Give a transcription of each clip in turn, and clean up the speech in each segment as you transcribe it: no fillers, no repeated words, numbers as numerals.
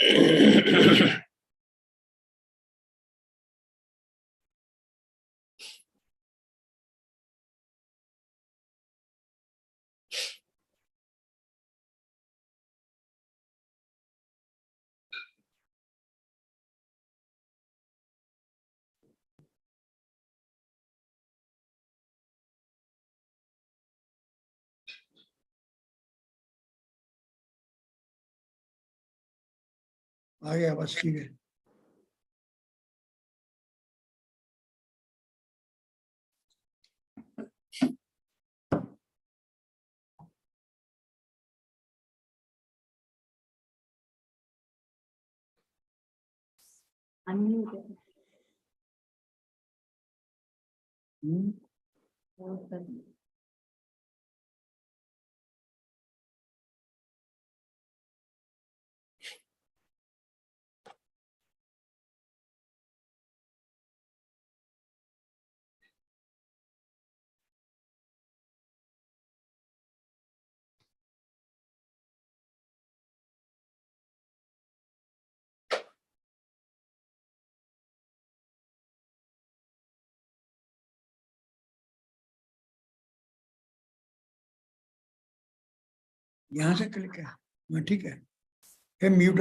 आ गया बस ठीक है। यहाँ से क्लिक है, हाँ ठीक है, फिर म्यूट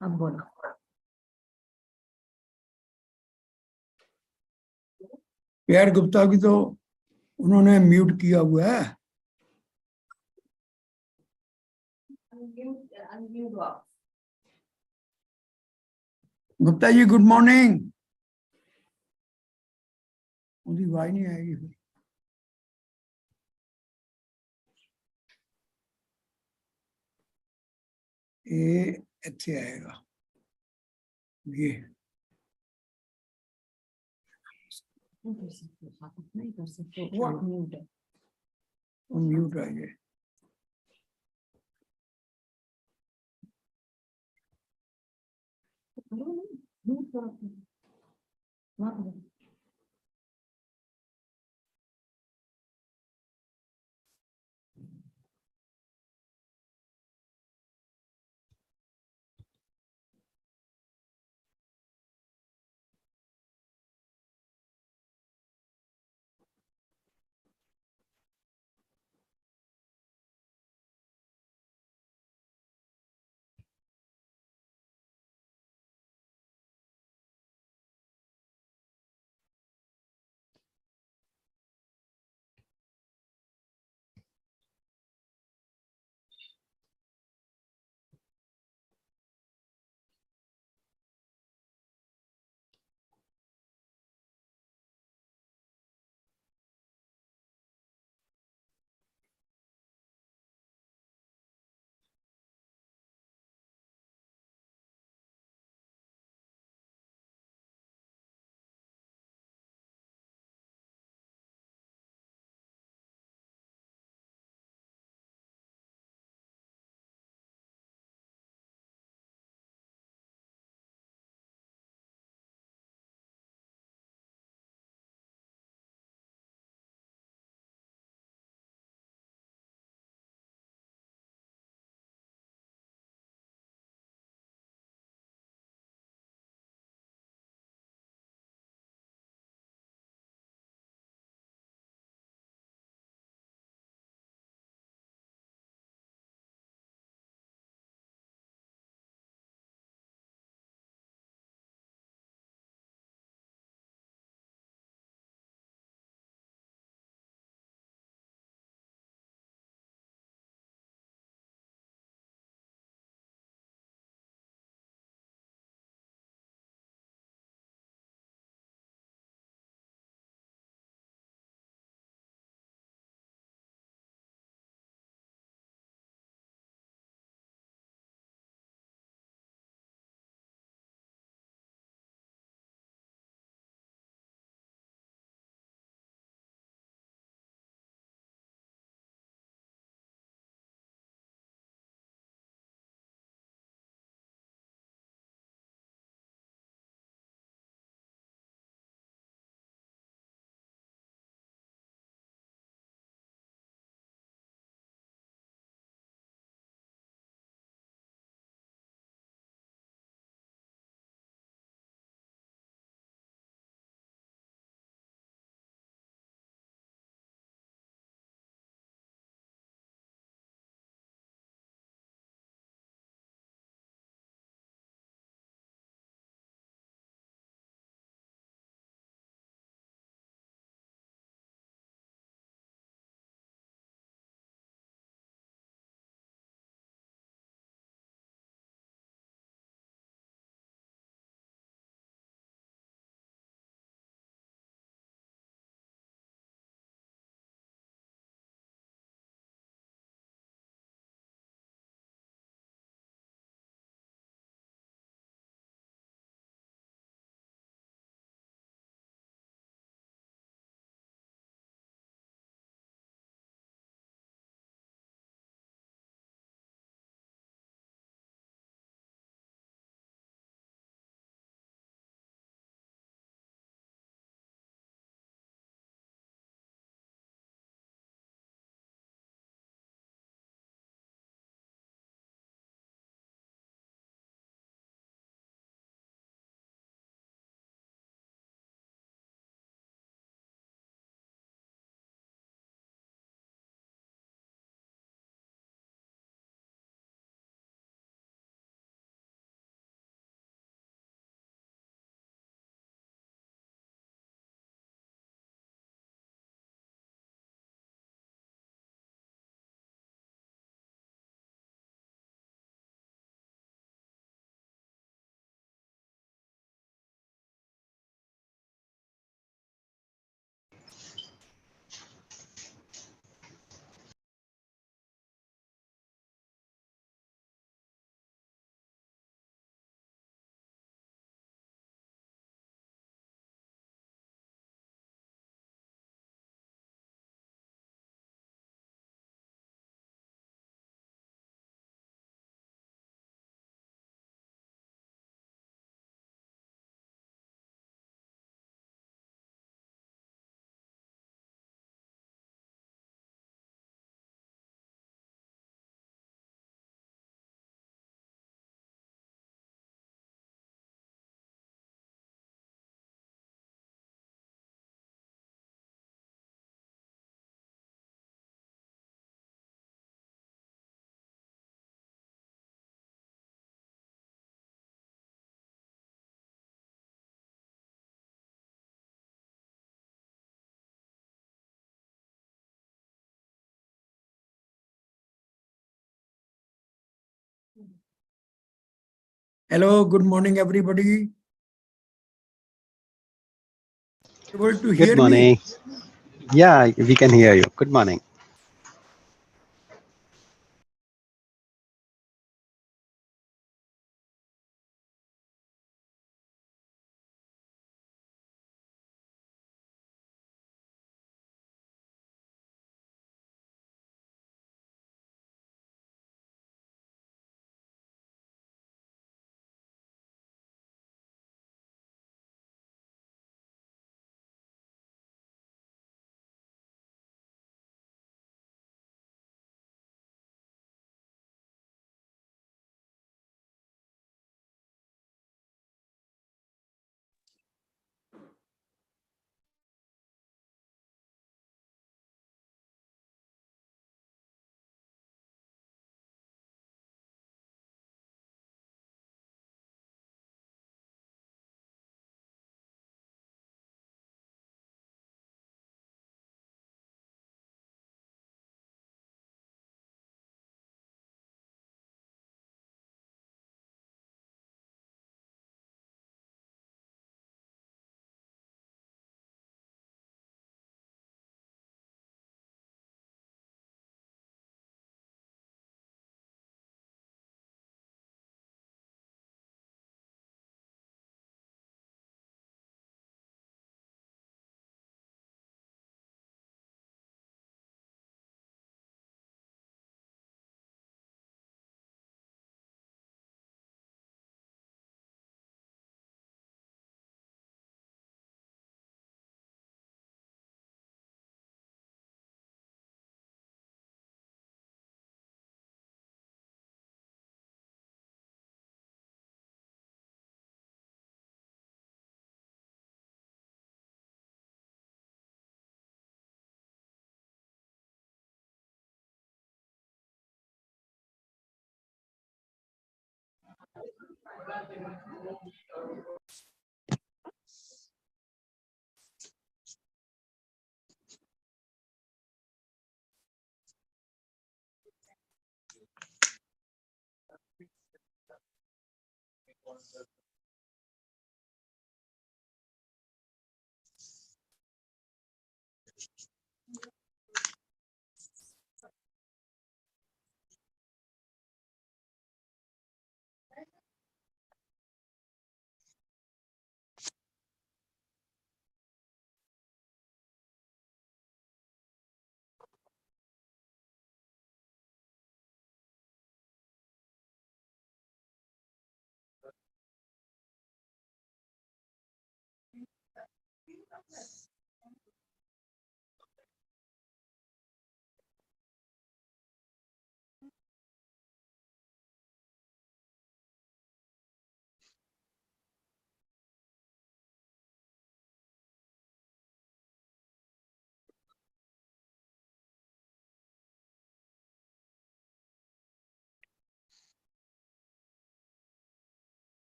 अब बोलो। PR गुप्ता की तो उन्होंने म्यूट किया हुआ है। Gupta ji good morning. उनकी आवाज नहीं आएगी फिर। ये अच्छे आएगा ये। नहीं कर सकते वो म्यूट है। वो म्यूट आ गए। म्यूट करो। Hello, good morning, everybody. Able to hear Good me? morning. Yeah, we can hear you. Good morning.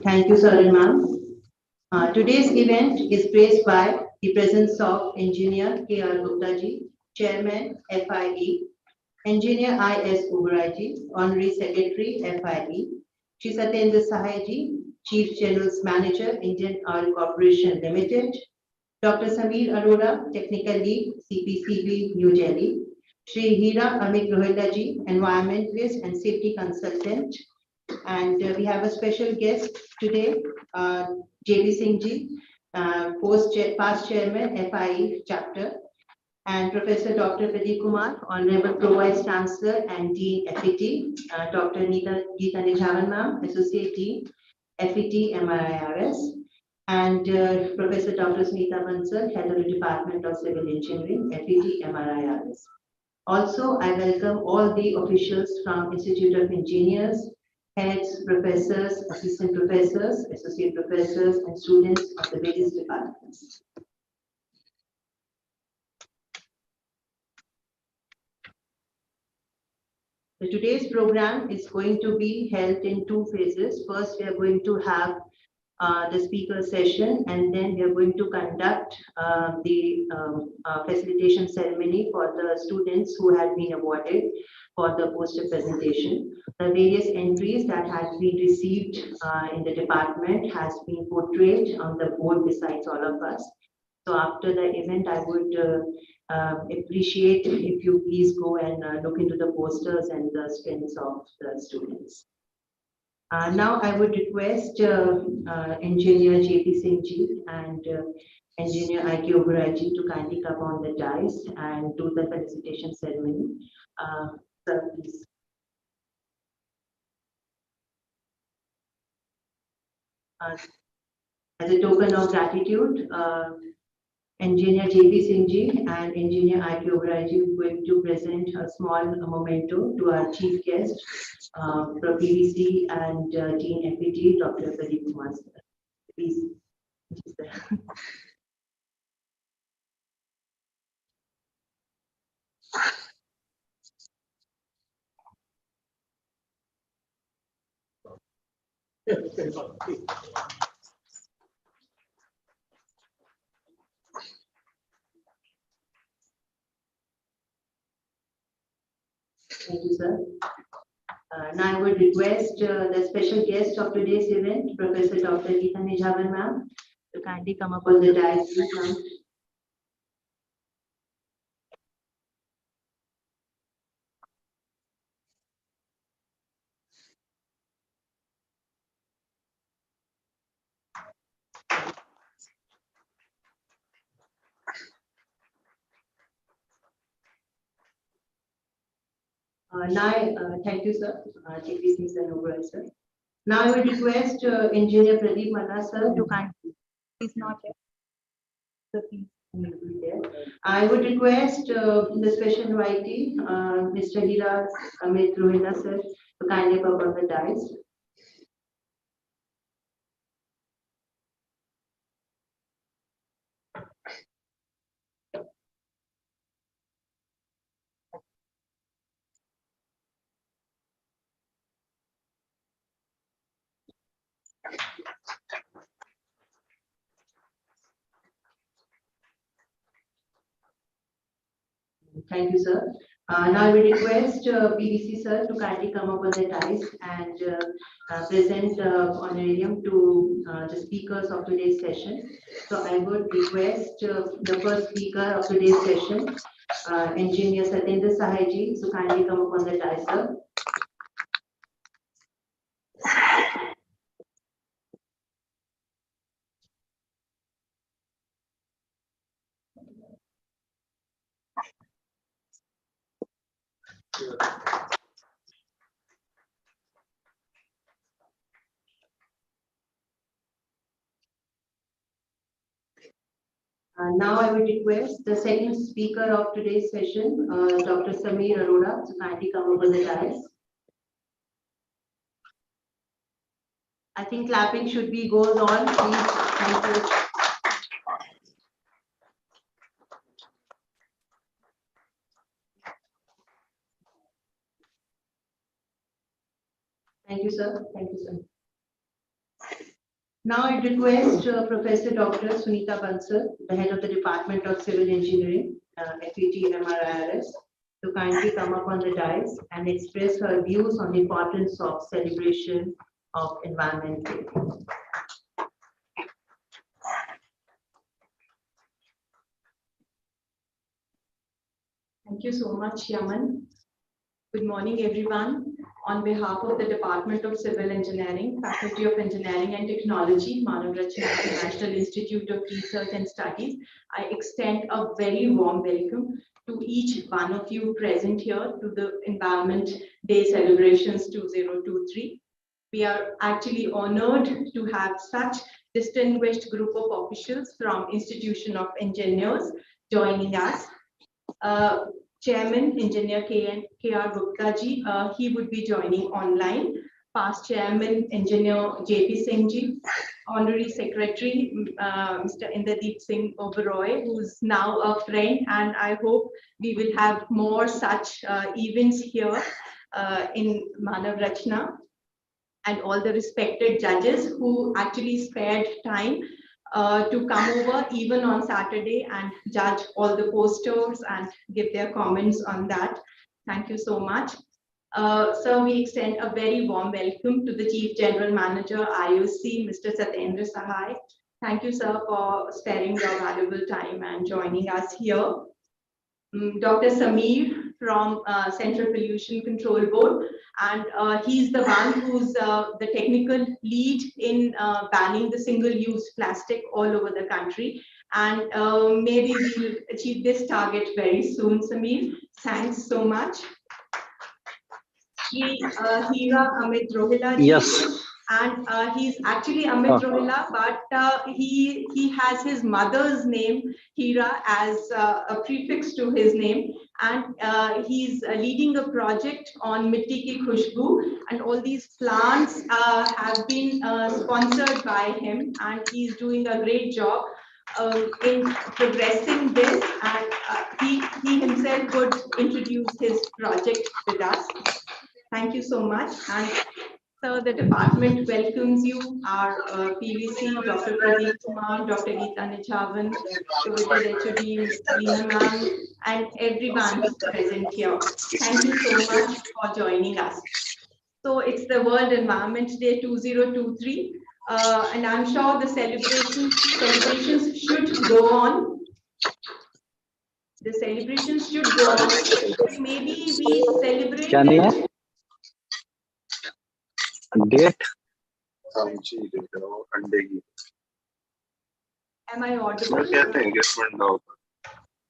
Thank you, sir and ma'am. Today's event is graced by the presence of Engineer K.R. Gupta ji, Chairman FIE, Engineer I.S. Oberoi ji, Honorary Secretary FIE, Shri Satyendra Sahai ji, Chief General Manager, Indian Oil Corporation Limited, Dr. Sameer Arora, Technical Lead, CPCB, New Delhi, Shri Hira Amit Rohila ji, Environmentalist and Safety Consultant, and we have a special guest today, JB Singh ji, past chairman FIE chapter, and Professor Dr. Pradeep Kumar, Honorable Pro Vice Chancellor and Dean FET, Dr. Geeta Nijavan ma'am, Associate Dean FET MRIRS, and Professor Dr. Smita Bansal, Head of the Department of Civil Engineering, FET MRIRS. Also, I welcome all the officials from Institute of Engineers, heads, professors, assistant professors, associate professors, and students of the various departments. So today's program is going to be held in two phases. First, we are going to have the speaker session, and then we are going to conduct the facilitation ceremony for the students who have been awarded for the poster presentation. The various entries that had been received in the department has been portrayed on the board besides all of us. So after the event, I would appreciate if you please go and look into the posters and the strengths of the students. Now I would request Engineer JP Singh ji and Engineer IK Oberoi ji to kindly come on the dais and do the felicitation ceremony. Sir, please. As a token of gratitude, Engineer JP Singh ji and Engineer IK Oberoi ji are going to present a small memento to our chief guest from PVC and Dean FET, Dr. Pradeep Kumar. Please. Thank you, sir. Now I would request the special guest of today's event, Professor Dr. Geeta Nijavan ma'am, to kindly come up on the dais, please, ma'am. Thank you, sir. JP Singh sir, Oberoi sir. Now I would request Engineer Pradeep Malla sir to kindly. Please not yet. So please. I would request the special invitee, Mr. Hira Amit Rohila sir, to kindly come on the dais. Thank you, sir. Now I will request PVC sir to kindly come up on the dais and present honorarium to the speakers of today's session. So I would request the first speaker of today's session, Engineer Satyendra Sahai ji, to kindly come up on the dais, sir. Now I would request the second speaker of today's session, Dr. Sameer Arora, to kindly come over the dais. I think clapping should be goes on, please. Thank you. Thank you, sir. Thank you, sir. Now I request Professor Dr. Sunita Bansal, the head of the Department of Civil Engineering, FET MRIRS, to kindly come up on the dais and express her views on the importance of celebration of Environment Day. Thank you so much, Yaman. Good morning, everyone. On behalf of the Department of Civil Engineering, Faculty of Engineering and Technology, Manav Rachna National Institute of Research and Studies, I extend a very warm welcome to each one of you present here to the Environment Day celebrations 2023. We are actually honored to have such distinguished group of officials from Institution of Engineers joining us. Chairman, Engineer K.R. Gupta ji, he would be joining online. Past Chairman, Engineer J.P. Singh ji, Honorary Secretary, Mr. Inderdeep Singh Oberoi, who's now a friend, and I hope we will have more such events here in Manav Rachna, and all the respected judges who actually spared time to come over even on Saturday and judge all the posters and give their comments on that. Thank you so much. So we extend a very warm welcome to the Chief General Manager, IOC, Mr. Satyendra Sahai. Thank you, sir, for sparing your valuable time and joining us here. Dr. Sameer from Central Pollution Control Board, and he's the one who's the technical lead in banning the single-use plastic all over the country. And maybe we'll achieve this target very soon, Sameer. Thanks so much. Hira Amit Rohila. Yes. And he's actually Amit Rohila, but he has his mother's name, Hira, as a prefix to his name. And he's leading a project on Mitti Ki Khushboo. And all these plants have been sponsored by him. And he's doing a great job in progressing this. And he himself would introduce his project with us. Thank you so much. And so the department welcomes you, our PVC, Dr. Pradeep Kumar, Dr. Geeta Nichavan, HOD, Leena ma'am, and everyone present here. Thank you so much for joining us. So it's the World Environment Day 2023, and I'm sure the celebrations should go on. The celebrations should go on. Maybe we celebrate. Date. Am I audible? कहते हैं engagement होता है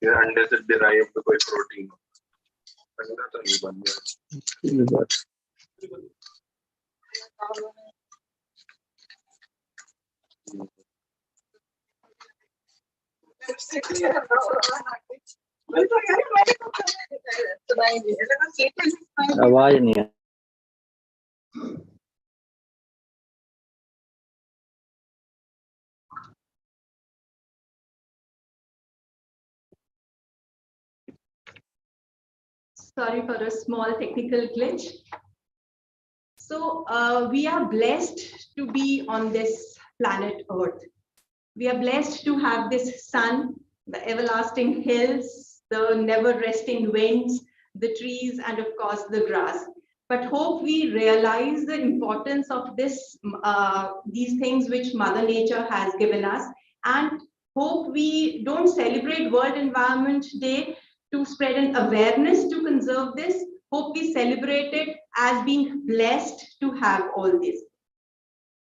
ये अंडे से derived कोई protein अंडा तो नहीं बन गया आवाज नहीं है. Sorry for a small technical glitch. So we are blessed to be on this planet Earth. We are blessed to have this sun, the everlasting hills, the never-resting winds, the trees, and of course the grass. But hope we realize the importance of this, these things which Mother Nature has given us, and hope we don't celebrate World Environment Day to spread an awareness to conserve this. Hope we celebrate it as being blessed to have all this.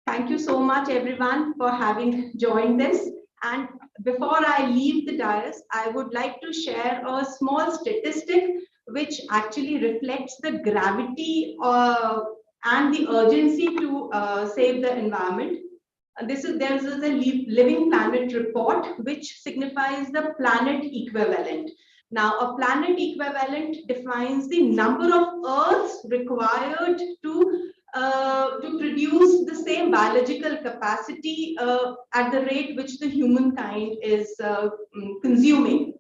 Thank you so much, everyone, for having joined this. And before I leave the dais, I would like to share a small statistic which actually reflects the gravity and the urgency to save the environment. There is a Living Planet report, which signifies the planet equivalent. Now, a planet equivalent defines the number of Earths required to produce the same biological capacity at the rate which the humankind is consuming.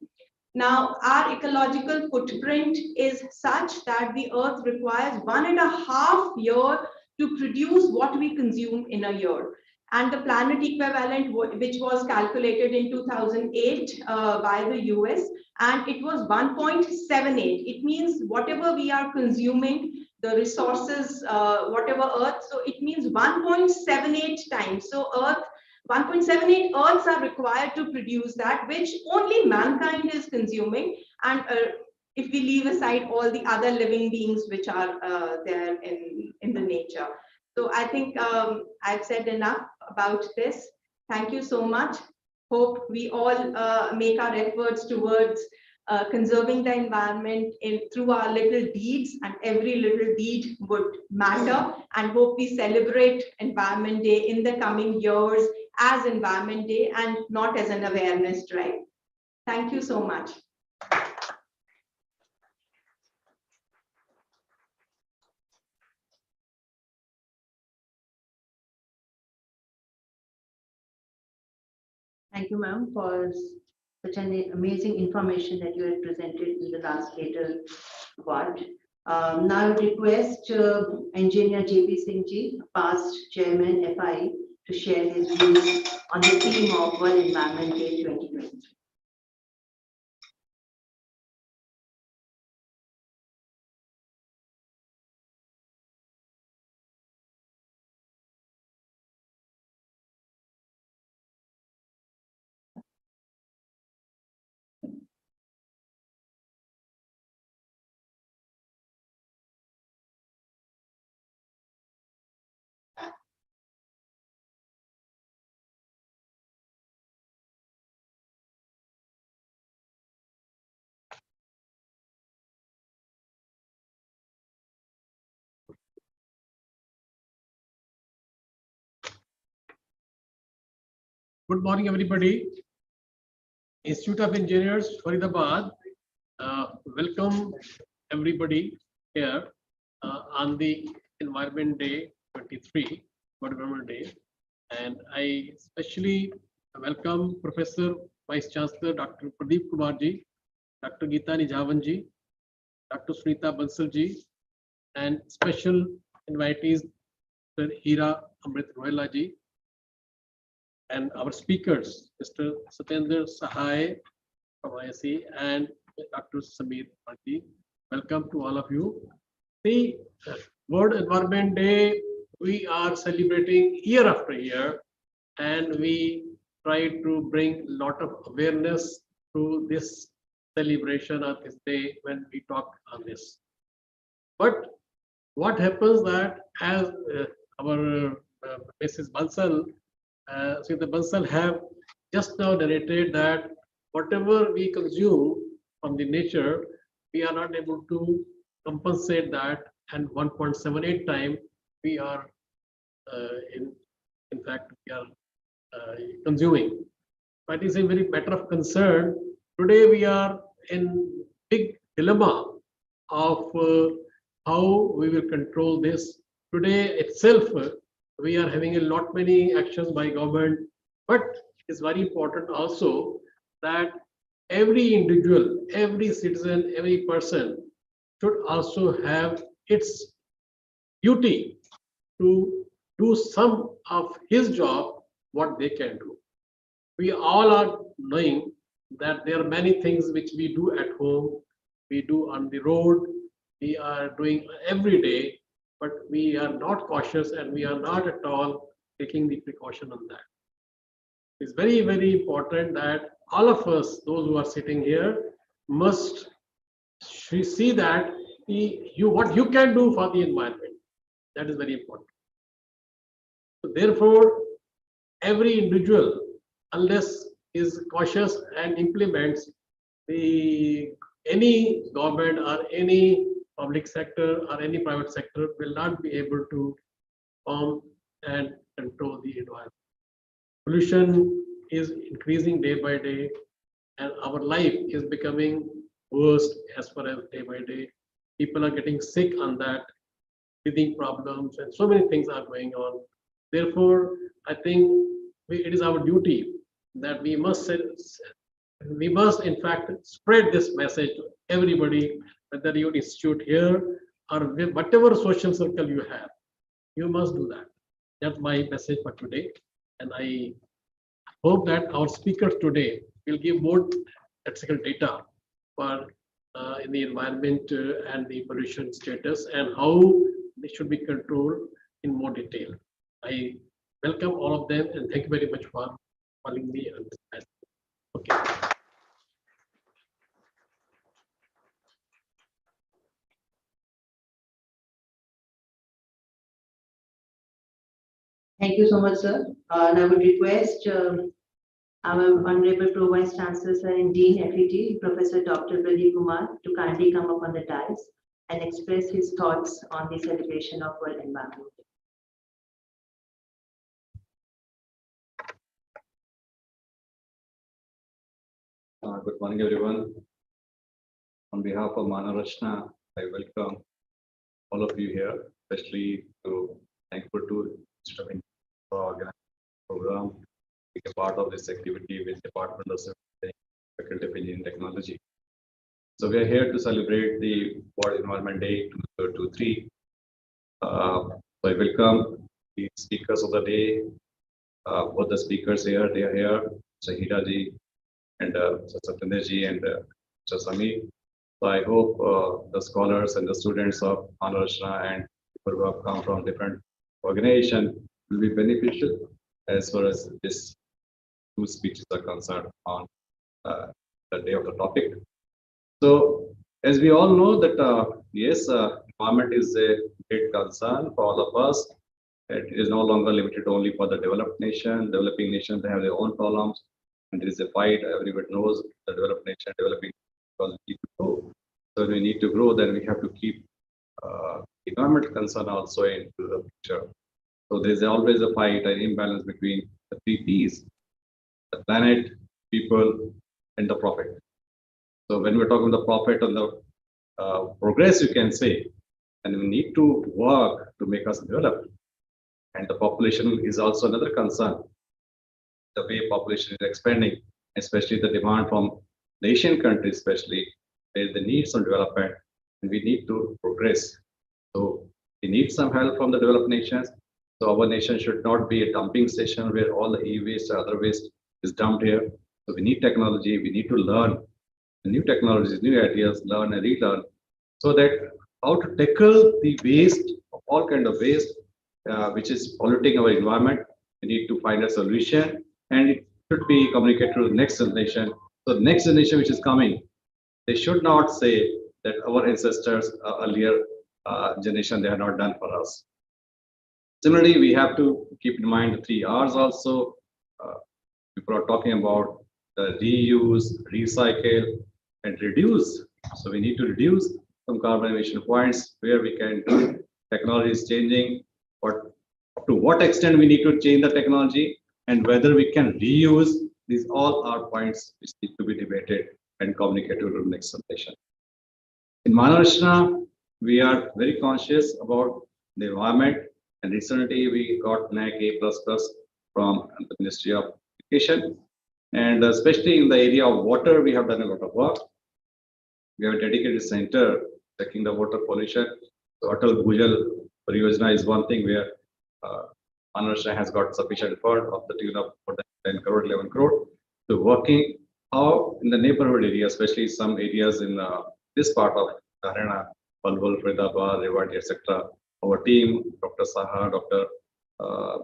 Now, our ecological footprint is such that the Earth requires 1.5 years to produce what we consume in a year. And the planet equivalent, which was calculated in 2008 by the US, and it was 1.78. It means whatever we are consuming, the resources, whatever Earth, so it means 1.78 times. So Earth, 1.78 Earths are required to produce that, which only mankind is consuming. And if we leave aside all the other living beings which are there in the nature. So I think I've said enough about this. Thank you so much. Hope we all make our efforts towards conserving the environment through our little deeds, and every little deed would matter. And hope we celebrate Environment Day in the coming years as Environment Day and not as an awareness drive. Thank you so much. Thank you, ma'am, for such an amazing information that you had presented in the last later part. Now I would request Engineer JP Singh ji, past Chairman FIE, to share his views on the theme of World Environment Day 2023. Good morning, everybody. Institute of Engineers, Faridabad. Welcome everybody here on the Environment Day 23, World Environment Day. And I especially welcome Professor Vice Chancellor Dr. Pradeep Kumar ji, Dr. Geeta Nijavan ji, Dr. Sunita Bansal ji, and special invitees, Dr. Hira Amrit Royala ji, and our speakers, Mr. Satendra Sahai from ISE and Dr. Samir Bharti. Welcome to all of you. The World Environment Day, we are celebrating year after year, and we try to bring a lot of awareness to this celebration of this day when we talk on this. But what happens that as our Mrs. Bansal, the Bansal have just now narrated that whatever we consume from the nature, we are not able to compensate that, and 1.78 time we are in fact we are consuming. But it is a very matter of concern. Today we are in big dilemma of how we will control this. Today itself, we are having a lot many actions by government, but it's very important also that every individual, every citizen, every person should also have its duty to do some of his job, what they can do. We all are knowing that there are many things which we do at home, we do on the road, we are doing every day, but we are not cautious and we are not at all taking the precaution on that. It's very, very important that all of us, those who are sitting here, must see that what you can do for the environment. That is very important. So therefore, every individual, unless is cautious and implements any government or any public sector or any private sector will not be able to form and control the environment. pollution is increasing day by day, and our life is becoming worse as far as day by day. People are getting sick on that, breathing problems, and so many things are going on. Therefore, I think it is our duty that we must in fact spread this message to everybody, whether your institute here or whatever social circle you have. You must do that. That's my message for today. And I hope that our speakers today will give more statistical data for in the environment and the pollution status and how they should be controlled in more detail. I welcome all of them and thank you very much for calling me on this message. Okay. Thank you so much, sir. And I would request our Honorable Pro Vice Chancellor, sir, and Dean FET, Professor Dr. Pradeep Kumar, to kindly come up on the dais and express his thoughts on the celebration of World Environment Day. Good morning, everyone. On behalf of Manarashna, I welcome all of you here, especially thankful to Mr. Vin for organizing the program, be a part of this activity with Department of Civil Engineering, Faculty of Engineering Technology. So we are here to celebrate the World Environment Day 2023. So I welcome the speakers of the day. Both the speakers here, they are here, Mr. Hiraji and Satyendraji and Mr. Sami. So I hope the scholars and the students of Manarashna and people who have come from different organizations will be beneficial as far as these two speeches are concerned on the day of the topic. So as we all know that yes, environment is a great concern for all of us. It is no longer limited only for the developed nation. Developing nations, they have their own problems. And there is a fight, everybody knows the developed nation, developing because we need to grow. So we need to grow, then we have to keep environmental concern also into the picture. So there's always a fight, an imbalance between the three P's: the planet, people, and the profit. So when we're talking the profit and the progress, you can say, and we need to work to make us develop. And the population is also another concern. The way population is expanding, especially the demand from the Asian countries, especially, there is the need some development, and we need to progress. So we need some help from the developed nations. So our nation should not be a dumping station where all the e-waste or other waste is dumped here. So we need technology. We need to learn the new technologies, new ideas, learn and relearn, so that how to tackle the waste, all kind of waste, which is polluting our environment. We need to find a solution, and it should be communicated to the next generation. So the next generation which is coming, they should not say that our ancestors, earlier generation, they have not done for us. Similarly, we have to keep in mind the 3 R's also. People are talking about the reuse, recycle, and reduce. So we need to reduce some carbon emission points where we can do. Technology is changing, but up to what extent we need to change the technology and whether we can reuse. These all are points which need to be debated and communicated to the next generation. In Manarashna, we are very conscious about the environment, and recently we got NAC A++ from the Ministry of Education, and especially in the area of water, we have done a lot of work. We have a dedicated center checking the water pollution. So Atal Bhujal Pariyojana is one thing where Manarashna has got sufficient fund of the tune of more than 10 crore, 11 crore. So working how in the neighborhood area, especially some areas in this part of Haryana, Palwal, Faridabad, Rewari, etc. Our team, Dr. Saha, Dr.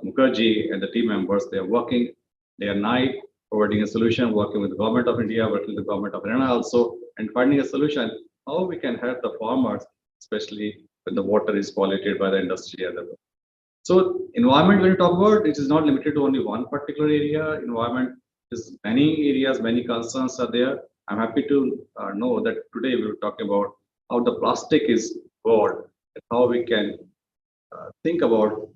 Mukherjee, and the team members, they are working day and night, providing a solution, working with the government of India, working with the government of Haryana also, and finding a solution how we can help the farmers, especially when the water is polluted by the industry and the. So environment, when you talk about, it is not limited to only one particular area. Environment is many areas, many concerns are there. I'm happy to know that today we will talk about how the plastic is involved and how we can think about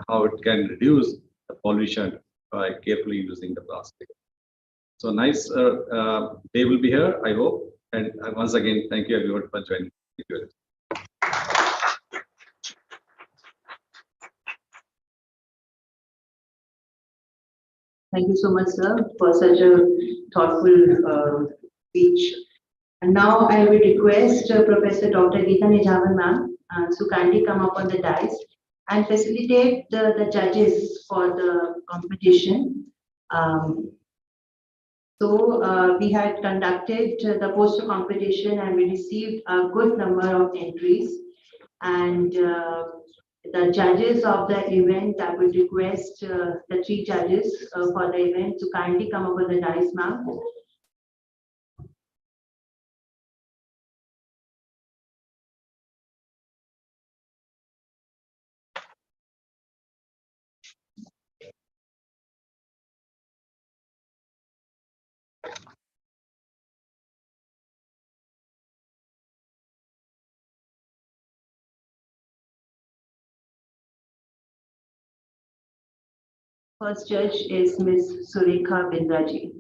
how it can reduce the pollution by carefully using the plastic. So nice day will be here, I hope. And once again, thank you everyone for joining. Thank you. Thank you so much, sir, for such a thoughtful speech. And now I will request Professor Dr. Geeta Nijavan ma'am to kindly come up on the dais and facilitate the judges for the competition. We had conducted the poster competition and we received a good number of entries. And the judges of the event, I would request the 3 judges for the event to kindly come up with the dais, ma'am. First judge is Ms. Surekha Bindraji.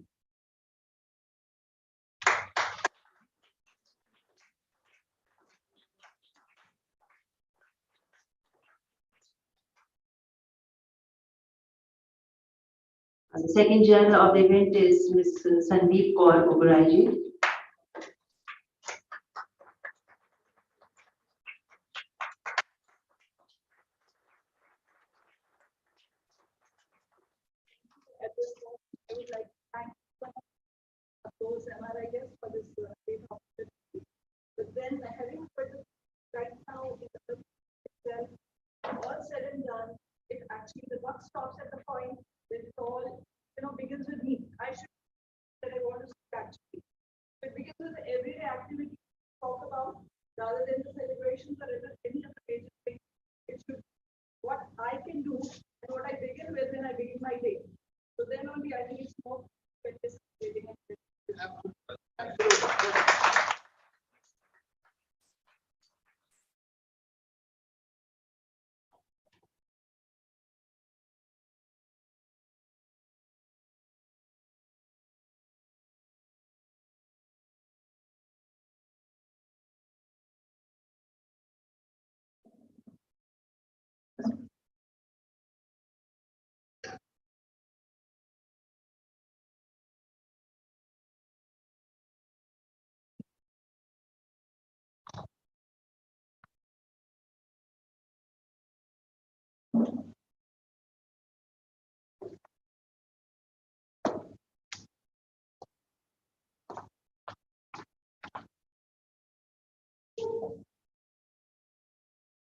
And the second judge of the event is Ms. Sandeep Kaur Oberoi. At this point, I would like to thank those MRIs for this great opportunity. But then having put it right now in the itself, all said and done, it actually the buck stops at the point that it all begins with me. I should that I want to speak actually. It begins with the everyday activity we talk about rather than the celebrations or any other major thing. It should what I can do and what I begin with when I begin my day. So then only I think it's more participating.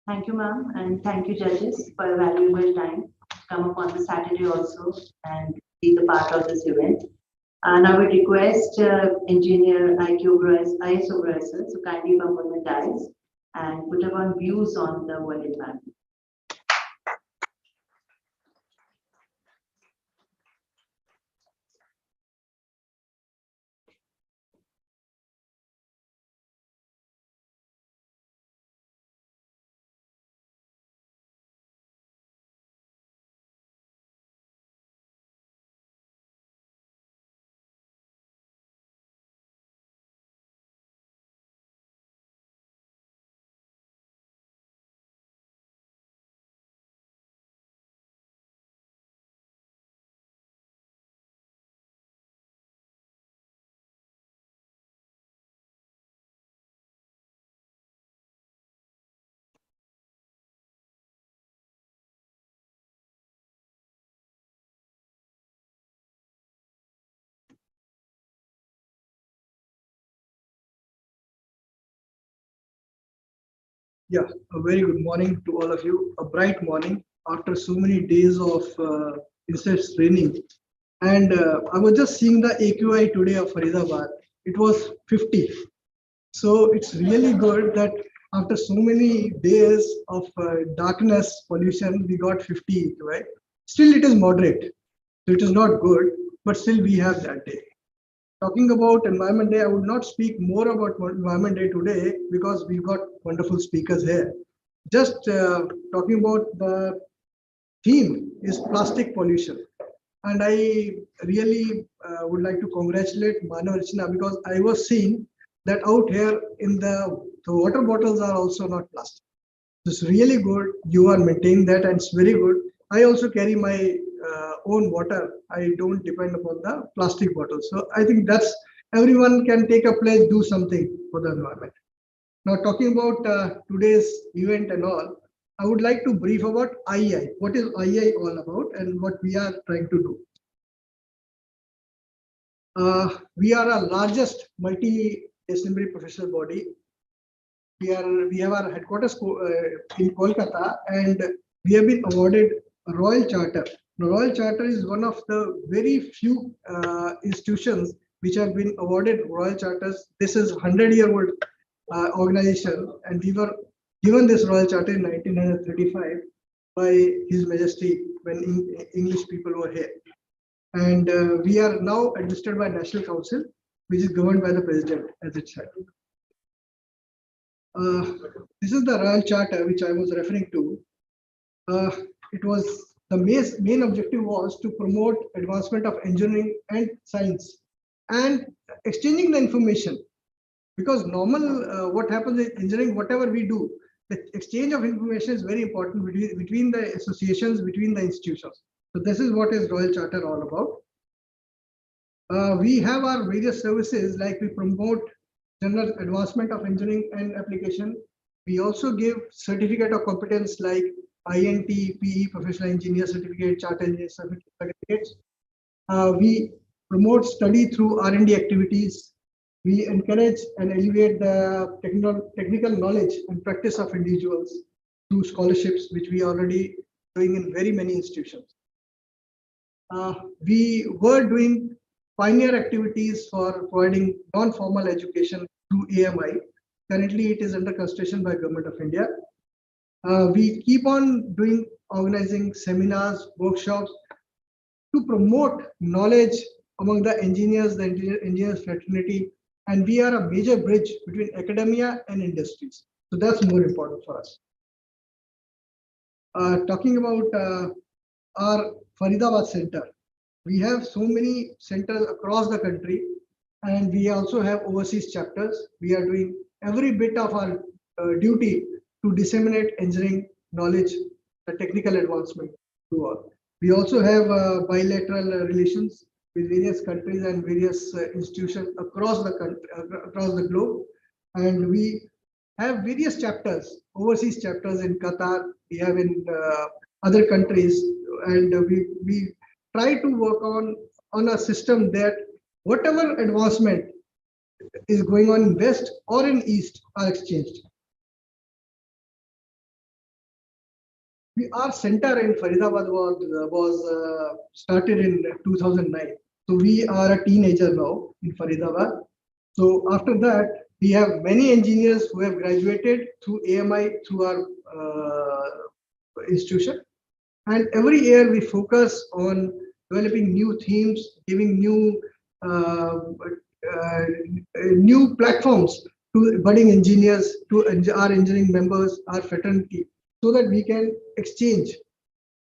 Thank you, ma'am, and thank you, judges, for your valuable time to come up on the Saturday also and be the part of this event. And I would request Engineer IS Oberoi sir to kindly come on the dais and put up on views on the world environment. Yeah, a very good morning to all of you. A bright morning after so many days of intense training. And I was just seeing the AQI today of Faridabad. It was 50. So it's really good that after so many days of darkness, pollution, we got 50, right? Still, it is moderate. So it is not good, but still we have that day. Talking about Environment Day, I would not speak more about Environment Day today because we've got wonderful speakers here. Just talking about the theme is plastic pollution. And I really would like to congratulate Manav Rachna, because I was seeing that out here in the water bottles are also not plastic. It's really good. You are maintaining that, and it's very good. I also carry my own water. I don't depend upon the plastic bottles. So I think that's everyone can take a pledge, do something for the environment. Now, talking about today's event and all, I would like to brief about IEI. What is IEI all about and what we are trying to do? We are our largest multidisciplinary professional body. We have our headquarters in Kolkata, and we have been awarded a Royal Charter. The Royal Charter is one of the very few institutions which have been awarded Royal Charters. This is 100-year-old organization, and we were given this Royal Charter in 1935 by His Majesty when English people were here. And we are now administered by National Council, which is governed by the President, as it said. This is the Royal Charter which I was referring to. It was the main objective was to promote advancement of engineering and science and exchanging the information. Because normal, what happens in engineering, whatever we do, the exchange of information is very important between the associations, between the institutions. So this is what is Royal Charter all about. We have our various services, like we promote general advancement of engineering and application. We also give certificate of competence like INT, PE, Professional Engineer Certificate, Chartered Engineer Certificates. We promote study through R&D activities. We encourage and elevate the technical knowledge and practice of individuals through scholarships, which we are already doing in very many institutions. We were doing pioneer activities for providing non-formal education through AMI. Currently, it is under consideration by Government of India. We keep on organizing seminars, workshops to promote knowledge among the engineers, engineers fraternity, and we are a major bridge between academia and industries. So that's more important for us. Talking about our Faridabad Center, we have so many centers across the country, and we also have overseas chapters. We are doing every bit of our duty to disseminate engineering knowledge, the technical advancement to all. We also have bilateral relations with various countries and various institutions across the country, across the globe, and we have various chapters, overseas chapters in Qatar. We have in other countries, and we try to work on a system that whatever advancement is going on in West or in East are exchanged. Our center in Faridabad was started in 2009. So we are a teenager now in Faridabad. So after that, we have many engineers who have graduated through AMI, through our institution. And every year we focus on developing new themes, giving new new platforms to budding engineers, to our engineering members, our fraternity, so that we can exchange.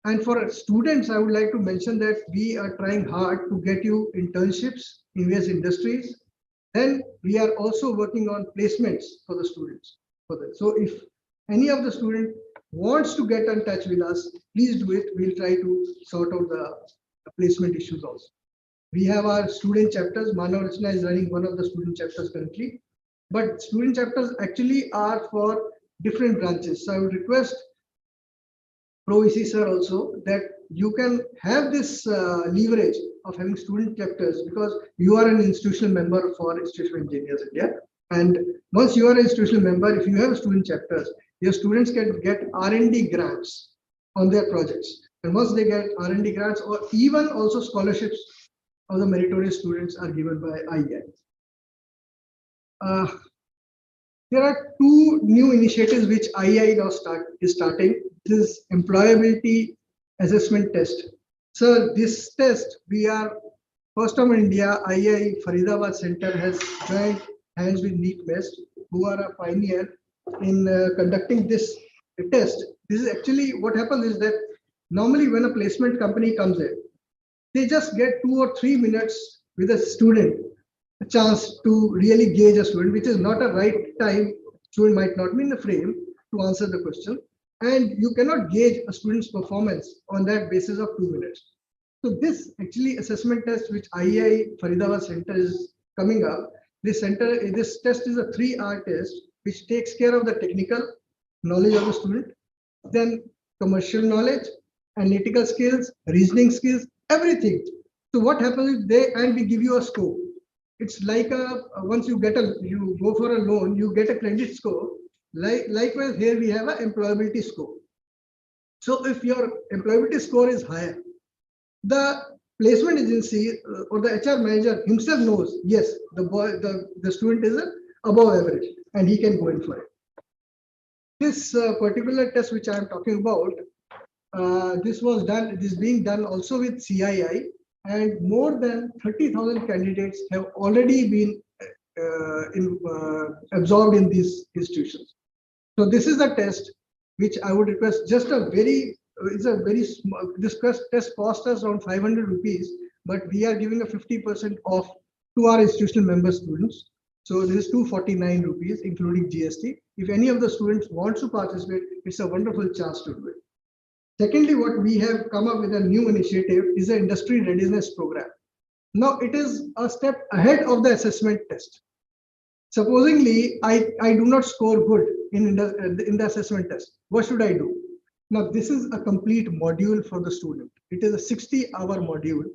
And for students, I would like to mention that we are trying hard to get you internships in various industries. Then we are also working on placements for the students. So if any of the student wants to get in touch with us, please do it. We'll try to sort out the placement issues also. We have our student chapters. Manav Rachna is running one of the student chapters currently. But student chapters actually are for different branches. So I would request Pro VC sir also that you can have this leverage of having student chapters, because you are an institutional member for Institute of Engineers India. And once you are an institutional member, if you have student chapters, your students can get R&D grants on their projects. And once they get R&D grants, or even also scholarships of the meritorious students are given by IEI. There are two new initiatives which IEI now is starting. This is employability assessment test. So this test, we are first time in India. IEI Faridabad Center has joined hands with NEET-MEST, who are a pioneer in conducting this test. This is actually what happens is that normally when a placement company comes in, they just get 2 or 3 minutes with a student, a chance to really gauge a student, which is not a right time. Student might not be in the frame to answer the question, and you cannot gauge a student's performance on that basis of 2 minutes. So this actually assessment test, which IEI Faridabad Center is coming up, this test is a 3R test, which takes care of the technical knowledge of the student, then commercial knowledge, analytical skills, reasoning skills, everything. So what happens is we give you a score. It's like once you go for a loan, you get a credit score. Likewise, here we have an employability score. So if your employability score is higher, the placement agency or the HR manager himself knows, yes, the student is above average and he can go in for it. This particular test which I am talking about, this is being done also with CII, and more than 30,000 candidates have already been absorbed in these institutions. So this is a test which I would request, just it's a very small, this test cost us around 500 rupees, but we are giving a 50% off to our institutional member students. So this is 249 rupees, including GST. If any of the students wants to participate, it's a wonderful chance to do it. Secondly, what we have come up with a new initiative is the industry readiness program. Now it is a step ahead of the assessment test. Supposingly, I do not score good in the assessment test. What should I do? Now this is a complete module for the student. It is a 60-hour module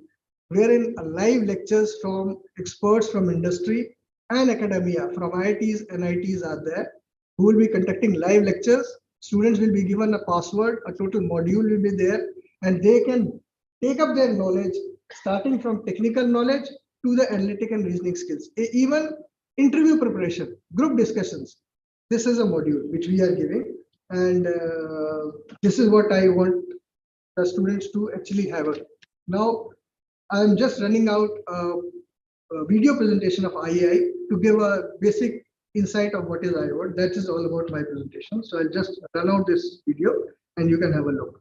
wherein live lectures from experts from industry and academia, from IITs and NITs are there, who will be conducting live lectures. Students will be given a password, a total module will be there, and they can take up their knowledge, starting from technical knowledge to the analytic and reasoning skills, even interview preparation, group discussions. This is a module which we are giving, and this is what I want the students to actually have. Now, I'm just running out a video presentation of IEI to give a basic insight of what is IIoT. That is all about my presentation. So I'll just run out this video and you can have a look.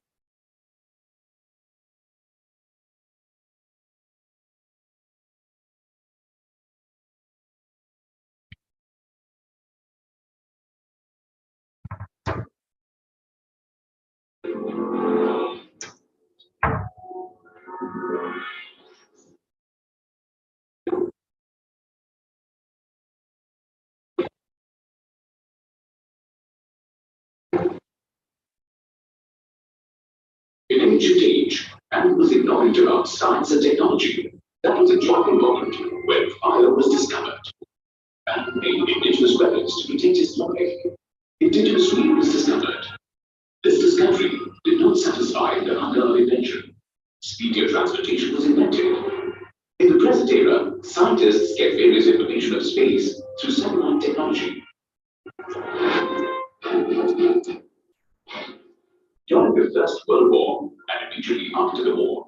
In ancient age, man was ignorant about science and technology. That was a joyful moment when fire was discovered. Man made indigenous weapons to protect his life. Indigenous weed was discovered. This discovery did not satisfy the hunger of invention. Speedier transportation was invented. In the present era, scientists get various information of space through satellite technology. During the First World War and immediately after the war,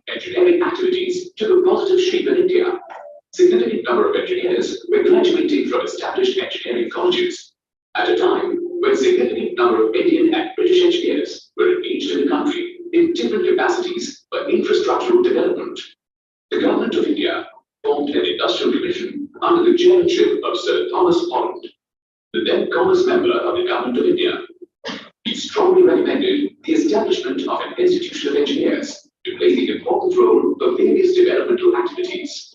engineering activities took a positive shape in India. Significant number of engineers were graduating from established engineering colleges at a time when significant number of Indian and British engineers were engaged in the country in different capacities for infrastructural development. The government of India formed an industrial commission under the chairmanship of Sir Thomas Holland, the then Commerce member of the government of India. He strongly recommended the establishment of an institution of engineers to play the important role of various developmental activities.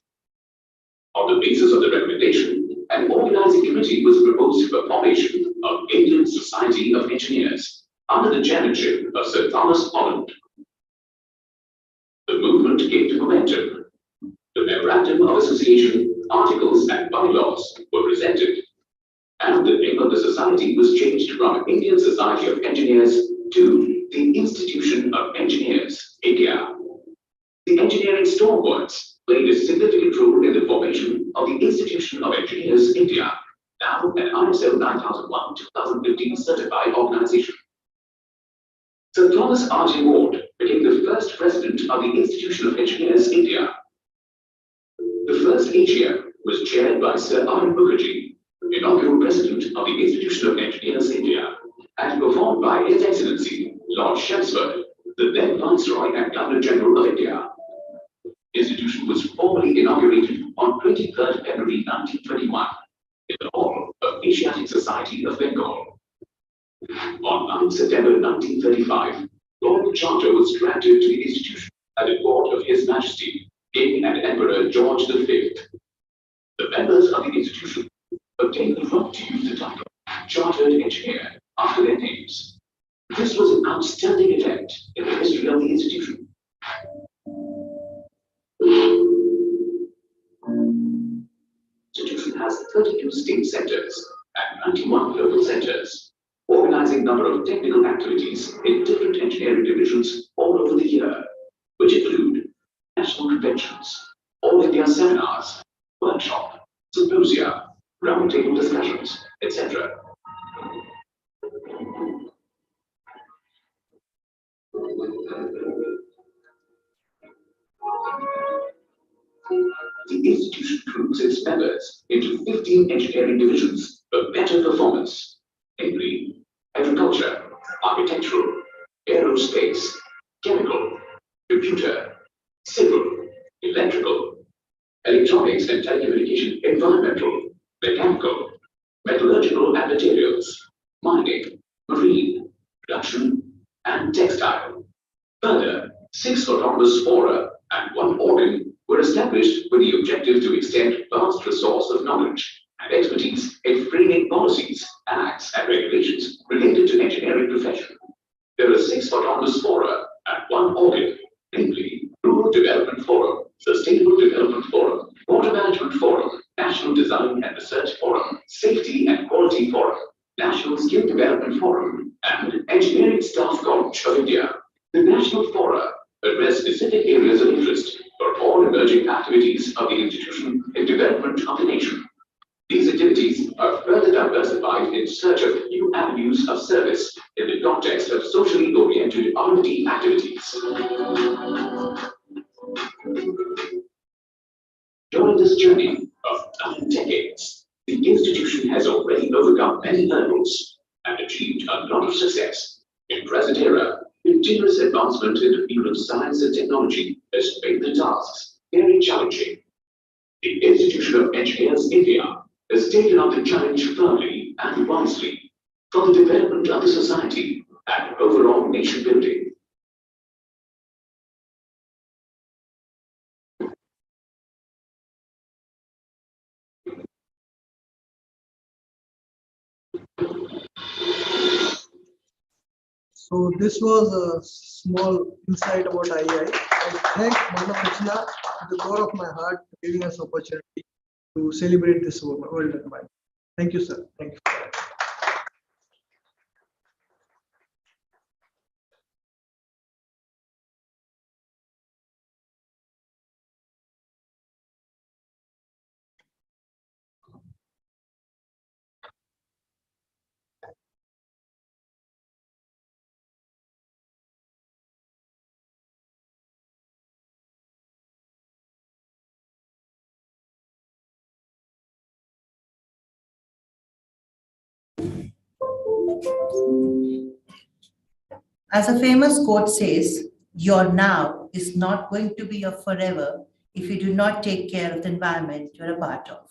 On the basis of the recommendation, an organizing committee was proposed for formation of Indian Society of Engineers under the chairmanship of Sir Thomas Holland. The movement gained momentum. The memorandum of association, articles, and bylaws were presented, and the name of the society was changed from Indian Society of Engineers to the Institution of Engineers, India. The engineering stalwarts played a significant role in the formation of the Institution of Engineers, India, now an ISO 9001-2015 certified organization. Sir Thomas R.J. Ward became the first president of the Institution of Engineers, India. The first AGM was chaired by Sir R. Mukherjee, inaugural president of the Institution of Engineers, India, and performed by His Excellency Lord Chelmsford, the then Viceroy and Governor General of India. institution was formally inaugurated on 23rd February 1921 in the hall of Asiatic Society of Bengal. On 9 September 1935, Royal Charter was granted to the institution at the court of His Majesty, King and Emperor George V. The members of the institution obtained the right to use the title Chartered Engineer after their names. This was an outstanding event in the history of the institution. The institution has 32 state centers and 91 local centers, organizing number of technical activities in different engineering divisions all over the year, which include national conventions, all India seminars, workshop, symposia, roundtable discussions, etc. The institution groups its members into 15 engineering divisions for better performance, namely agriculture, architectural, aerospace, chemical, computer, civil, electrical, electronics and telecommunication, environmental, mechanical, metallurgical and materials, mining, marine, production, and textile. Further, 6 autonomous fora and 1 organ were established with the objective to extend vast resource of knowledge and expertise in framing policies, acts, and regulations related to engineering profession. There are 6 autonomous fora and 1 organ, namely Rural Development Forum, Sustainable Development Forum, Water Management Forum, National Design and Research Forum, Safety and Quality Forum, National Skill Development Forum, and Engineering Staff College of India. The national fora address specific areas of interest for all emerging activities of the institution in development of the nation. These activities are further diversified in search of new avenues of service in the context of socially oriented R&D activities. During this journey of 9 decades, the institution has already overcome many hurdles and achieved a lot of success. In present era, continuous advancement in the field of science and technology has made the tasks very challenging. The Institution of Engineers India has taken up the challenge firmly and wisely for the development of the society and overall nation building. So this was a small insight about IEI. I thank Madam Rachna at the core of my heart for giving us opportunity to celebrate this World Environment. Thank you, sir. Thank you. As a famous quote says, your now is not going to be your forever if you do not take care of the environment you're a part of.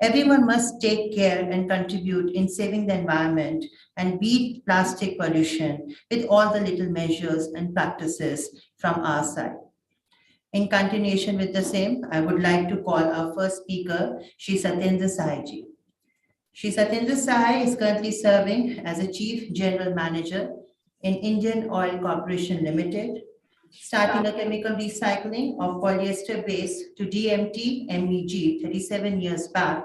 Everyone must take care and contribute in saving the environment and beat plastic pollution with all the little measures and practices from our side. In continuation with the same, I would like to call our first speaker, Shri Satyendra Sai ji. Shri Satyendra Sai is currently serving as a Chief General Manager in Indian Oil Corporation Limited, starting a chemical recycling of polyester base to DMT MEG 37 years back.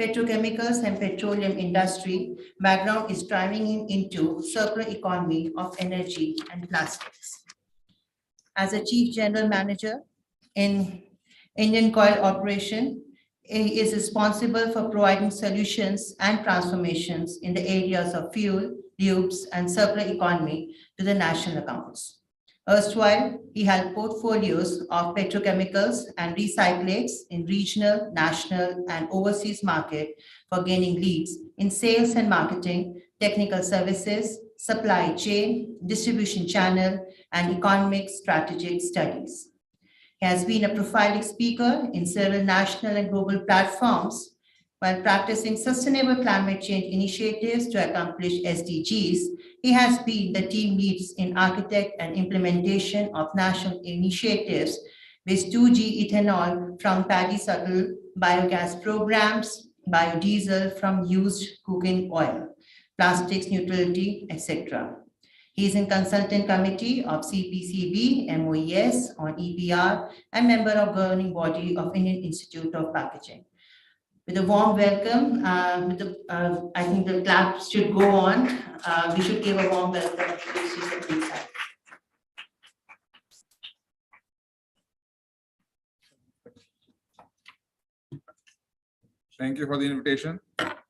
Petrochemicals and petroleum industry background is driving into circular economy of energy and plastics. As a Chief General Manager in Indian Oil Operation, he is responsible for providing solutions and transformations in the areas of fuel, lubes, and circular economy to the national accounts. Erstwhile, he held portfolios of petrochemicals and recyclates in regional, national, and overseas market for gaining leads in sales and marketing, technical services, supply chain, distribution channel, and economic strategic studies. He has been a prolific speaker in several national and global platforms while practicing sustainable climate change initiatives to accomplish SDGs. He has been the team leads in architect and implementation of national initiatives with 2G ethanol from paddy suckle, biogas programs, biodiesel from used cooking oil, plastics neutrality, etc. He is in consultant committee of CPCB, MOES on EPR, and member of governing body of Indian Institute of Packaging. With a warm welcome, I think the clap should go on. We should give a warm welcome to the Sri. Thank you for the invitation,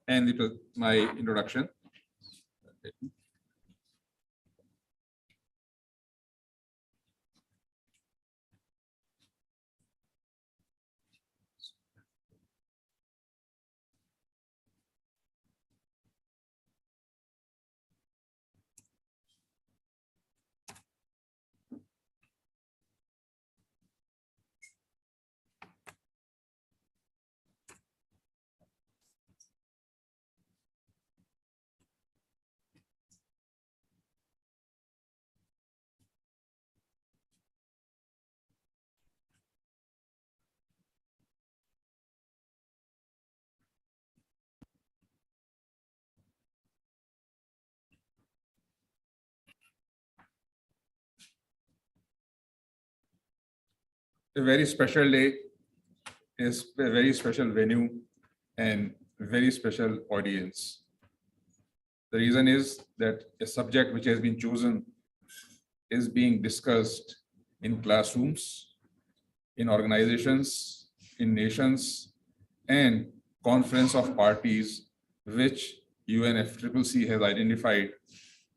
and it was my introduction. A very special day, is a very special venue and very special audience. The reason is that a subject which has been chosen is being discussed in classrooms, in organizations, in nations, and conference of parties, which UNFCCC has identified,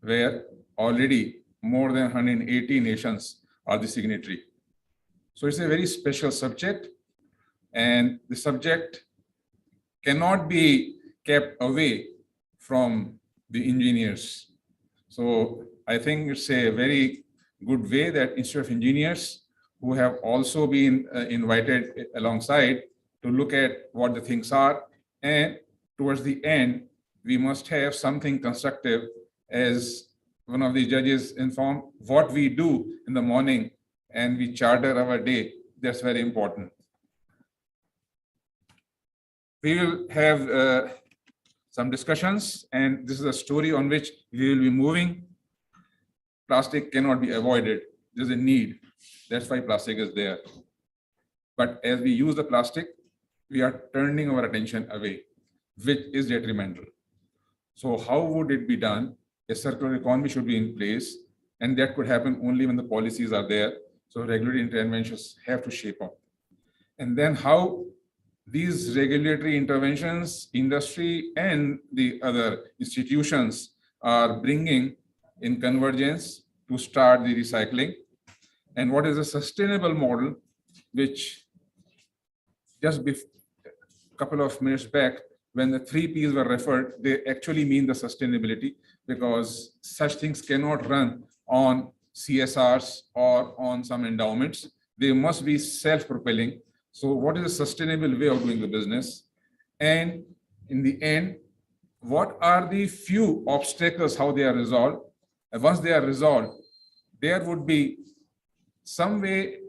where already more than 180 nations are the signatory. So it's a very special subject, and the subject cannot be kept away from the engineers. So I think it's a very good way that Institute of Engineers, who have also been invited alongside to look at what the things are, and towards the end, we must have something constructive, as one of the judges informed, what we do in the morning and we charter our day. That's very important. We will have some discussions, and this is a story on which we will be moving. Plastic cannot be avoided. There's a need. That's why plastic is there. But as we use the plastic, we are turning our attention away, which is detrimental. So how would it be done? A circular economy should be in place, and that could happen only when the policies are there. So regulatory interventions have to shape up. And then how these regulatory interventions, industry and the other institutions are bringing in convergence to start the recycling. And what is a sustainable model, which just a couple of minutes back, when the 3 Ps were referred, they actually mean the sustainability, because such things cannot run on CSRs or on some endowments. They must be self-propelling. So what is a sustainable way of doing the business? And in the end, what are the few obstacles, how they are resolved? And once they are resolved, there would be some way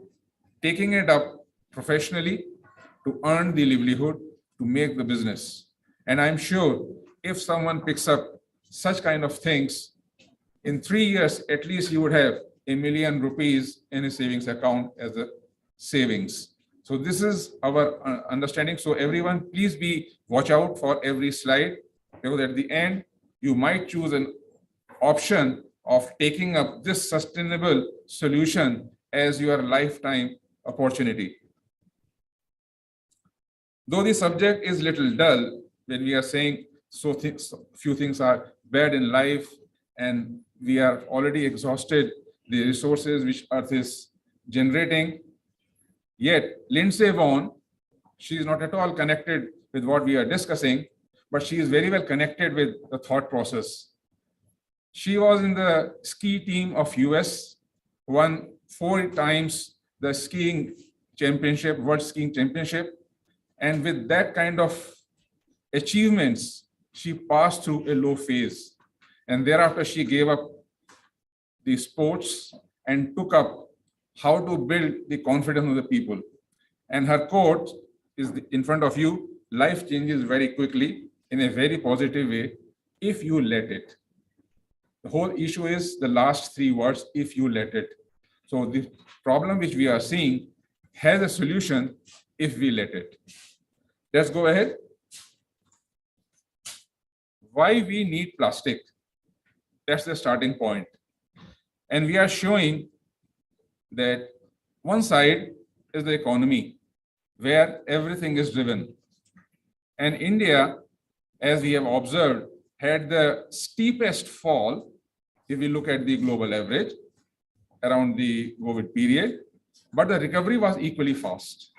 taking it up professionally to earn the livelihood, to make the business. And I'm sure if someone picks up such kind of things, in 3 years, at least you would have ₹1 million in a savings account as a savings. So this is our understanding. So everyone, please watch out for every slide, because at the end, you might choose an option of taking up this sustainable solution as your lifetime opportunity. Though the subject is little dull, when we are saying few things are bad in life, and we are already exhausted the resources which Earth is generating, yet Lindsay Vonn, she is not at all connected with what we are discussing, but she is very well connected with the thought process. She was in the ski team of US, won 4 times the skiing championship, World Skiing Championship. And with that kind of achievements, she passed through a low phase. And thereafter, she gave up the sports and took up how to build the confidence of the people. And her quote is in front of you: life changes very quickly in a very positive way if you let it. The whole issue is the last three words, if you let it. So the problem which we are seeing has a solution if we let it. Let's go ahead. Why we need plastic? That's the starting point. And we are showing that one side is the economy, where everything is driven. And India, as we have observed, had the steepest fall, if we look at the global average, around the COVID period, but the recovery was equally fast.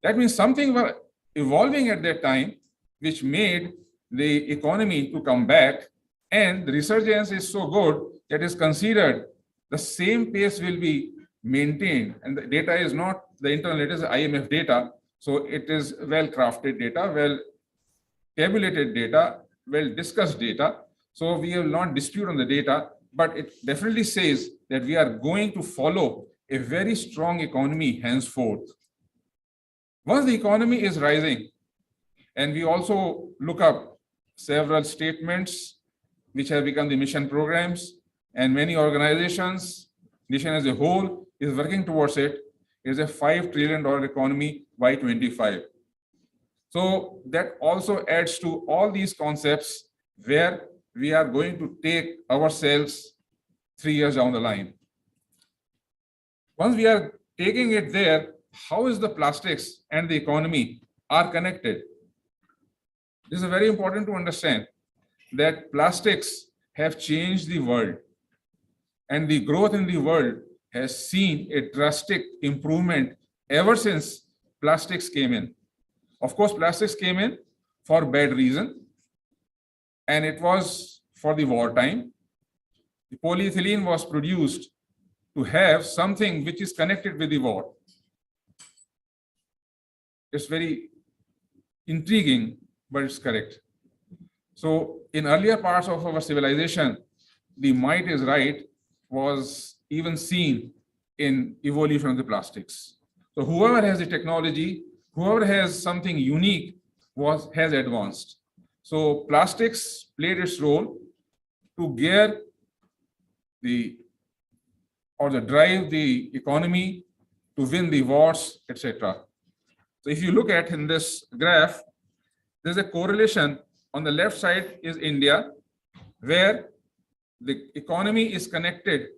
That means something was evolving at that time, which made the economy to come back, and the resurgence is so good that is considered the same pace will be maintained. And the data is not the internal, it is IMF data. So it is well-crafted data, well-tabulated data, well-discussed data. So we will not dispute on the data, but it definitely says that we are going to follow a very strong economy henceforth. Once the economy is rising, and we also look up several statements which have become the mission programs, and many organizations, nation as a whole is working towards it, is a $5 trillion economy by 25. So that also adds to all these concepts where we are going to take ourselves 3 years down the line. Once we are taking it there, how is the plastics and the economy are connected? This is very important to understand that plastics have changed the world, and the growth in the world has seen a drastic improvement ever since plastics came in. Of course, plastics came in for bad reason, and it was for the wartime. The polyethylene was produced to have something which is connected with the war. It's very intriguing, but it's correct. So in earlier parts of our civilization, the might is right was even seen in evolution of the plastics. So whoever has the technology, whoever has something unique has advanced. So plastics played its role to gear drive the economy, to win the wars, etc. So if you look at in this graph, there's a correlation. On the left side is India, where the economy is connected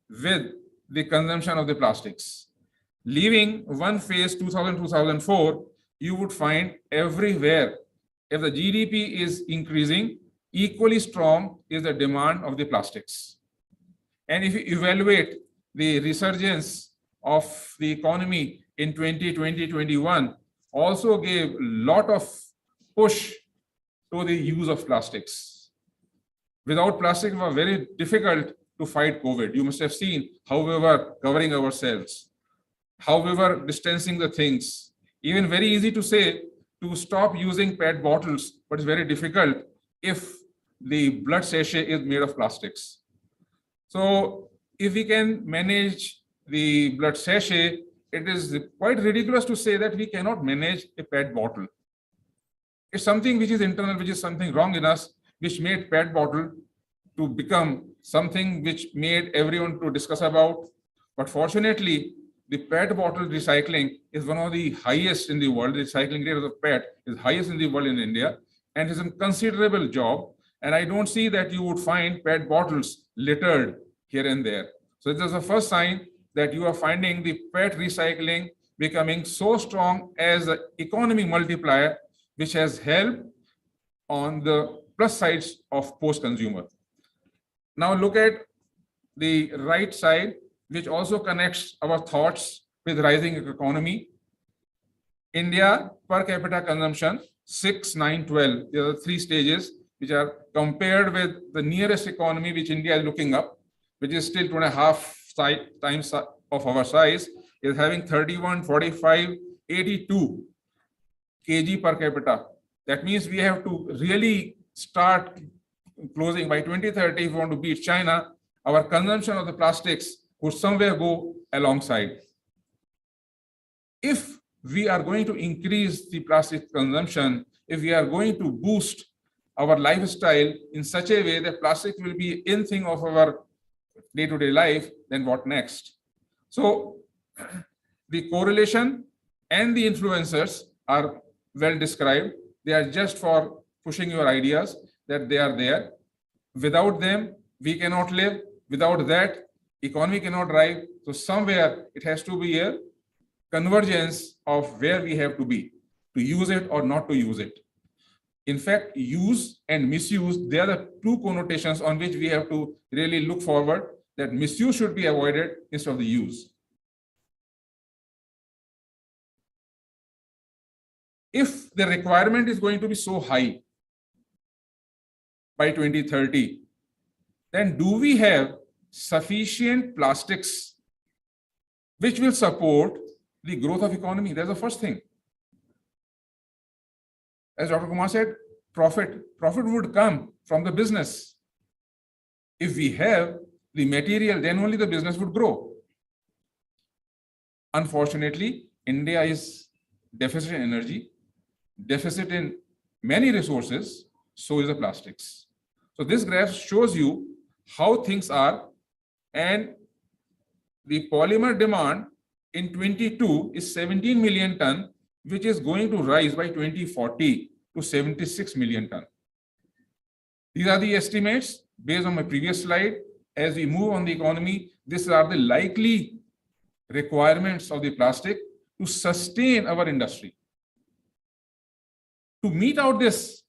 with the consumption of the plastics. Leaving one phase, 2000-2004, you would find everywhere, if the GDP is increasing, equally strong is the demand of the plastics. And if you evaluate the resurgence of the economy in 2020-21, also gave a lot of push to the use of plastics. Without plastic, it was very difficult to fight COVID. You must have seen how we were covering ourselves, how we were distancing the things. Even very easy to say to stop using PET bottles, but it's very difficult if the blood sachet is made of plastics. So if we can manage the blood sachet, it is quite ridiculous to say that we cannot manage a PET bottle. It's something which is internal, which is something wrong in us, which made PET bottle to become something which made everyone to discuss about. But fortunately, the PET bottle recycling is one of the highest in the world. The recycling rate of the PET is highest in the world in India, and it's a considerable job. And I don't see that you would find PET bottles littered here and there. So this is the first sign that you are finding the PET recycling becoming so strong as an economic multiplier, which has helped on the plus sides of post-consumer. Now look at the right side, which also connects our thoughts with rising economy. India per capita consumption, 6, 9, 12. There are 3 stages which are compared with the nearest economy which India is looking up, which is still 2.5 times of our size. is having 31, 45, 82 kg per capita. That means we have to really start closing by 2030. If we want to beat China, our consumption of the plastics would somewhere go alongside. If we are going to increase the plastic consumption, if we are going to boost our lifestyle in such a way that plastic will be in thing of our day-to-day life, then what next? So the correlation and the influencers are well described. They are just for pushing your ideas that they are there. Without them, we cannot live. Without that, economy cannot drive. So somewhere it has to be a convergence of where we have to be, to use it or not to use it. In fact, use and misuse, they are the two connotations on which we have to really look forward, that misuse should be avoided instead of the use. If the requirement is going to be so high by 2030, then do we have sufficient plastics which will support the growth of economy? That's the first thing. As Dr. Kumar said, profit would come from the business. If we have the material, then only the business would grow. Unfortunately, India is deficit in energy, deficit in many resources, so is the plastics. So this graph shows you how things are, and the polymer demand in 22 is 17 million ton, which is going to rise by 2040 to 76 million ton. These are the estimates based on my previous slide. As we move on the economy, these are the likely requirements of the plastic to sustain our industry. To meet out this,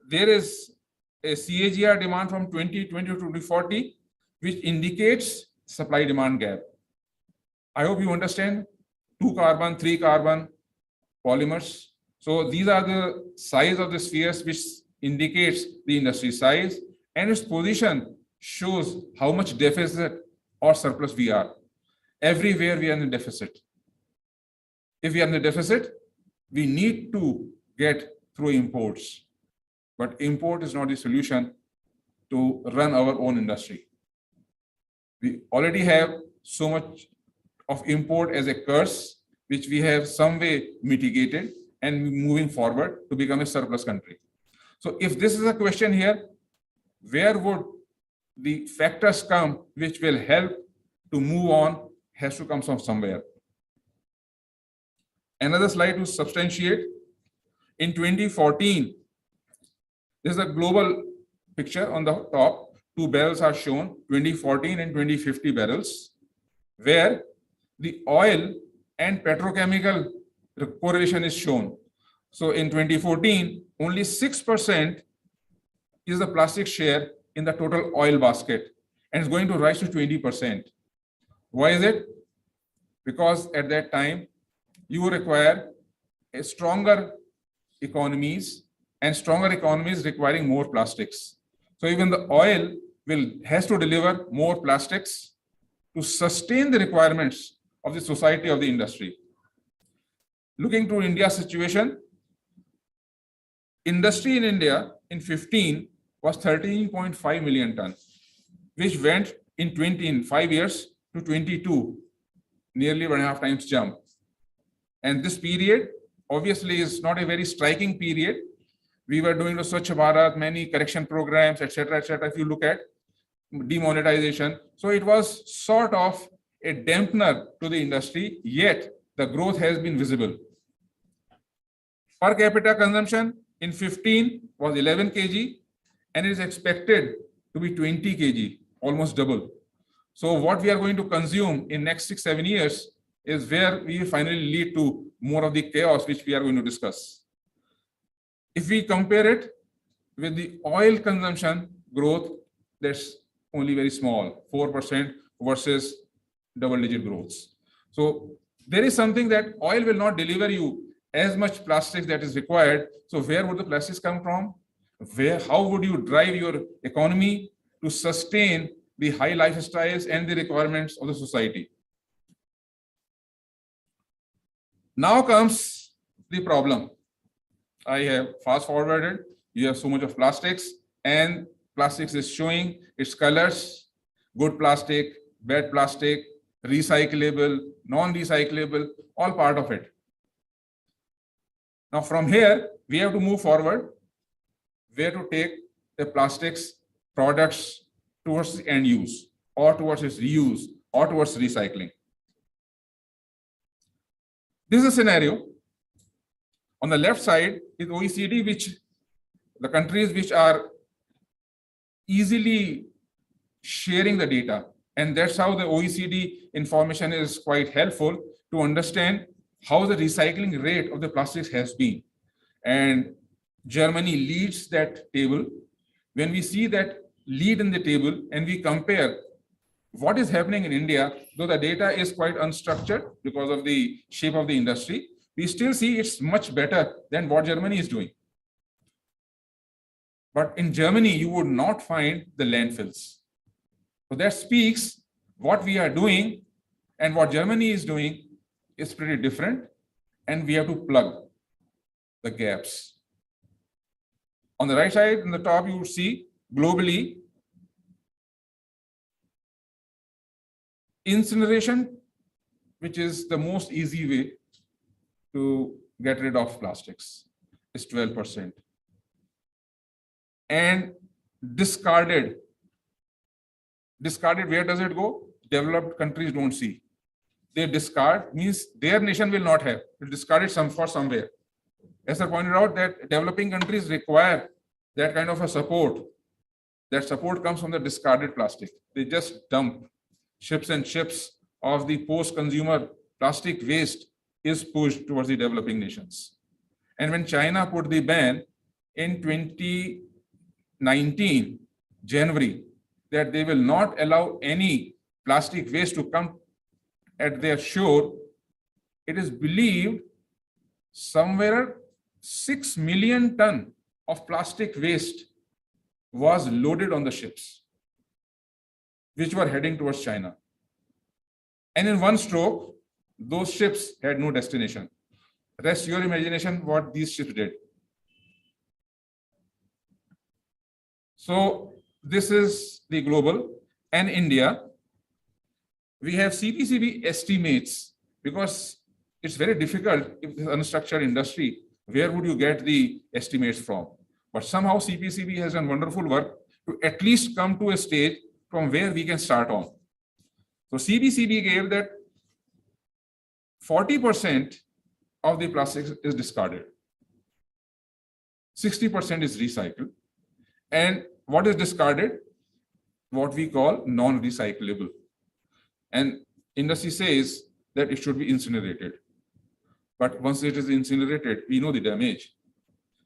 there is a CAGR demand from 2020 to 2040, which indicates supply-demand gap. I hope you understand 2 carbon, 3 carbon polymers. So these are the size of the spheres which indicates the industry size, and its position shows how much deficit or surplus we are. Everywhere we are in the deficit. If we are in the deficit, we need to get through imports. But import is not the solution to run our own industry. We already have so much of import as a curse, which we have some way mitigated and moving forward to become a surplus country. So if this is a question here, where would the factors come which will help to move on? Has to come from somewhere. Another slide to substantiate. In 2014, this is a global picture on the top. 2 barrels are shown, 2014 and 2050 barrels, where the oil and petrochemical correlation is shown. So in 2014, only 6% is the plastic share in the total oil basket, and it's going to rise to 20%. Why is it? Because at that time, you require a stronger economies, and stronger economies requiring more plastics. So even the oil has to deliver more plastics to sustain the requirements of the society, of the industry. Looking to India's situation, industry in India in 15 was 13.5 million tons, which went in 5 years to 22, nearly 1.5 times jump. And this period obviously is not a very striking period. We were doing the Swachh Bharat, many correction programs, etc., etc. If you look at demonetization, so it was sort of a dampener to the industry, yet the growth has been visible. Per capita consumption in 15 was 11 kg, and it is expected to be 20 kg, almost double. So what we are going to consume in next 6-7 years is where we finally lead to more of the chaos which we are going to discuss. If we compare it with the oil consumption growth, that's only very small, 4% versus double-digit growths. So there is something that oil will not deliver you as much plastics that is required. So where would the plastics come from? How would you drive your economy to sustain the high lifestyles and the requirements of the society? Now comes the problem. I have fast forwarded. You have so much of plastics, and plastics is showing its colors, good plastic, bad plastic, recyclable, non-recyclable, all part of it. Now from here, we have to move forward, where to take the plastics products towards the end use, or towards its reuse, or towards recycling. This is a scenario. On the left side is OECD, which the countries which are easily sharing the data. And that's how the OECD information is quite helpful to understand how the recycling rate of the plastics has been. And Germany leads that table. When we see that lead in the table and we compare what is happening in India, though the data is quite unstructured because of the shape of the industry, we still see it's much better than what Germany is doing. But in Germany, you would not find the landfills. So that speaks what we are doing and what Germany is doing is pretty different, and we have to plug the gaps. On the right side, in the top, you would see globally, incineration, which is the most easy way to get rid of plastics, is 12%. And discarded, where does it go? Developed countries don't see. They discard, means their nation will not have. They discard it for somewhere. As I pointed out, that developing countries require that kind of a support. That support comes from the discarded plastic. They just dump ships and ships of the post-consumer plastic waste is pushed towards the developing nations. And when China put the ban in 2019, January, that they will not allow any plastic waste to come at their shore, it is believed somewhere 6 million tons of plastic waste was loaded on the ships, which were heading towards China. And in one stroke, those ships had no destination. Rest your imagination what these ships did. So this is the global. And India, we have CPCB estimates, because it's very difficult if it's unstructured industry, where would you get the estimates from? But somehow CPCB has done wonderful work to at least come to a stage from where we can start on. So CPCB gave that 40% of the plastics is discarded. 60% is recycled. And what is discarded? What we call non-recyclable. And industry says that it should be incinerated. But once it is incinerated, we know the damage.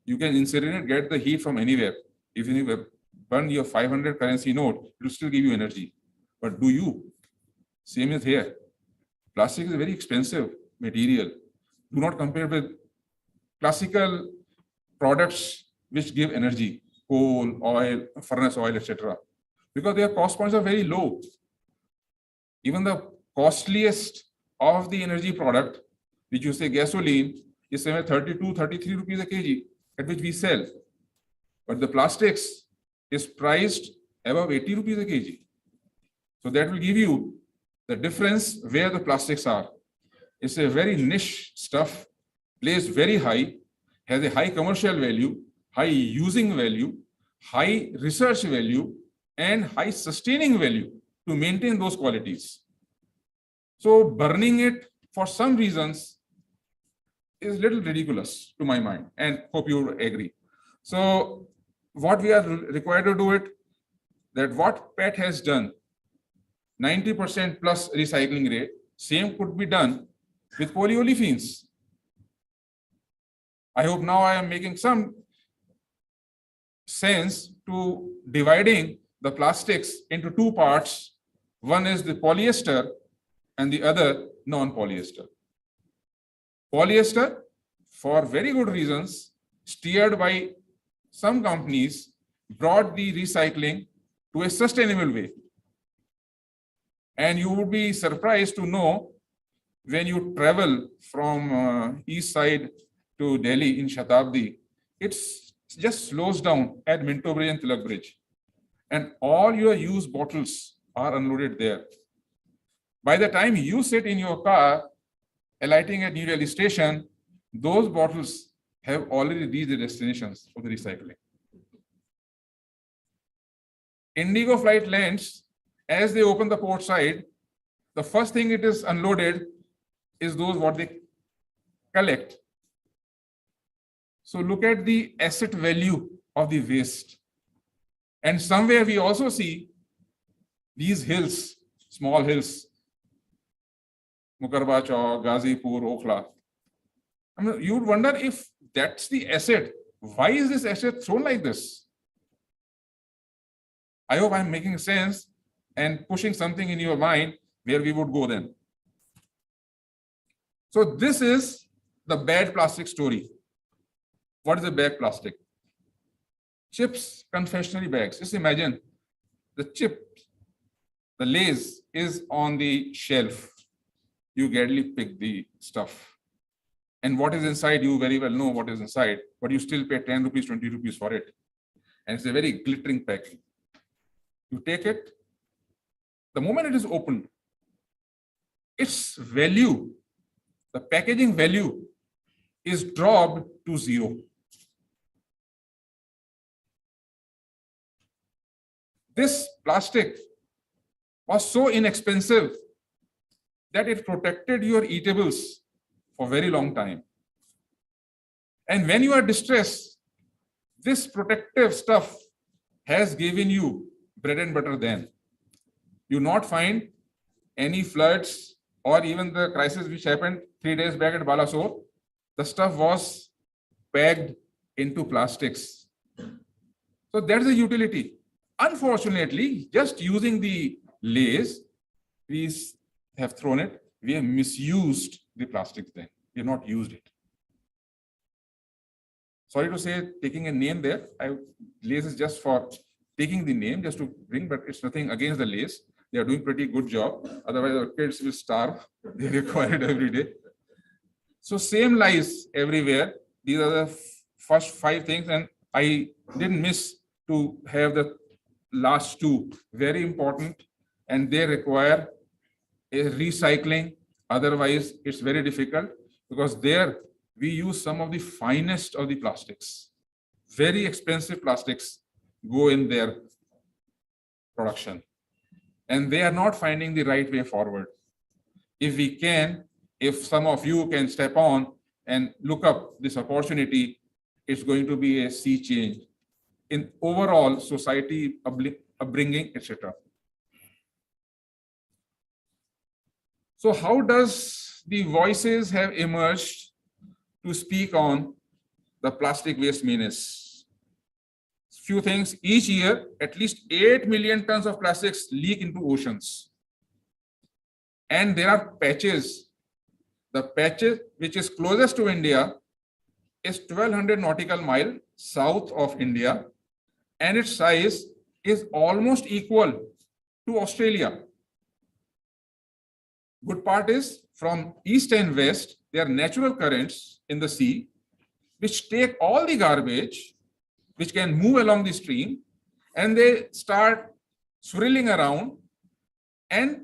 You can incinerate, get the heat from anywhere. Even if you burn your 500 currency note, it will still give you energy. But do you? Same is here. Plastic is a very expensive material. Do not compare with classical products which give energy, coal, oil, furnace oil, etc. Because their cost points are very low. Even the costliest of the energy product, which you say gasoline, is somewhere 32, 33 rupees a kg, at which we sell. But the plastics is priced above 80 rupees a kg. So that will give you the difference where the plastics are. It's a very niche stuff, placed very high, has a high commercial value, high using value, high research value, and high sustaining value to maintain those qualities. So burning it for some reasons is a little ridiculous to my mind, and hope you agree. So what we are required to do it, that what PET has done, 90% plus recycling rate, same could be done with polyolefins. I hope now I am making some sense to dividing the plastics into two parts. One is the polyester and the other non-polyester. Polyester, for very good reasons, steered by some companies, brought the recycling to a sustainable way. And you would be surprised to know when you travel from east side to Delhi in Shatabdi, it's just slows down at Minto Bridge and Tilak Bridge. And all your used bottles are unloaded there. By the time you sit in your car, alighting at New Delhi station, those bottles have already reached the destinations of the recycling. Indigo flight lands, as they open the port side, the first thing it is unloaded is those what they collect. So look at the asset value of the waste. And somewhere we also see these hills, small hills, Mukarba Chowk, Ghazipur, Okhla. I mean, you would wonder if that's the asset. Why is this asset thrown like this? I hope I'm making sense and pushing something in your mind where we would go then. So this is the bad plastic story. What is a bad plastic? Chips, confectionery bags. Just imagine the chip, the Lay's is on the shelf. You gladly pick the stuff. And what is inside, you very well know what is inside, but you still pay 10 rupees, 20 rupees for it. And it's a very glittering packing. You take it, the moment it is opened, its value, the packaging value is dropped to 0. This plastic was so inexpensive that it protected your eatables for a very long time. And when you are distressed, this protective stuff has given you bread and butter then. You not find any floods or even the crisis which happened 3 days back at Balasore. The stuff was packed into plastics. So that's the utility. Unfortunately, just using the Lay's, we have thrown it. We have misused the plastics then. We have not used it. Sorry to say, taking a name there. Lay's is just for taking the name, just to bring, but it's nothing against the Lay's. They are doing pretty good job. Otherwise, our kids will starve. They require it every day. So same lies everywhere. These are the first 5 things, and I didn't miss to have the last 2, very important, and they require a recycling. Otherwise, it's very difficult because there we use some of the finest of the plastics. Very expensive plastics go in their production, and they are not finding the right way forward. If we can, if some of you can step on and look up this opportunity, it's going to be a sea change in overall society, upbringing, etc. So how does the voices have emerged to speak on the plastic waste menace? Few things. Each year, at least 8 million tons of plastics leak into oceans. And there are patches. The patches which is closest to India is 1200 nautical mile south of India, and its size is almost equal to Australia. Good part is from east and west, there are natural currents in the sea which take all the garbage which can move along the stream, and they start swirling around, and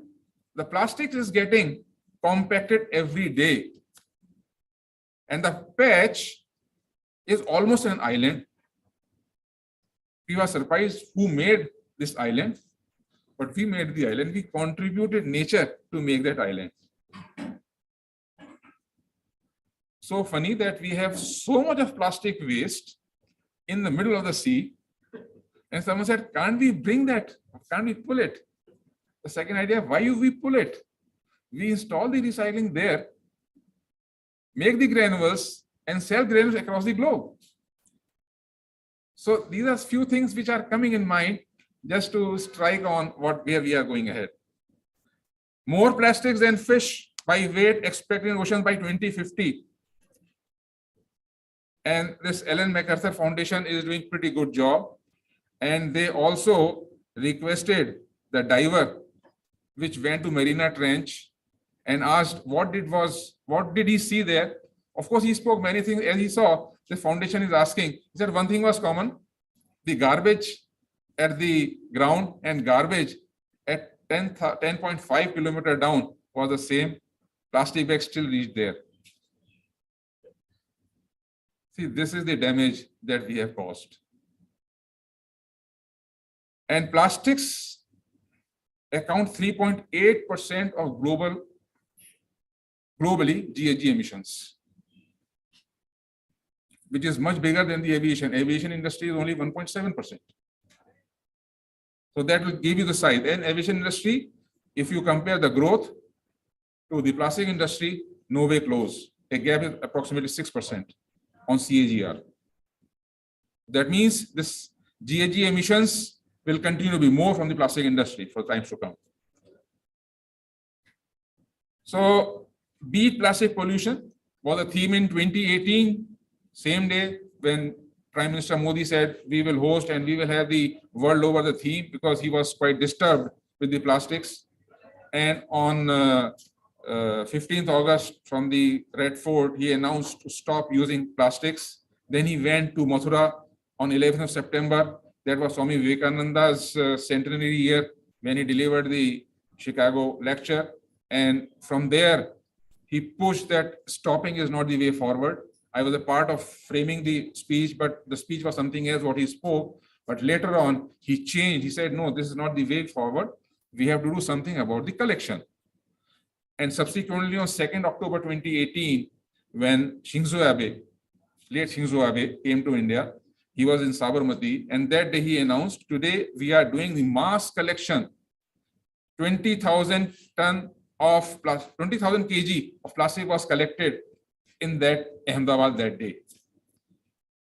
the plastic is getting compacted every day. And the patch is almost an island. We were surprised who made this island, but we made the island. We contributed nature to make that island. So funny that we have so much of plastic waste in the middle of the sea. And someone said, can't we bring that? Can't we pull it? The second idea, why do we pull it? We install the recycling there, make the granules, and sell granules across the globe. So these are few things which are coming in mind just to strike on where we are going ahead. More plastics than fish by weight expected in oceans by 2050. And this Ellen MacArthur Foundation is doing pretty good job. And they also requested the diver which went to Marina Trench and asked what did he see there. Of course, he spoke many things as he saw. The foundation is asking. He said one thing was common: the garbage at the ground and garbage at 10.5 kilometer down was the same. Plastic bags still reached there. See, this is the damage that we have caused. And plastics account 3.8% of globally GHG emissions, which is much bigger than the aviation. Aviation industry is only 1.7%. So that will give you the size. And aviation industry, if you compare the growth to the plastic industry, no way close. A gap is approximately 6% on CAGR. That means this GHG emissions will continue to be more from the plastic industry for times to come. So, beat plastic pollution was a theme in 2018, same day when Prime Minister Modi said we will host and we will have the world over the theme, because he was quite disturbed with the plastics. And on 15th August from the Red Fort, he announced to stop using plastics. Then he went to Mathura on 11th of September. That was Swami Vivekananda's centenary year when he delivered the Chicago lecture. And from there, he pushed that stopping is not the way forward. I was a part of framing the speech, but the speech was something else what he spoke. But later on, he changed. He said, no, this is not the way forward. We have to do something about the collection. And subsequently, on 2nd October 2018, when Shinzo Abe, late Shinzo Abe, came to India, he was in Sabarmati, and that day he announced, today we are doing the mass collection. 20,000 ton of 20,000 kg of plastic was collected in that Ahmedabad that day.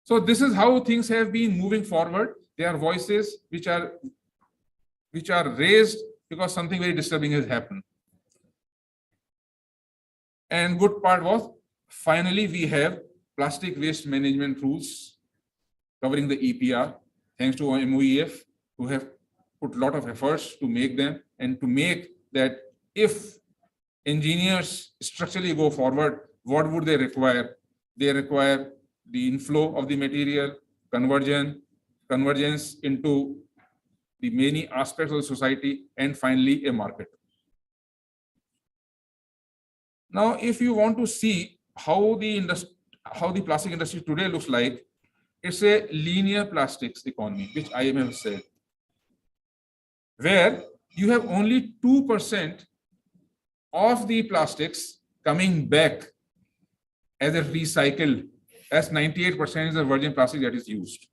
So this is how things have been moving forward. There are voices which are raised because something very disturbing has happened. And good part was, finally we have plastic waste management rules covering the EPR, thanks to MOEF, who have put a lot of efforts to make them, and to make that if engineers structurally go forward, what would they require? They require the inflow of the material, convergence into the many aspects of the society, and finally a market. Now, if you want to see how the plastic industry today looks like, it's a linear plastics economy, which IMF said, where you have only 2% of the plastics coming back as a recycled, as 98% is the virgin plastic that is used.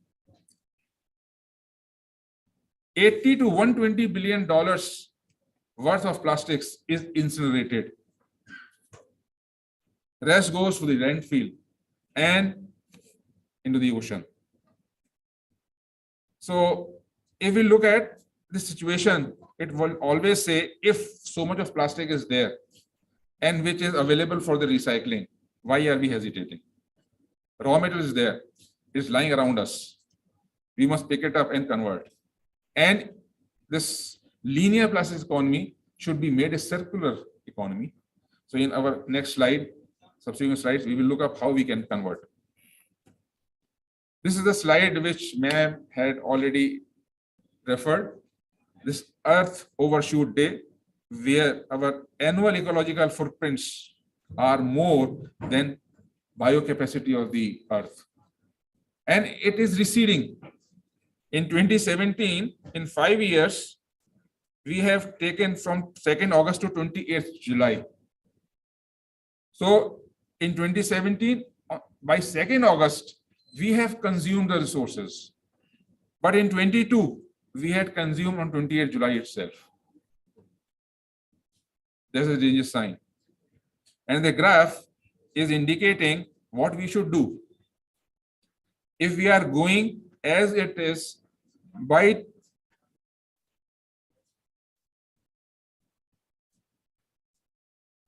$80 to $120 billion worth of plastics is incinerated. Rest goes to the landfill and into the ocean. So if we look at the situation, it will always say, if so much of plastic is there and which is available for the recycling, why are we hesitating? Raw material is there, it's lying around us. We must pick it up and convert. And this linear plastics economy should be made a circular economy. So in our next slide, subsequent slides, we will look up how we can convert. This is the slide which ma'am had already referred. This Earth Overshoot Day, where our annual ecological footprints are more than biocapacity of the Earth. And it is receding. In 2017, in 5 years, we have taken from 2nd August to 28th July. So in 2017, by 2nd August, we have consumed the resources. But in 22, we had consumed on 28th July itself. There's a danger sign. And the graph is indicating what we should do. If we are going as it is by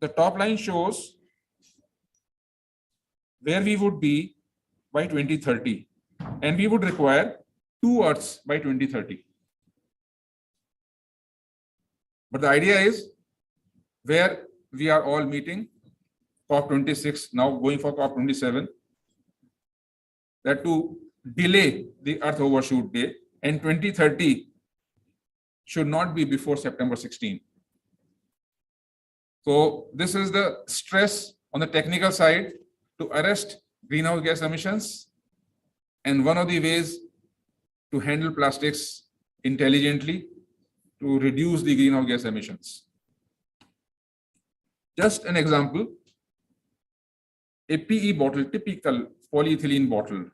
the top line shows where we would be by 2030, and we would require 2 Earths by 2030. But the idea is where we are all meeting, COP26, now going for COP27, that to delay the Earth Overshoot Day, and 2030 should not be before September 16. So this is the stress on the technical side to arrest greenhouse gas emissions. And one of the ways to handle plastics intelligently to reduce the greenhouse gas emissions. Just an example, a PE bottle, typical polyethylene bottle,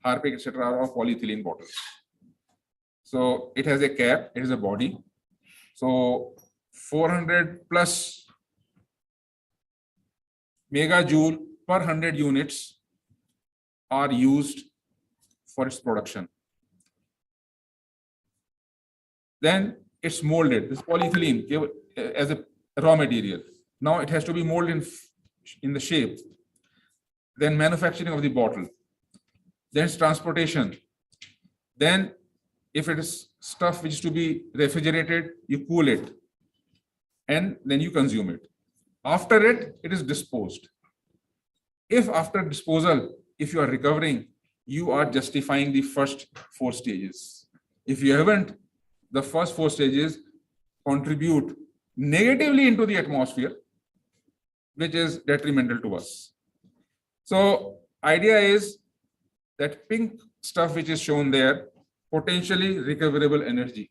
Harpic, etc., are all polyethylene bottles. So it has a cap, it has a body. So 400 plus megajoule per 100 units are used for its production. Then it's molded, this polyethylene as a raw material. Now it has to be molded in the shape. Then manufacturing of the bottle. Then it's transportation. Then if it is stuff which is to be refrigerated, you cool it. And then you consume it. After it, it is disposed. If after disposal, if you are recovering, you are justifying the first 4 stages. If you haven't, the first 4 stages contribute negatively into the atmosphere, which is detrimental to us. So idea is that pink stuff which is shown there, potentially recoverable energy.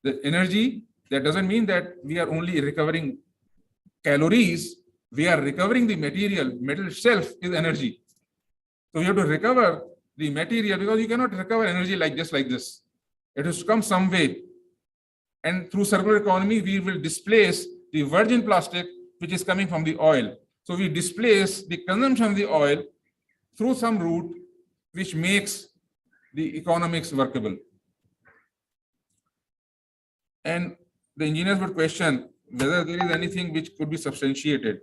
The energy, that doesn't mean that we are only recovering calories, we are recovering the material. Metal itself is energy. So you have to recover the material because you cannot recover energy like this. It has to come some way. And through circular economy, we will displace the virgin plastic which is coming from the oil. So we displace the consumption of the oil through some route which makes the economics workable. And the engineers would question whether there is anything which could be substantiated.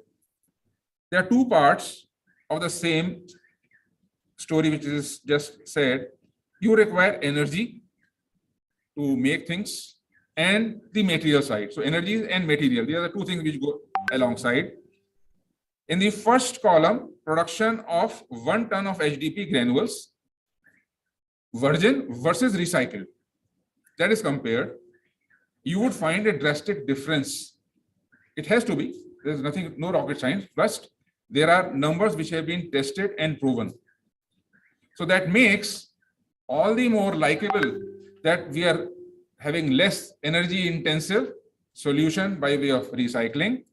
There are 2 parts of the same story which is just said. You require energy to make things and the material side. So energy and material, these are the 2 things which go alongside. In the first column, production of 1 ton of HDP granules, virgin versus recycled, that is compared, you would find a drastic difference. It has to be, there's nothing, no rocket science. Plus, there are numbers which have been tested and proven. So that makes all the more likable that we are having less energy intensive solution by way of recycling,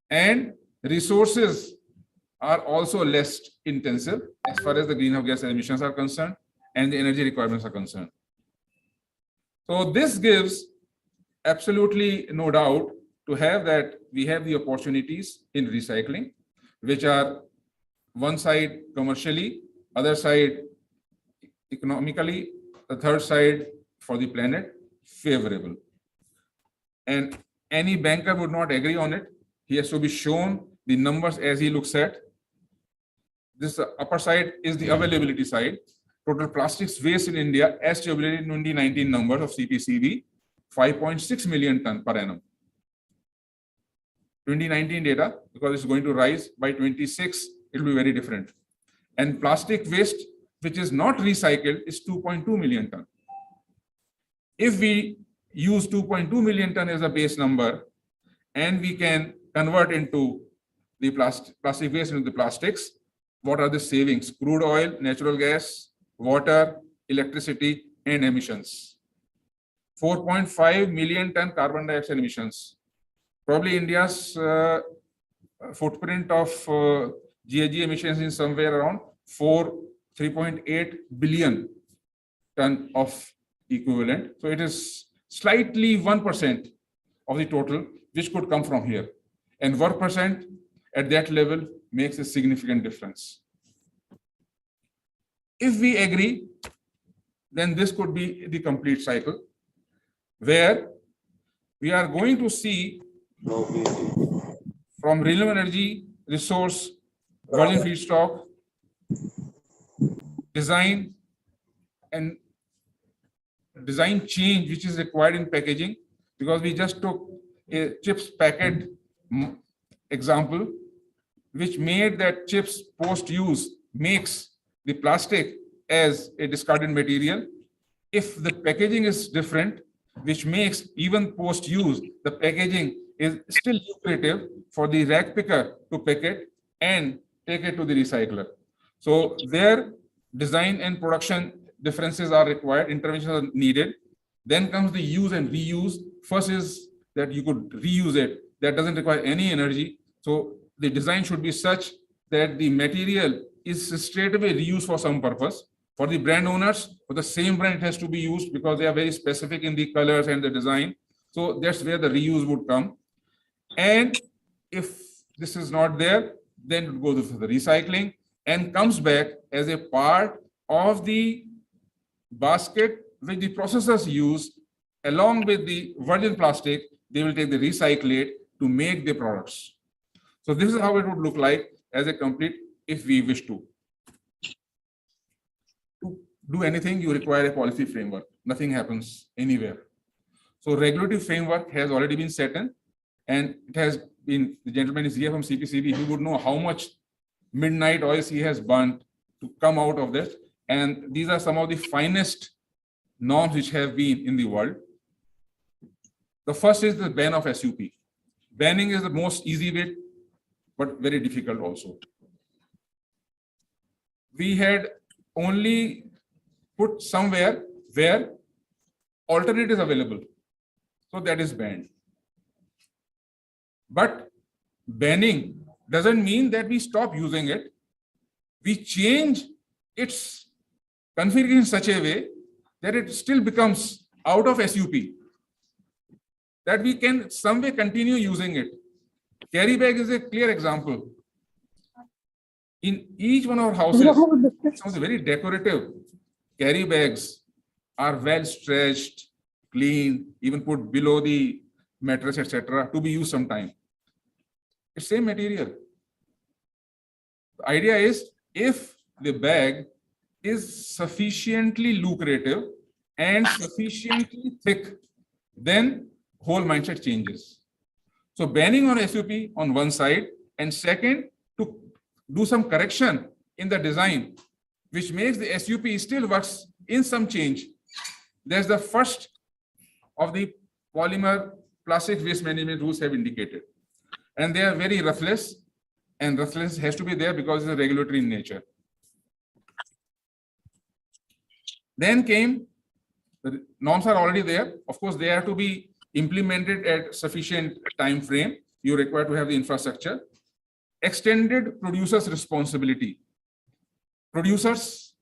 and resources are also less intensive as far as the greenhouse gas emissions are concerned and the energy requirements are concerned. So this gives absolutely no doubt to have that we have the opportunities in recycling, which are one side commercially, other side economically, the third side for the planet favorable. And any banker would not agree on it. He has to be shown the numbers as he looks at. This upper side is the availability side. Total plastics waste in India, as tabulated in 2019 numbers of CPCB, 5.6 million ton per annum. 2019 data, because it's going to rise by 26, it will be very different. And plastic waste, which is not recycled, is 2.2 million ton. If we use 2.2 million ton as a base number, and we can convert into the plastic waste into the plastics, what are the savings? Crude oil, natural gas, water, electricity, and emissions. 4.5 million ton carbon dioxide emissions. Probably India's footprint of GHG emissions is somewhere around 3.8 billion ton of equivalent. So it is slightly 1% of the total, which could come from here. And 1% at that level makes a significant difference. If we agree, then this could be the complete cycle, where we are going to see from renewable energy, resource, virgin feedstock, design and design change which is required in packaging, because we just took a chips packet example, which made that chips post-use makes the plastic as a discarded material. If the packaging is different, which makes even post-use, the packaging is still lucrative for the rag picker to pick it and take it to the recycler. So their design and production differences are required, interventions are needed. Then comes the use and reuse. First is that you could reuse it. That doesn't require any energy. So the design should be such that the material is straight away reused for some purpose. For the brand owners, for the same brand, it has to be used because they are very specific in the colors and the design. So that's where the reuse would come. And if this is not there, then it goes to the recycling and comes back as a part of the basket which the processors use along with the virgin plastic. They will take the recyclate to make the products. So this is how it would look like as a complete, if we wish to. To do anything, you require a policy framework. Nothing happens anywhere. So regulatory framework has already been set in, and it has been, the gentleman is here from CPCB, he would know how much midnight oils he has burnt to come out of this. And these are some of the finest norms which have been in the world. The first is the ban of SUP. Banning is the most easy way, but very difficult also. We had only put somewhere where alternate is available. So that is banned. But banning doesn't mean that we stop using it. We change its configuration in such a way that it still becomes out of SUP, that we can some way continue using it. Carry bag is a clear example. In each one of our houses, some of the very decorative carry bags are well stretched, clean, even put below the mattress, etc., to be used sometime. It's same material. The idea is, if the bag is sufficiently lucrative and sufficiently thick, then whole mindset changes. So banning on SUP on one side, and second, to do some correction in the design, which makes the SUP still works in some change. There's the first of the polymer plastic waste management rules have indicated. And they are very ruthless, and ruthless has to be there because it's regulatory in nature. Then came, the norms are already there. Of course, they have to be implemented at sufficient time frame. You require to have the infrastructure. Extended producers' responsibility. Producers,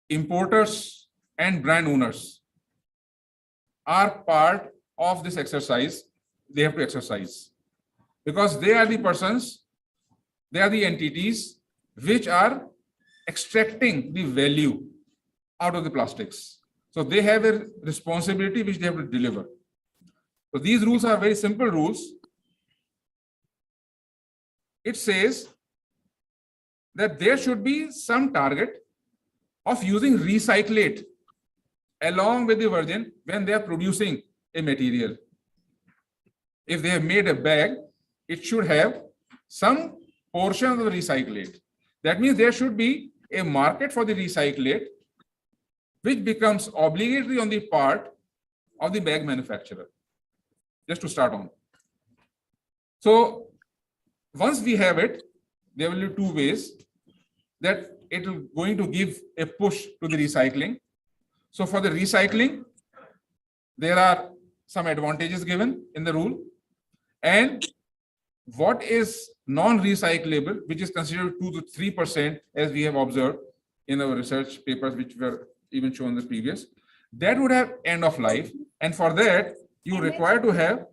importers, and brand owners are part of this exercise. They have to exercise, because they are the persons, they are the entities which are extracting the value out of the plastics. So they have a responsibility which they have to deliver. So these rules are very simple rules. It says that there should be some target of using recyclate along with the virgin when they are producing a material. If they have made a bag, it should have some portion of the recyclate. That means there should be a market for the recyclate, which becomes obligatory on the part of the bag manufacturer, just to start on. So once we have it, there will be two ways that it will going to give a push to the recycling. So for the recycling, there are some advantages given in the rule, and what is non-recyclable, which is considered 2 to 3%, as we have observed in our research papers, which were even shown in the previous, that would have end of life. And for that, you require to have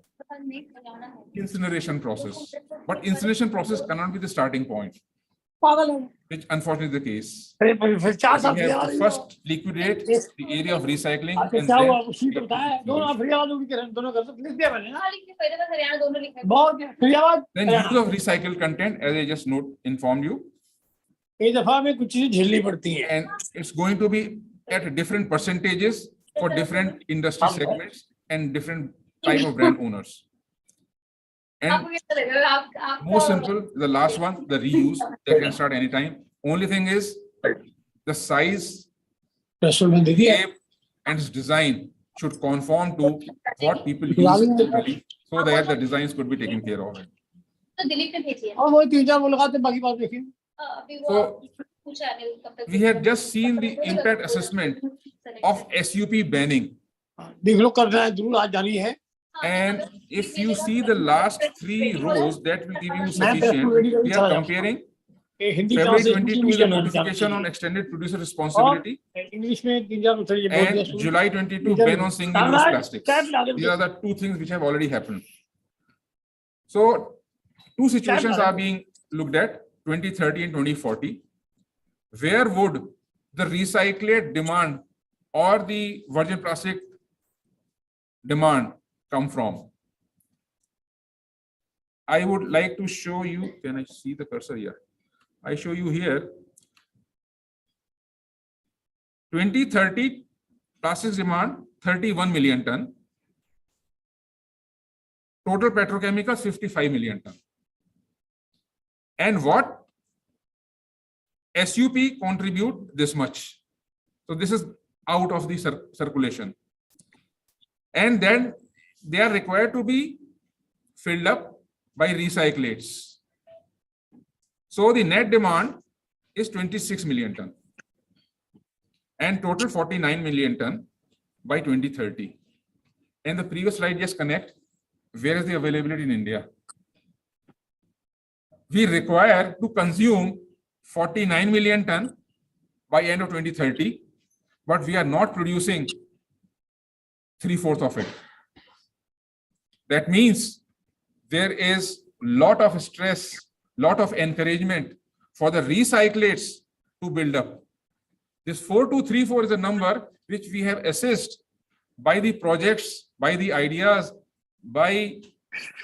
incineration process. But incineration process cannot be the starting point, which unfortunately is the case. We have to first liquidate the area of recycling and then use of recycled content, as I just informed you. And it's going to be at different percentages for different industry segments and different type of brand owners. And most simple, the last one, the reuse, that can start anytime. Only thing is the size, shape, and its design should conform to what people use generally, so that the designs could be taken care of. So we had just seen the impact assessment of SUP banning. And if you see the last 3 rows, that will give you sufficient. We are comparing February 22 is a notification on extended producer responsibility, and July 22 ban on single-use plastics. These are the 2 things which have already happened. So 2 situations are being looked at, 2030 and 2040. Where would the recyclate demand or the virgin plastic demand come from? I would like to show you, can I see the cursor here? I show you here. 2030 plastics demand 31 million ton. Total petrochemicals 55 million ton. And what? SUP contribute this much. So this is out of the circulation. And then they are required to be filled up by recyclates. So the net demand is 26 million ton and total 49 million ton by 2030. And the previous slide, just connect. Where is the availability in India? We require to consume 49 million ton by end of 2030, but we are not producing 3/4 of it. That means there is lot of stress, lot of encouragement for the recyclates to build up. This 4234 is a number which we have assessed by the projects, by the ideas, by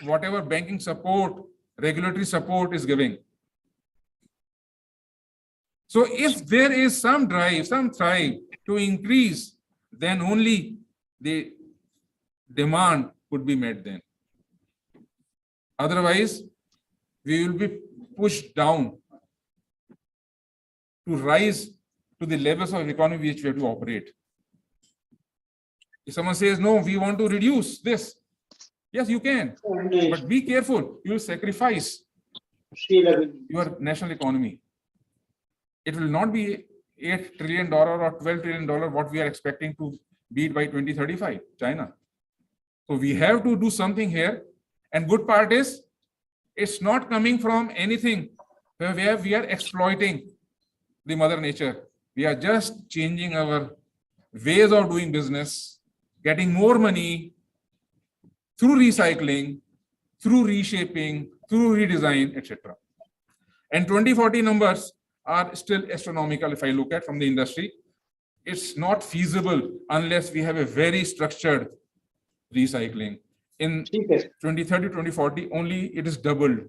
whatever banking support, regulatory support is giving. So if there is some drive, some thrive to increase, then only the demand could be met then. Otherwise, we will be pushed down to rise to the levels of economy which we have to operate. If someone says, no, we want to reduce this, yes, you can, but be careful, you will sacrifice your national economy. It will not be $8 trillion or $12 trillion what we are expecting to beat by 2035, China. So we have to do something here. And good part is, it's not coming from anything where we are exploiting the mother nature. We are just changing our ways of doing business, getting more money through recycling, through reshaping, through redesign, etc. And 2040 numbers are still astronomical. If I look at from the industry, it's not feasible unless we have a very structured recycling. In 2030, 2040, only it is doubled,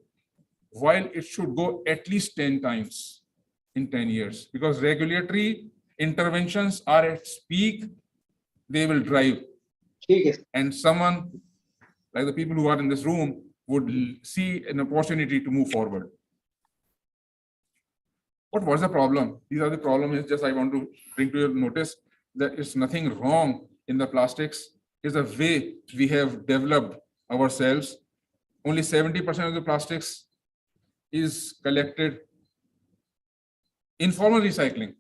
while it should go at least 10 times in 10 years, because regulatory interventions are at peak, they will drive. And someone like the people who are in this room would see an opportunity to move forward. What was the problem? These are the problems. Just I want to bring to your notice that it's nothing wrong in the plastics. It's the way we have developed ourselves. Only 70% of the plastics is collected informal recycling.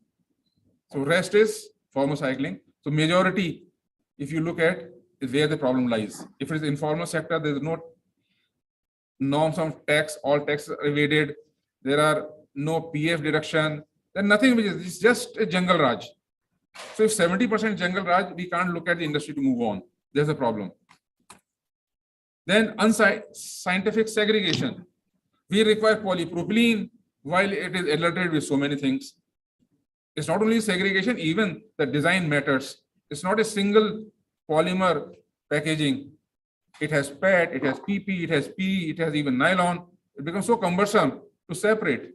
So rest is formal cycling. So majority, if you look at, is where the problem lies. If it is informal sector, there is no norms of tax, all taxes are evaded. There are no PF deduction. Then nothing which is, it's just a jungle raj. So if 70% jungle raj, we can't look at the industry to move on. There's a problem. Then unscientific segregation. We require polypropylene while it is adulterated with so many things. It's not only segregation, even the design matters. It's not a single polymer packaging. It has PET, it has PP, it has PE, it has even nylon. It becomes so cumbersome to separate.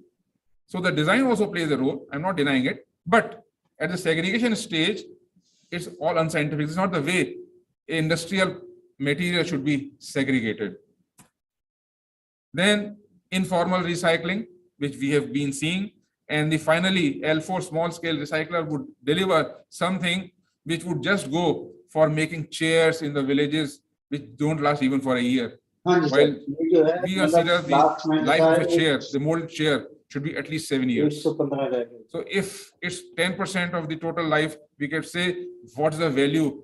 So the design also plays a role. I'm not denying it. But at the segregation stage, it's all unscientific. It's not the way industrial material should be segregated. Then informal recycling, which we have been seeing. And the finally, L4 small scale recycler would deliver something which would just go for making chairs in the villages, which don't last even for a year. While we consider the life of a chair, the molded chair should be at least 7 years. So if it's 10% of the total life, we can say what's the value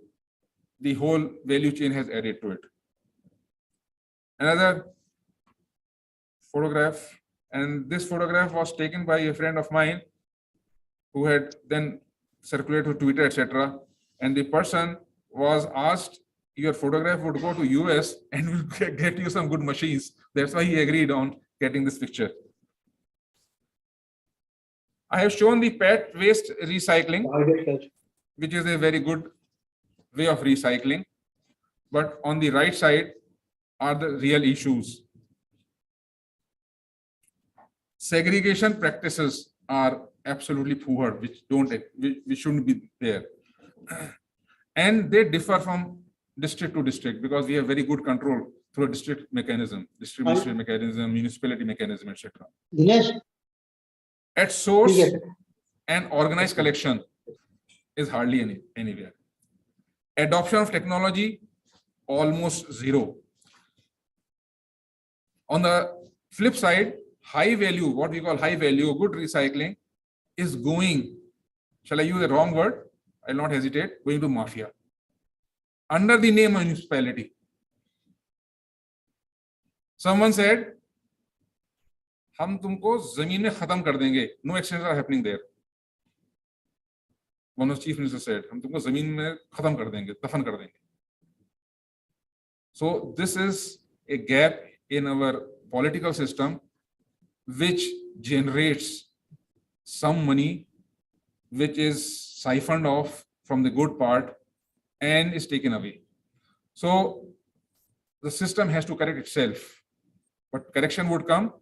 the whole value chain has added to it. Another photograph, and this photograph was taken by a friend of mine who had then circulated to Twitter, etc. And the person was asked, your photograph would go to US and will get you some good machines. That's why he agreed on getting this picture. I have shown the PET waste recycling, which is a very good way of recycling. But on the right side are the real issues. Segregation practices are absolutely poor, which shouldn't be there. And they differ from district to district because we have very good control through a district mechanism, distribution mechanism, municipality mechanism, etc. At source and organized collection is hardly anywhere. Adoption of technology, almost zero. On the flip side, high value, what we call high value, good recycling is going, shall I use the wrong word? I will not hesitate, going to mafia. Under the name of municipality. Someone said, हम तुमको जमीन में खत्म कर देंगे. No exchanges are happening there. One of the chief ministers said, हम तुमको जमीन में खत्म कर देंगे, दफन कर देंगे. So this is a gap in our political system which generates some money which is siphoned off from the good part and is taken away. So the system has to correct itself, but correction would come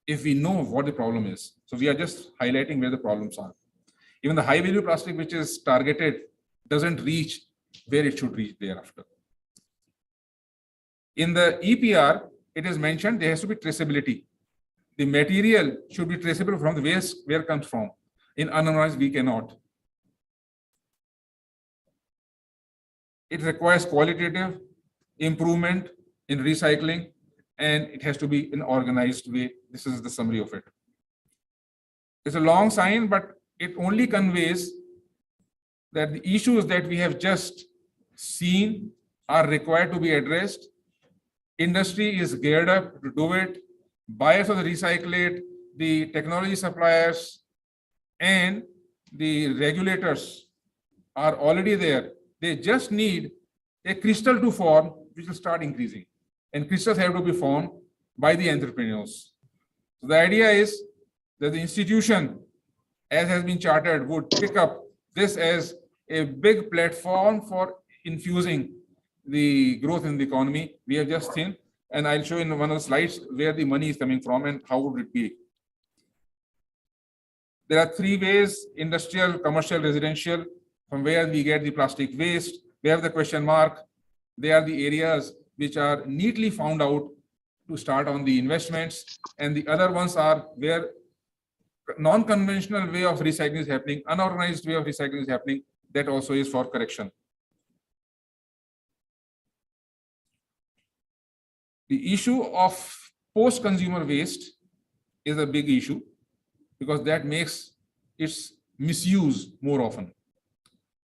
if we know what the problem is. So we are just highlighting where the problems are. Even the high value plastic which is targeted doesn't reach where it should reach thereafter. In the EPR, it is mentioned there has to be traceability. The material should be traceable from the waste where it comes from. In unorganized, we cannot. It requires qualitative improvement in recycling, and it has to be in an organized way. This is the summary of it. It's a long sign, but it only conveys that the issues that we have just seen are required to be addressed. Industry is geared up to do it. Buyers of the recyclate, the technology suppliers, and the regulators are already there. They just need a crystal to form, which will start increasing. And crystals have to be formed by the entrepreneurs. So the idea is that the institution, as has been chartered, would pick up this as a big platform for infusing the growth in the economy. We have just seen, and I'll show in one of the slides where the money is coming from and how would it be. There are three ways: industrial, commercial, residential, from where we get the plastic waste. We have the question mark. They are the areas which are neatly found out to start on the investments. And the other ones are where non-conventional way of recycling is happening, unorganized way of recycling is happening. That also is for correction. The issue of post-consumer waste is a big issue because that makes its misuse more often.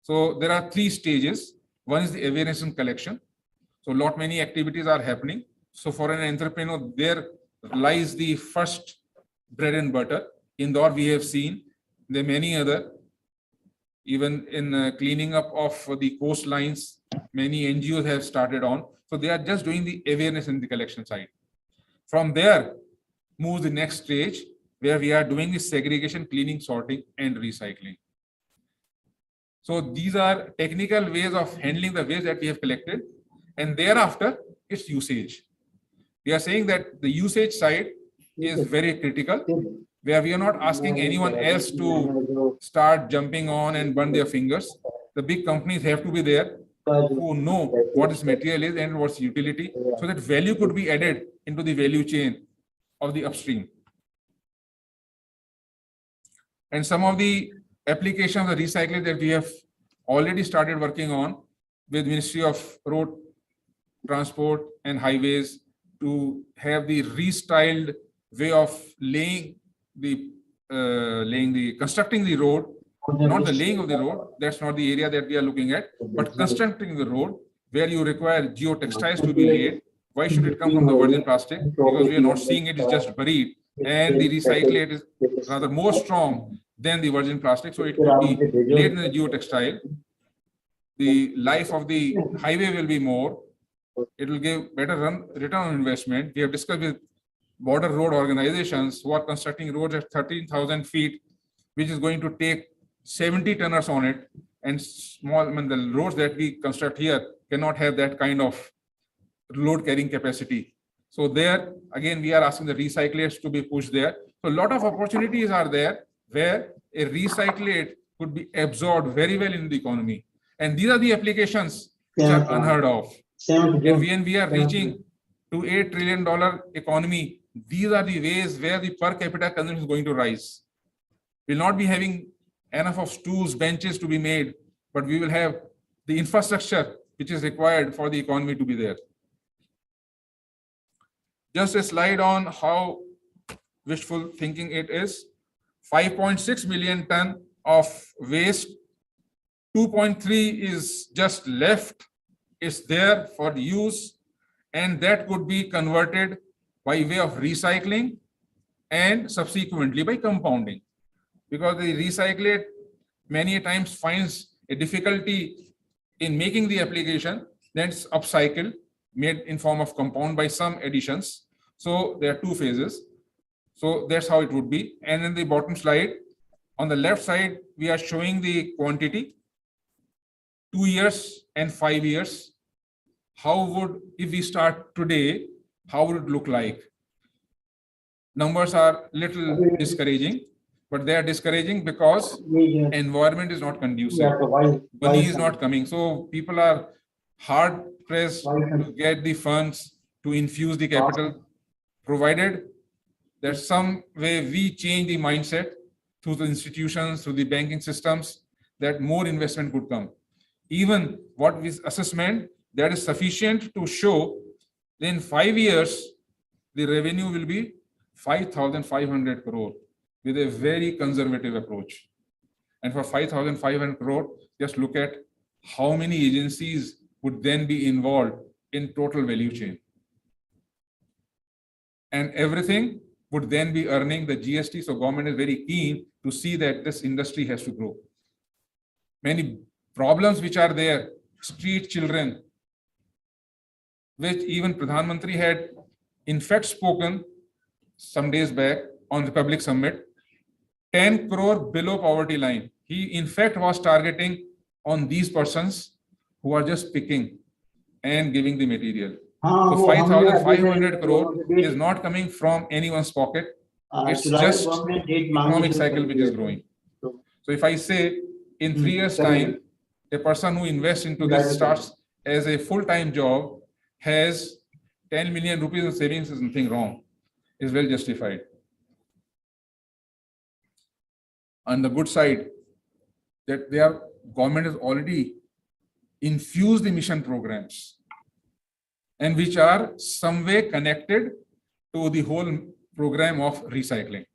So there are three stages. One is the awareness and collection. So many activities are happening. So for an entrepreneur, there lies the first bread and butter. In Indore, we have seen there are many other, even in cleaning up of the coastlines, many NGOs have started on. So they are just doing the awareness in the collection side. From there, moves the next stage where we are doing the segregation, cleaning, sorting, and recycling. So these are technical ways of handling the waste that we have collected. And thereafter, it's usage. We are saying that the usage side is very critical, where we are not asking anyone else to start jumping on and burn their fingers. The big companies have to be there who know what this material is and what's utility, so that value could be added into the value chain of the upstream. And some of the applications of the recycling that we have already started working on with Ministry of Road Transport and Highways to have the restyled way of constructing the road, not the laying of the road. That's not the area that we are looking at, but constructing the road where you require geotextiles to be laid. Why should it come from the virgin plastic? Because we are not seeing it, it's just buried, and the recyclate is rather more strong than the virgin plastic. So it will be laid in the geotextile. The life of the highway will be more. It will give better return on investment. We have discussed with border road organizations who are constructing roads at 13,000 feet, which is going to take 70 tonners on it. And the roads that we construct here cannot have that kind of load carrying capacity. So there, again, we are asking the recyclates to be pushed there. So a lot of opportunities are there where a recyclate could be absorbed very well in the economy. And these are the applications which are unheard of. And when we are reaching to $8 trillion economy, these are the ways where the per capita consumption is going to rise. We'll not be having enough of stools, benches to be made, but we will have the infrastructure which is required for the economy to be there. Just a slide on how wishful thinking it is. 5.6 million ton of waste, 2.3 is just left. It's there for use, and that could be converted by way of recycling and subsequently by compounding. Because the recyclate many times finds a difficulty in making the application, then it's upcycled, made in form of compound by some additions. So there are two phases. So that's how it would be. And in the bottom slide, on the left side, we are showing the quantity, 2 years and 5 years. How would, if we start today, how would it look like? Numbers are little discouraging, but they are discouraging because environment is not conducive. Money is not coming. So people are hard pressed to get the funds to infuse the capital, provided that some way we change the mindset through the institutions, through the banking systems, that more investment could come. Even what is assessment that is sufficient to show that in 5 years, the revenue will be 5,500 crore with a very conservative approach. And for 5,500 crore, just look at how many agencies would then be involved in total value chain. And everything would then be earning the GST. So government is very keen to see that this industry has to grow. Many problems which are there, street children, which even Pradhan Mantri had in fact spoken some days back on the public summit, 10 crore below poverty line. He in fact was targeting on these persons who are just picking and giving the material. So 5,500 crore is not coming from anyone's pocket. It's just economic cycle which is growing. So if I say in 3 years' time, a person who invests into this starts as a full-time job, has 10 million rupees in savings, is nothing wrong. Is well justified. On the good side, that their government has already infused the mission programs, and which are some way connected to the whole program of recycling.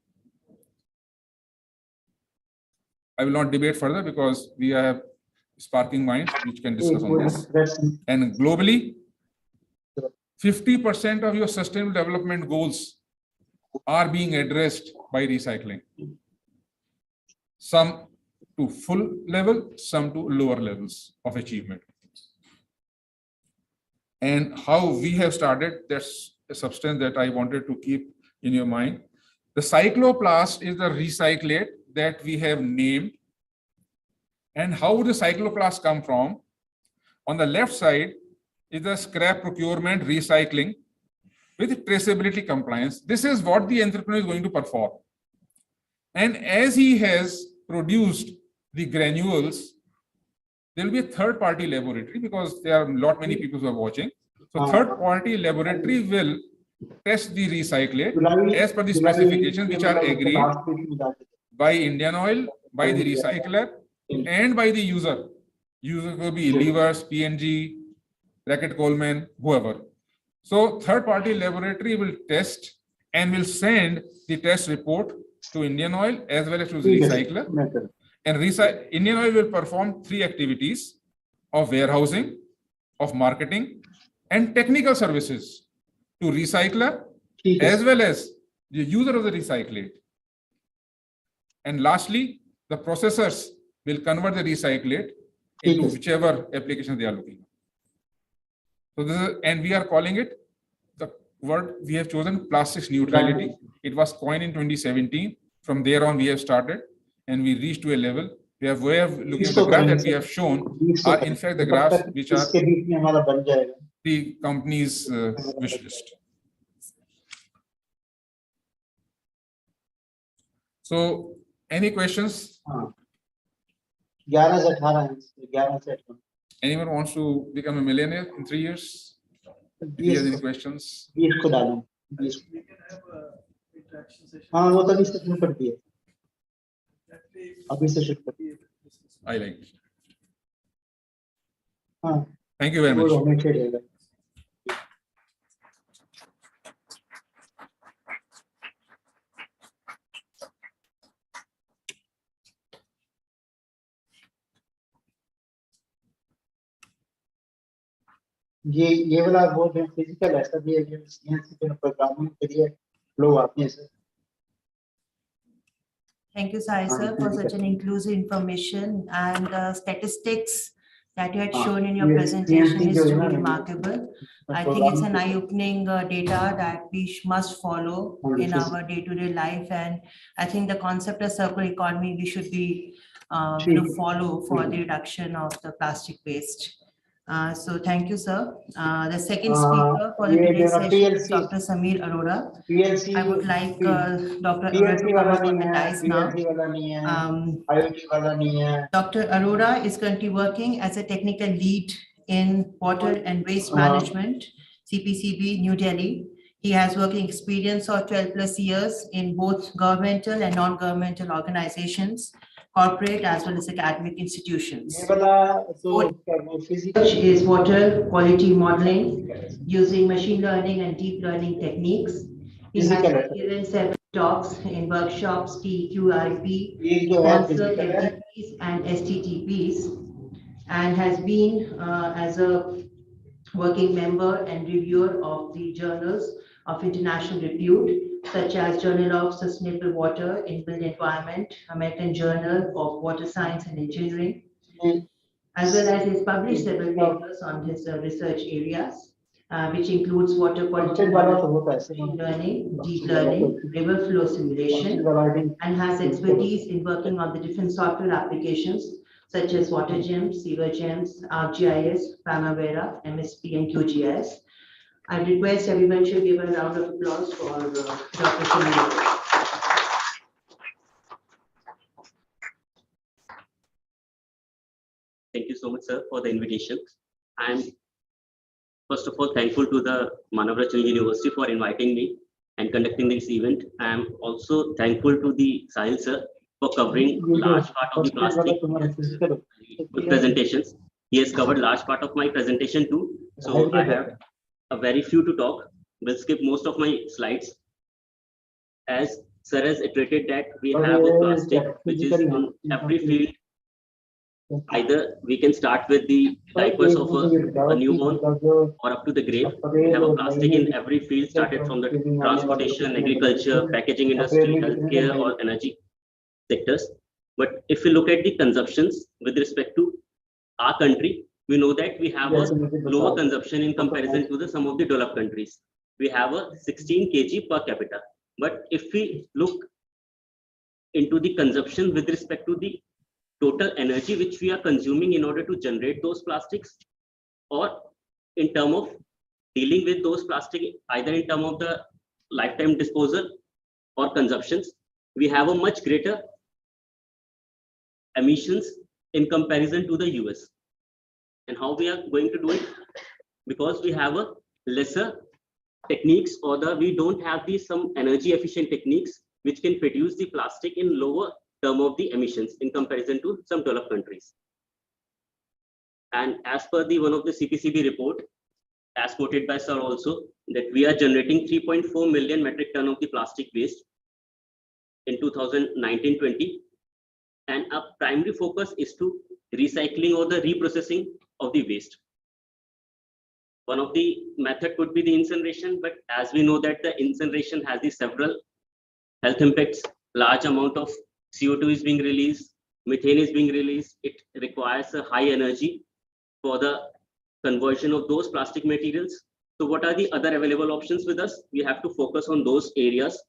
I will not debate further because we have sparking minds which can discuss on this. And globally, 50% of your sustainable development goals are being addressed by recycling. Some to full level, some to lower levels of achievement. And how we have started, that's a substance that I wanted to keep in your mind. The cycloplast is the recyclate that we have named. And how would the cycloplast come from? On the left side is the scrap procurement recycling with traceability compliance. This is what the entrepreneur is going to perform. And as he has produced the granules, there will be a third-party laboratory because there are many people who are watching. So third-party laboratory will test the recyclate as per the specifications which are agreed by Indian Oil, by the recycler, and by the user. User will be Levers, PNG, Reckitt Coleman, whoever. So third-party laboratory will test and will send the test report to Indian Oil as well as to the recycler. And Indian Oil will perform 3 activities of warehousing, of marketing, and technical services to recycler as well as the user of the recyclate. And lastly, the processors will convert the recyclate into whichever application they are looking. So this is, and we are calling it, the word we have chosen, plastics neutrality. It was coined in 2017. From there on, we have started and we reached to a level. We have way of looking at the graph that we have shown are in fact the graphs which are the company's wish list. So any questions? Anyone wants to become a millionaire in 3 years? If you have any questions? We can have a interaction session. I like it. Thank you very much. ये वाला वो जो physical है सब ये जो CNC के programming के लिए फ्लो आते हैं sir. Thank you, Sai sir, for such an inclusive information, and statistics that you had shown in your presentation is truly remarkable. I think it's an eye-opening data that we must follow in our day-to-day life, and I think the concept of circular economy we should be follow for the reduction of the plastic waste. So thank you, sir. The second speaker for the today's session is Dr. Sameer Arora. I would like Dr. Arora to come up on the dais now. Dr. Arora is currently working as a technical lead in water and waste management, CPCB, New Delhi. He has working experience of 12 plus years in both governmental and non-governmental organizations, corporate as well as academic institutions. Research is water quality modeling using machine learning and deep learning techniques. He has given several talks in workshops, TQIP, sponsored FTPs and STTPs, and has been as a working member and reviewer of the journals of international repute, such as Journal of Sustainable Water in Built Environment, American Journal of Water Science and Engineering, as well as he's published several papers on his research areas, which includes water quality machine learning, deep learning, river flow simulation, and has expertise in working on the different software applications such as WaterGems, SewerGems, ArcGIS, Primavera, MSP, and QGIS. I request everyone should give a round of applause for Dr. Sameer. Thank you so much, sir, for the invitation. I'm first of all thankful to the Manavrachna University for inviting me and conducting this event. I am also thankful to the Sahil sir for covering large part of the plastic presentations. He has covered large part of my presentation too. So I have a very few to talk. We'll skip most of my slides. As sir has iterated that we have a plastic which is in every field. Either we can start with the diapers of a newborn or up to the grave. We have a plastic in every field, started from the transportation, agriculture, packaging industry, healthcare, or energy sectors. But if we look at the consumptions with respect to our country, we know that we have a lower consumption in comparison to some of the developed countries. We have a 16 kg per capita. But if we look into the consumption with respect to the total energy which we are consuming in order to generate those plastics, or in terms of dealing with those plastic, either in terms of the lifetime disposal or consumptions, we have a much greater emissions in comparison to the US. And how we are going to do it? Because we have a lesser techniques we don't have some energy efficient techniques which can produce the plastic in lower term of the emissions in comparison to some developed countries. And as per the one of the CPCB report, as quoted by sir also, that we are generating 3.4 million metric ton of the plastic waste in 2019-20, and our primary focus is to recycling or the reprocessing of the waste. One of the method could be the incineration, but as we know that the incineration has the several health impacts, large amount of CO2 is being released, methane is being released. It requires a high energy for the conversion of those plastic materials. So what are the other available options with us? We have to focus on those areas.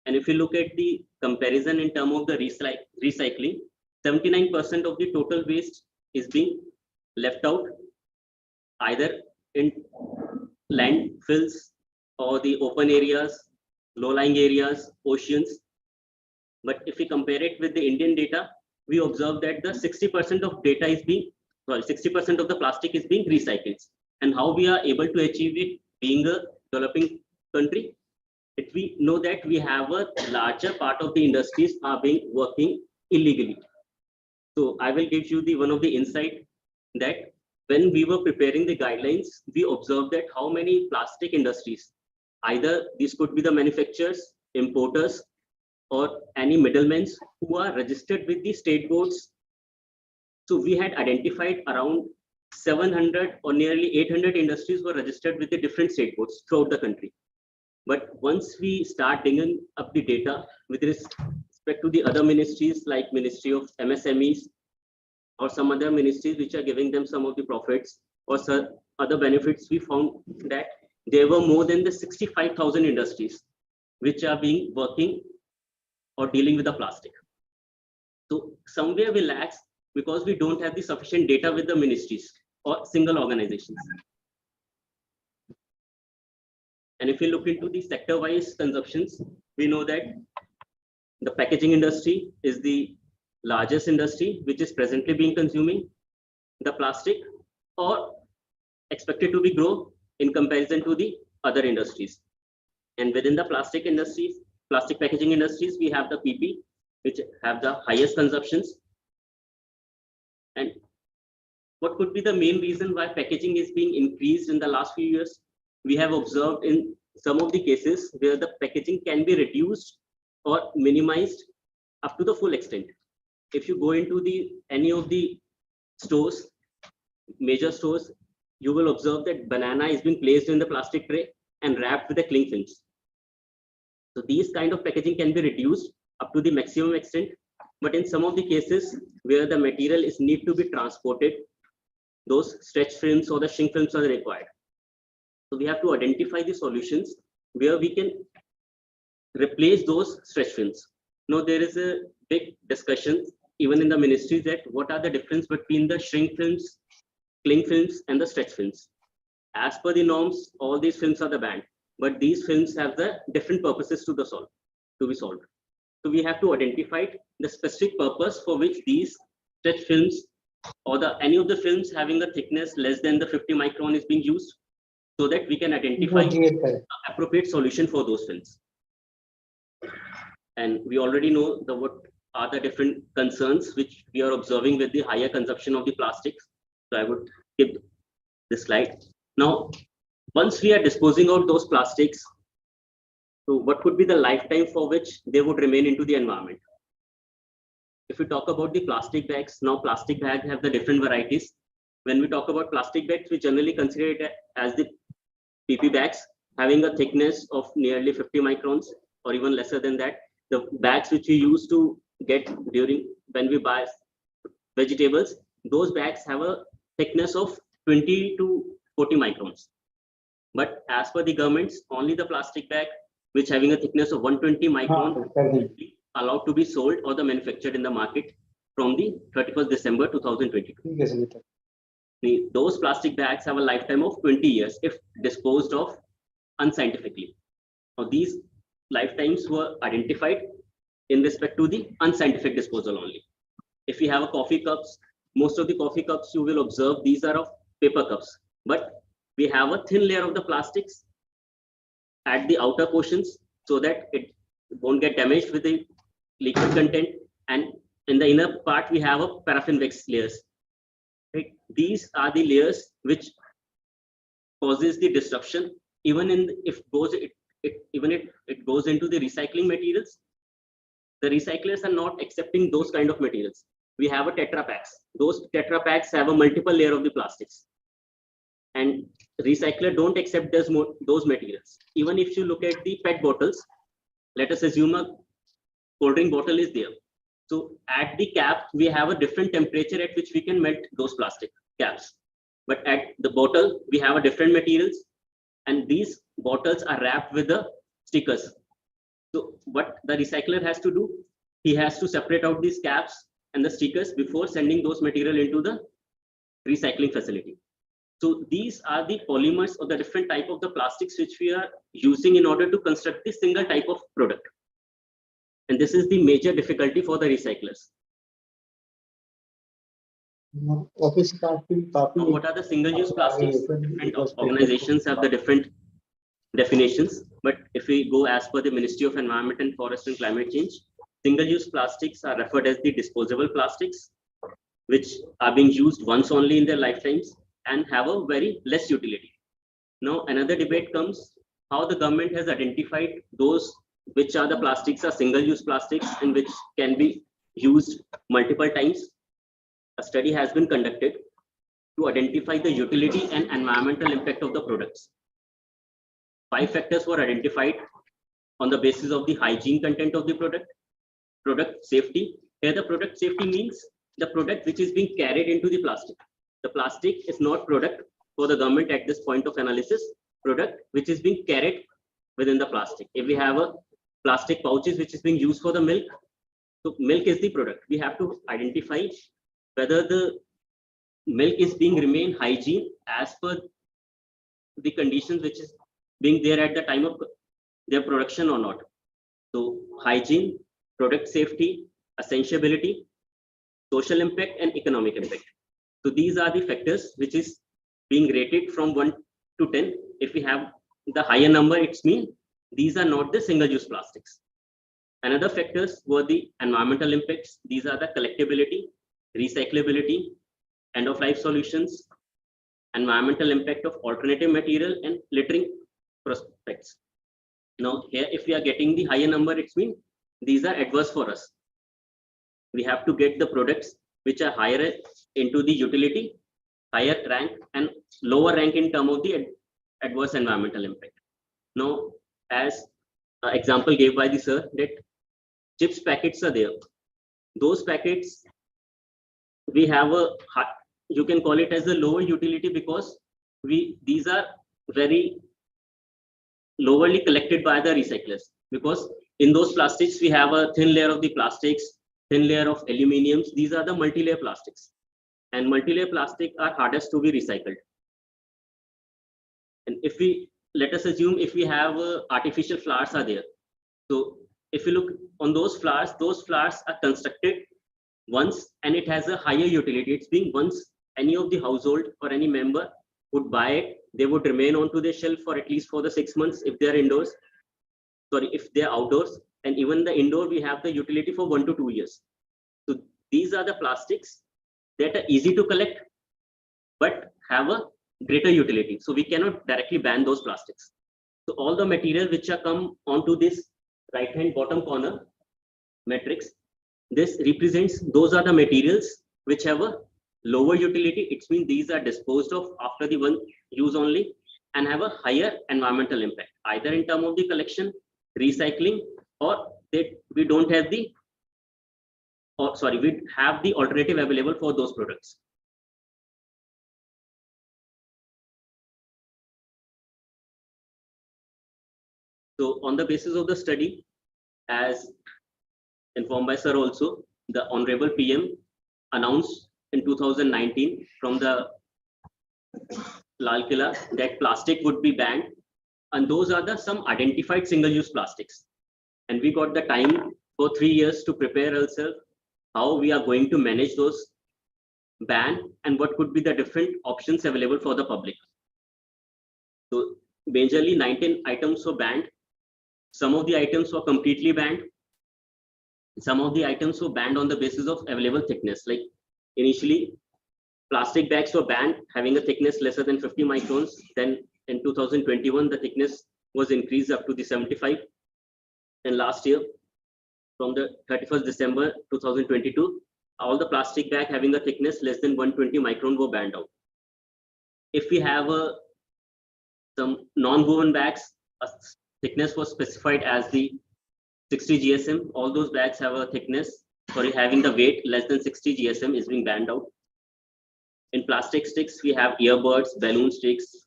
And if you look at the comparison in terms of the recycling, 79% of the total waste is being left out either in landfills or the open areas, low-lying areas, oceans. But if we compare it with the Indian data, we observe that the 60% of data is being, 60% of the plastic is being recycled. And how we are able to achieve it being a developing country? If we know that we have a larger part of the industries are being working illegally. So I will give you the one of the insight that when we were preparing the guidelines, we observed that how many plastic industries, either these could be the manufacturers, importers, or any middlemen who are registered with the state boards. So we had identified around 700 or nearly 800 industries were registered with the different state boards throughout the country. But once we start digging up the data with respect to the other ministries like Ministry of MSMEs or some other ministries which are giving them some of the profits or some other benefits, we found that there were more than the 65,000 industries which are being working or dealing with the plastic. So somewhere we lack because we don't have the sufficient data with the ministries or single organizations. And if we look into the sector-wise consumptions, we know that the packaging industry is the largest industry which is presently being consuming the plastic or expected to be grow in comparison to the other industries. And within the plastic industries, plastic packaging industries, we have the PP, which have the highest consumptions. And what could be the main reason why packaging is being increased in the last few years? We have observed in some of the cases where the packaging can be reduced or minimized up to the full extent. If you go into any of the stores, major stores, you will observe that banana is being placed in the plastic tray and wrapped with the cling films. So these kind of packaging can be reduced up to the maximum extent, but in some of the cases where the material is need to be transported, those stretch films or the shrink films are required. So we have to identify the solutions where we can replace those stretch films. Now there is a big discussion even in the ministry that what are the difference between the shrink films, cling films, and the stretch films. As per the norms, all these films are the banned, but these films have the different purposes to be solved. So we have to identify the specific purpose for which these stretch films or any of the films having a thickness less than the 50 micron is being used, so that we can identify the appropriate solution for those films. And we already know what are the different concerns which we are observing with the higher consumption of the plastics. So I would skip this slide. Now, once we are disposing of those plastics, so what would be the lifetime for which they would remain into the environment? If we talk about the plastic bags, now plastic bags have the different varieties. When we talk about plastic bags, we generally consider it as the PP bags having a thickness of nearly 50 microns or even lesser than that. The bags which we use to get during when we buy vegetables, those bags have a thickness of 20 to 40 microns. But as per the governments, only the plastic bag which having a thickness of 120 microns allowed to be sold or the manufactured in the market from the 31st December 2022. Those plastic bags have a lifetime of 20 years if disposed of unscientifically. Now these lifetimes were identified in respect to the unscientific disposal only. If you have a coffee cups, most of the coffee cups you will observe these are of paper cups, but we have a thin layer of the plastics at the outer portions so that it won't get damaged with the liquid content, and in the inner part we have a paraffin wax layers. Right? These are the layers which causes the disruption even in even if it goes into the recycling materials. The recyclers are not accepting those kind of materials. We have a Tetra Paks. Those Tetra Paks have a multiple layer of the plastics, and recycler don't accept those materials. Even if you look at the PET bottles, let us assume a cold drink bottle is there. So at the cap, we have a different temperature at which we can melt those plastic caps. But at the bottle, we have a different materials, and these bottles are wrapped with the stickers. So what the recycler has to do, he has to separate out these caps and the stickers before sending those material into the recycling facility. So these are the polymers or the different type of the plastics which we are using in order to construct this single type of product. And this is the major difficulty for the recyclers. Office copy. What are the single-use plastics? Different organizations have the different definitions, but if we go as per the Ministry of Environment and Forest and Climate Change, single-use plastics are referred as the disposable plastics, which are being used once only in their lifetimes and have a very less utility. Now, another debate comes how the government has identified those which are the plastics are single-use plastics and which can be used multiple times. A study has been conducted to identify the utility and environmental impact of the products. 5 factors were identified on the basis of the hygiene content of the product safety. Here the product safety means the product which is being carried into the plastic. The plastic is not product for the government at this point of analysis, product which is being carried within the plastic. If we have a plastic pouches which is being used for the milk, so milk is the product. We have to identify whether the milk is being remain hygiene as per the conditions which is being there at the time of their production or not. So hygiene, product safety, essentiality, social impact, and economic impact. So these are the factors which is being rated from 1 to 10. If we have the higher number, it's mean these are not the single-use plastics. Another factors were the environmental impacts. These are the collectability, recyclability, end-of-life solutions, environmental impact of alternative material, and littering prospects. Now here, if we are getting the higher number, it's mean these are adverse for us. We have to get the products which are higher into the utility, higher rank, and lower rank in terms of the adverse environmental impact. Now, as an example gave by the sir, that chips packets are there. Those packets, we have a, you can call it as a lower utility because these are very lowerly collected by the recyclers, because in those plastics we have a thin layer of the plastics, thin layer of aluminiums. These are the multi-layer plastics, and multi-layer plastic are hardest to be recycled. And if we, let us assume if we have artificial flowers are there, so if you look on those flowers are constructed once and it has a higher utility. It's being once any of the household or any member would buy it, they would remain onto the shelf for at least for the 6 months if they are indoors. Sorry, if they are outdoors, and even the indoor we have the utility for 1 to 2 years. So these are the plastics that are easy to collect but have a greater utility. So we cannot directly ban those plastics. So all the materials which are come onto this right hand bottom corner matrix, this represents those are the materials which have a lower utility. It means these are disposed of after the one use only and have a higher environmental impact, either in terms of the collection, recycling, or that we don't have the, or sorry, we have the alternative available for those products. So on the basis of the study, as informed by sir also, the Honorable PM announced in 2019 from the Lal Killa that plastic would be banned, and those are the some identified single-use plastics. And we got the time for 3 years to prepare ourselves how we are going to manage those ban and what could be the different options available for the public. majorly 19 items were banned. Some of the items were completely banned. Some of the items were banned on the basis of available thickness. Like initially, plastic bags were banned having a thickness lesser than 50 microns. Then in 2021, the thickness was increased up to the 75. And last year, from the 31st December 2022, all the plastic bag having a thickness less than 120 micron were banned out. If we have some non-woven bags, a thickness was specified as the 60 GSM. All those bags have a thickness, having the weight less than 60 GSM is being banned out. In plastic sticks, we have earbuds, balloon sticks,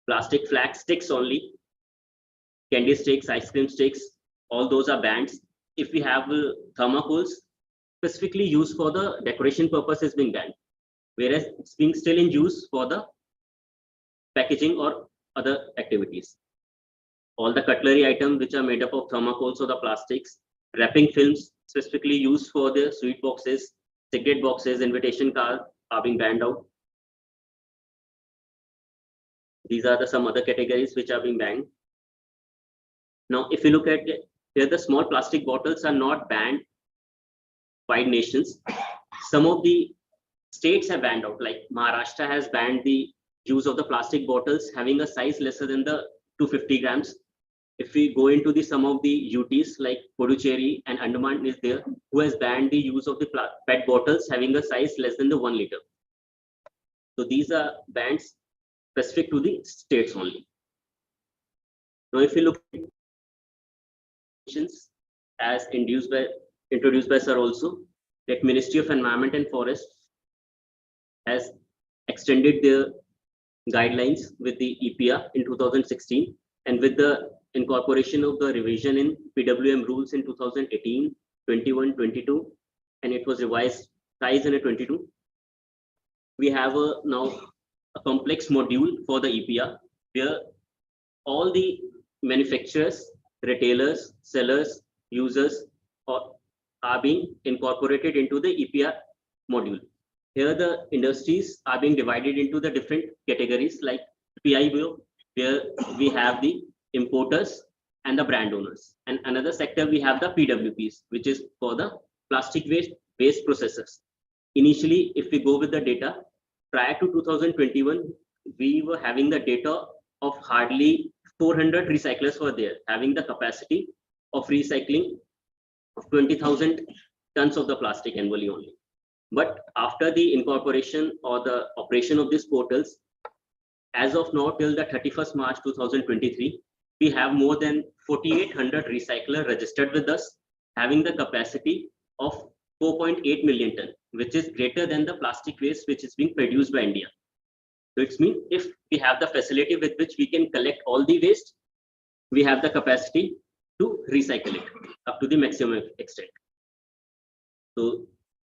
plastic flag sticks only, candy sticks, ice cream sticks, all those are banned. If we have thermocols specifically used for the decoration purpose is being banned, whereas it's being still in use for the packaging or other activities. All the cutlery items which are made up of thermocols or the plastics, wrapping films specifically used for the sweet boxes, cigarette boxes, invitation cards are being banned out. These are some other categories which are being banned. Now, if you look at it, here, the small plastic bottles are not banned by nations. Some of the states have banned out, like Maharashtra has banned the use of the plastic bottles having a size lesser than the 250 grams. If we go into some of the UTs like Puducherry and Andaman is there, who has banned the use of the PET bottles having a size less than the 1 liter. So these are bans specific to the states only. Now, if you look at as introduced by Sir also, that Ministry of Environment and Forest has extended their guidelines with the EPR in 2016, and with the incorporation of the revision in PWM rules in 2018, 21, 22, and it was revised twice in 22. We have now a complex module for the EPR where all the manufacturers, retailers, sellers, users are being incorporated into the EPR module. Here the industries are being divided into the different categories like PIBO, where we have the importers and the brand owners. And another sector we have the PWPs, which is for the plastic waste processors. Initially, if we go with the data, prior to 2021, we were having the data of hardly 400 recyclers were there, having the capacity of recycling of 20,000 tons of the plastic annually only. But after the incorporation or the operation of these portals, as of now till the 31st March 2023, we have more than 4,800 recyclers registered with us, having the capacity of 4.8 million ton, which is greater than the plastic waste which is being produced by India. So it means if we have the facility with which we can collect all the waste, we have the capacity to recycle it up to the maximum extent. So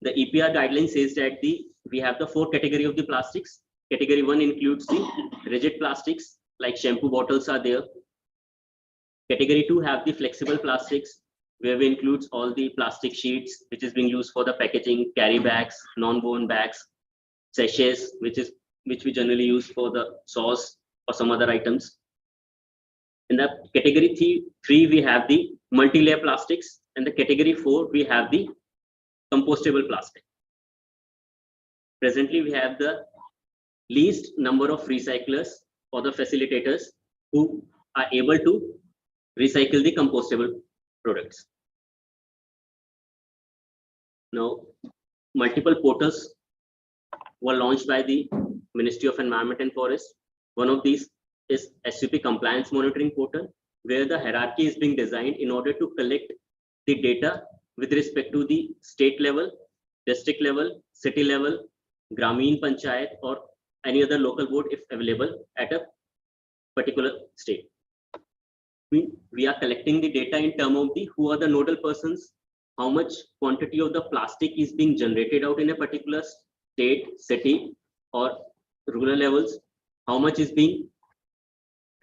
the EPR guideline says that we have the 4 category of the plastics. Category 1 includes the rigid plastics, like shampoo bottles are there. Category 2 have the flexible plastics, where we includes all the plastic sheets, which is being used for the packaging, carry bags, non-woven bags, sachets, which we generally use for the sauce or some other items. In the category 3, we have the multi-layer plastics, and the category 4, we have the compostable plastic. Presently, we have the least number of recyclers or the facilitators who are able to recycle the compostable products. Now, multiple portals were launched by the Ministry of Environment and Forest. One of these is SUP Compliance Monitoring Portal, where the hierarchy is being designed in order to collect the data with respect to the state level, district level, city level, Grameen Panchayat, or any other local board if available at a particular state. We are collecting the data in terms of who are the nodal persons, how much quantity of the plastic is being generated out in a particular state, city, or rural levels, how much is being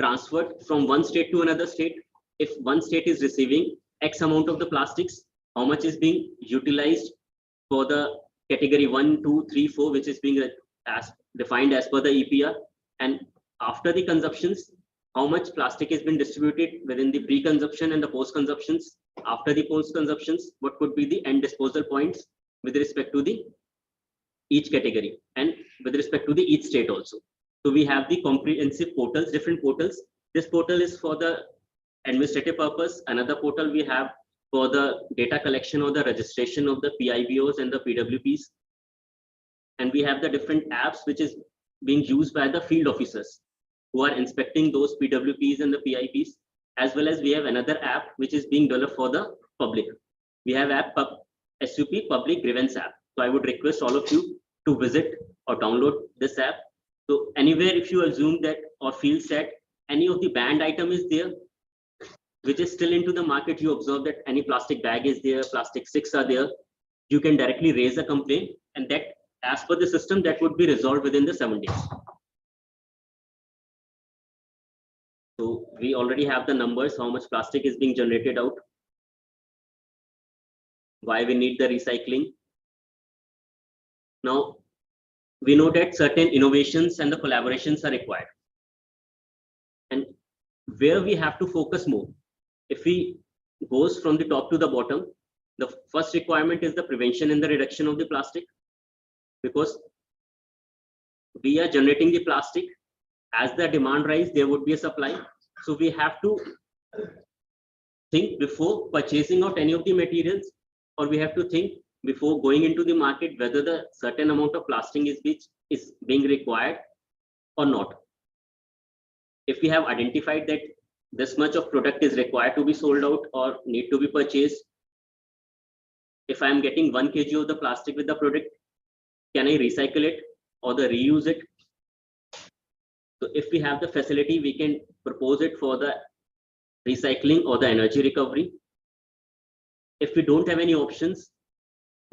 transferred from one state to another state. If one state is receiving X amount of the plastics, how much is being utilized for the category 1, 2, 3, 4, which is being defined as per the EPR. And after the consumptions, how much plastic has been distributed within the pre-consumption and the post-consumptions. After the post-consumptions, what could be the end disposal points with respect to the each category and with respect to the each state also. So we have the comprehensive portals, different portals. This portal is for the administrative purpose. Another portal we have for the data collection or the registration of the PIBOs and the PWPs. And we have the different apps which is being used by the field officers who are inspecting those PWPs and the PIPs, as well as we have another app which is being developed for the public. We have app SUP Public Grievance App. So I would request all of you to visit or download this app. So anywhere if you assume that or feel that any of the banned item is there, which is still into the market, you observe that any plastic bag is there, plastic sticks are there, you can directly raise a complaint, and that as per the system that would be resolved within the 7 days. So we already have the numbers, how much plastic is being generated out, why we need the recycling. Now, we know that certain innovations and the collaborations are required. And where we have to focus more, if we goes from the top to the bottom, the first requirement is the prevention and the reduction of the plastic, because we are generating the plastic. As the demand rise, there would be a supply. So we have to think before purchasing out any of the materials, or we have to think before going into the market whether the certain amount of plastic is being required or not. If we have identified that this much of product is required to be sold out or need to be purchased, if I am getting 1 kg of the plastic with the product, can I recycle it or the reuse it? So if we have the facility, we can propose it for the recycling or the energy recovery. If we don't have any options,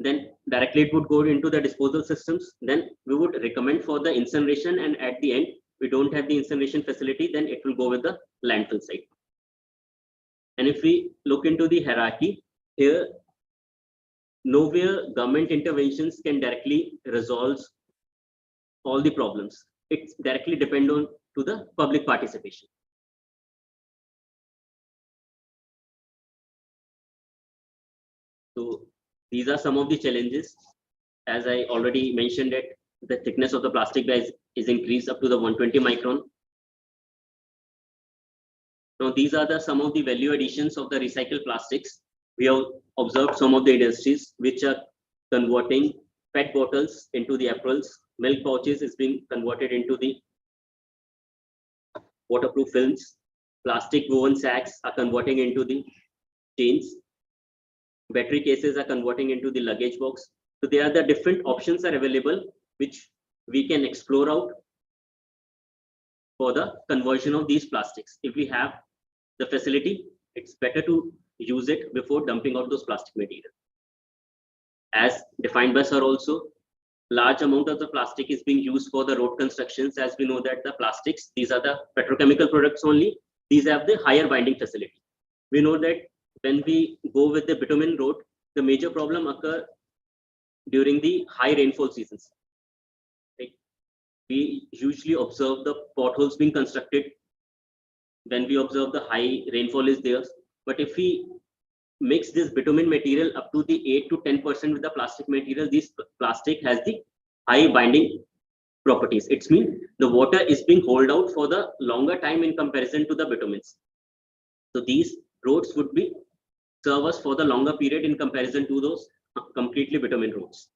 then directly it would go into the disposal systems. Then we would recommend for the incineration, and at the end, we don't have the incineration facility, then it will go with the landfill site. And if we look into the hierarchy, here, nowhere government interventions can directly resolve all the problems. It's directly depend on to the public participation. So these are some of the challenges. As I already mentioned that the thickness of the plastic bag is increased up to the 120 micron. Now these are some of the value additions of the recycled plastics. We have observed some of the industries which are converting PET bottles into the aprons, milk pouches is being converted into the waterproof films, plastic woven sacks are converting into the chains, battery cases are converting into the luggage box. So there are the different options are available which we can explore out for the conversion of these plastics. If we have the facility, it's better to use it before dumping out those plastic material. As defined by sir also, large amount of the plastic is being used for the road constructions. As we know that the plastics, these are the petrochemical products only. These have the higher binding facility. We know that when we go with the bitumen road, the major problem occur during the high rainfall seasons. Like we usually observe the potholes being constructed when we observe the high rainfall is there. But if we mix this bitumen material up to the 8 to 10% with the plastic material, this plastic has the high binding properties. It means the water is being held out for the longer time in comparison to the bitumens. So these roads would be serve us for the longer period in comparison to those completely bitumen roads.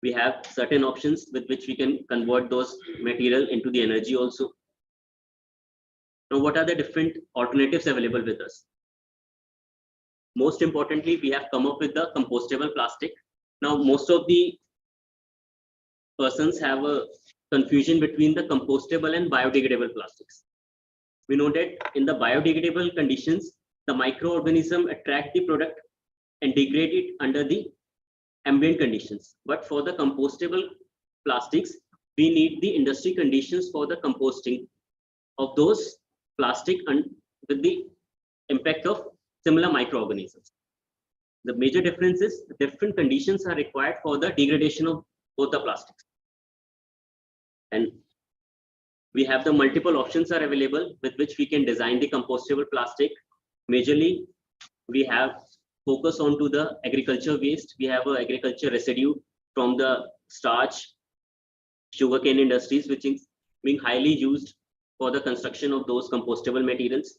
We have certain options with which we can convert those material into the energy also. Now, what are the different alternatives available with us? Most importantly, we have come up with the compostable plastic. Now, most of the persons have a confusion between the compostable and biodegradable plastics. We know that in the biodegradable conditions, the microorganism attract the product and degrade it under the ambient conditions. But for the compostable plastics, we need the industry conditions for the composting of those plastic and with the impact of similar microorganisms. The major difference is different conditions are required for the degradation of both the plastics. And We have the multiple options are available with which we can design the compostable plastic. Majorly, we have focus on to the agriculture waste. We have a agriculture residue from the starch, sugarcane industries, which is being highly used for the construction of those compostable materials.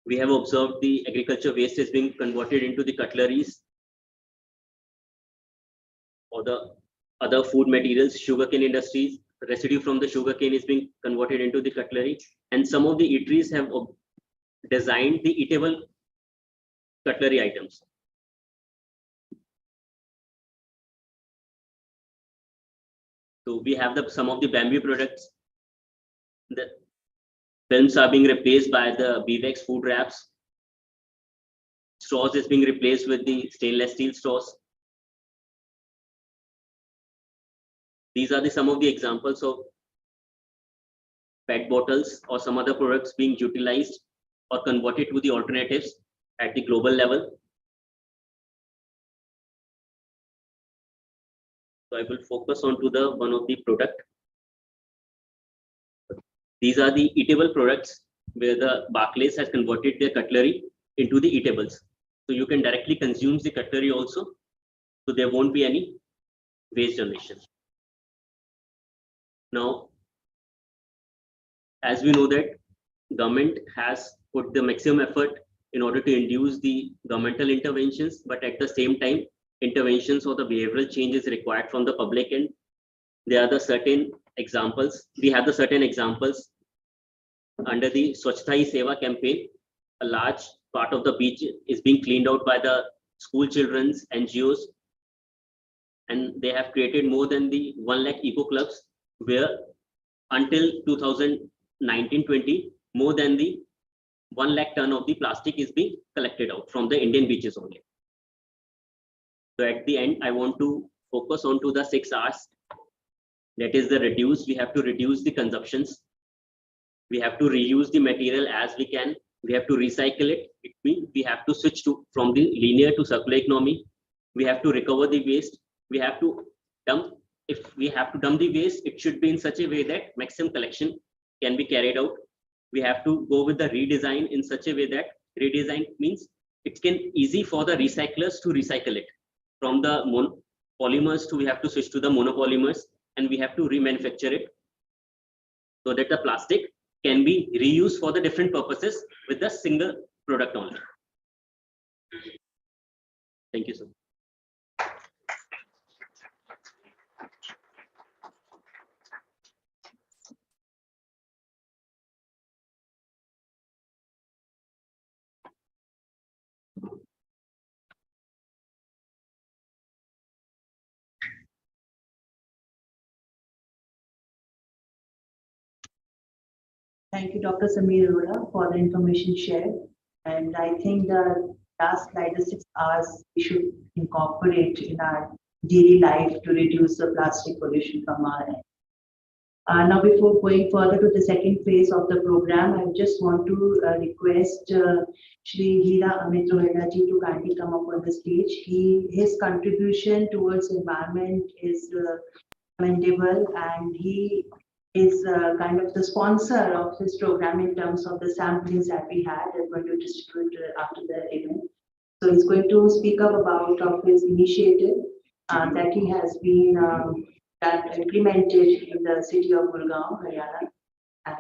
We have observed the agriculture waste is being converted into the cutleries or the other food materials. Sugarcane industries, residue from the sugarcane is being converted into the cutlery, and some of the eateries have designed the eatable cutlery items. So we have some of the bamboo products. The films are being replaced by the Bevex food wraps. Straws is being replaced with the stainless steel straws. These are some of the examples of PET bottles or some other products being utilized or converted to the alternatives at the global level. So I will focus on to the one of the product. These are the eatable products where the Barclays has converted their cutlery into the eatables. So you can directly consume the cutlery also. So there won't be any waste generation. Now, as we know that government has put the maximum effort in order to induce the governmental interventions, but at the same time, interventions or the behavioral change is required from the public end. There are the certain examples. We have the certain examples under the Swachhta Hi Seva campaign. A large part of the beach is being cleaned out by the school children's NGOs, and they have created more than the 1 lakh eco clubs, where until 2019-20, more than the 1 lakh ton of the plastic is being collected out from the Indian beaches only. So at the end, I want to focus on to the 6 R's. That is the reduce. We have to reduce the consumptions. We have to reuse the material as we can. We have to recycle it. It means we have to switch from the linear to circular economy. We have to recover the waste. We have to dump. If we have to dump the waste, it should be in such a way that maximum collection can be carried out. We have to go with the redesign in such a way that redesign means it can easy for the recyclers to recycle it. From the polymers we have to switch to the monopolymers, and we have to remanufacture it so that the plastic can be reused for the different purposes with the single product only. Thank you, sir. Thank you, Dr. Samir Arora, for the information shared. And I think the last slide, the 6 R's, we should incorporate in our daily life to reduce the plastic pollution from our end. Now, before going further to the second phase of the program, I just want to request Shri Hira Amit Rohela ji to kindly come up on the stage. His contribution towards environment is commendable, and he is kind of the sponsor of this program in terms of the samplings that we had and going to distribute after the event. So he's going to speak up about of his initiative that he has been that implemented in the city of Gurgaon, Haryana. And,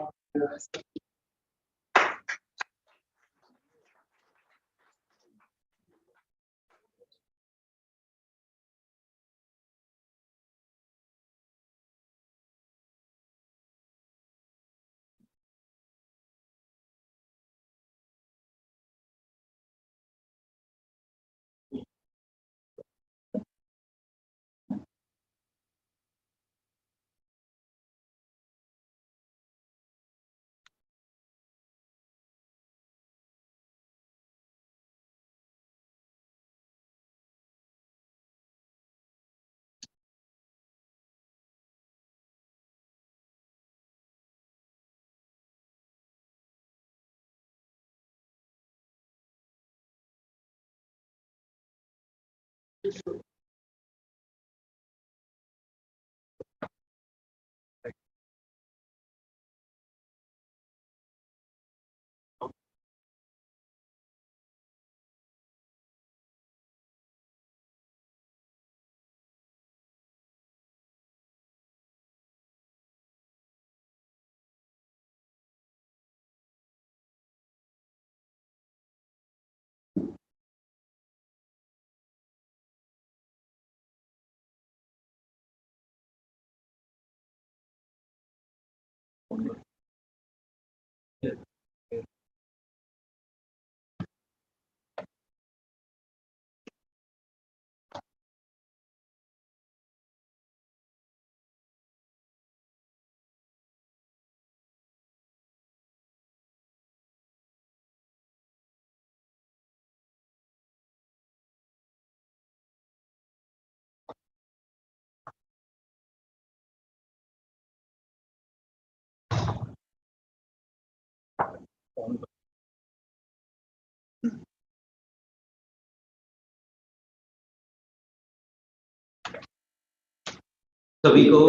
सभी को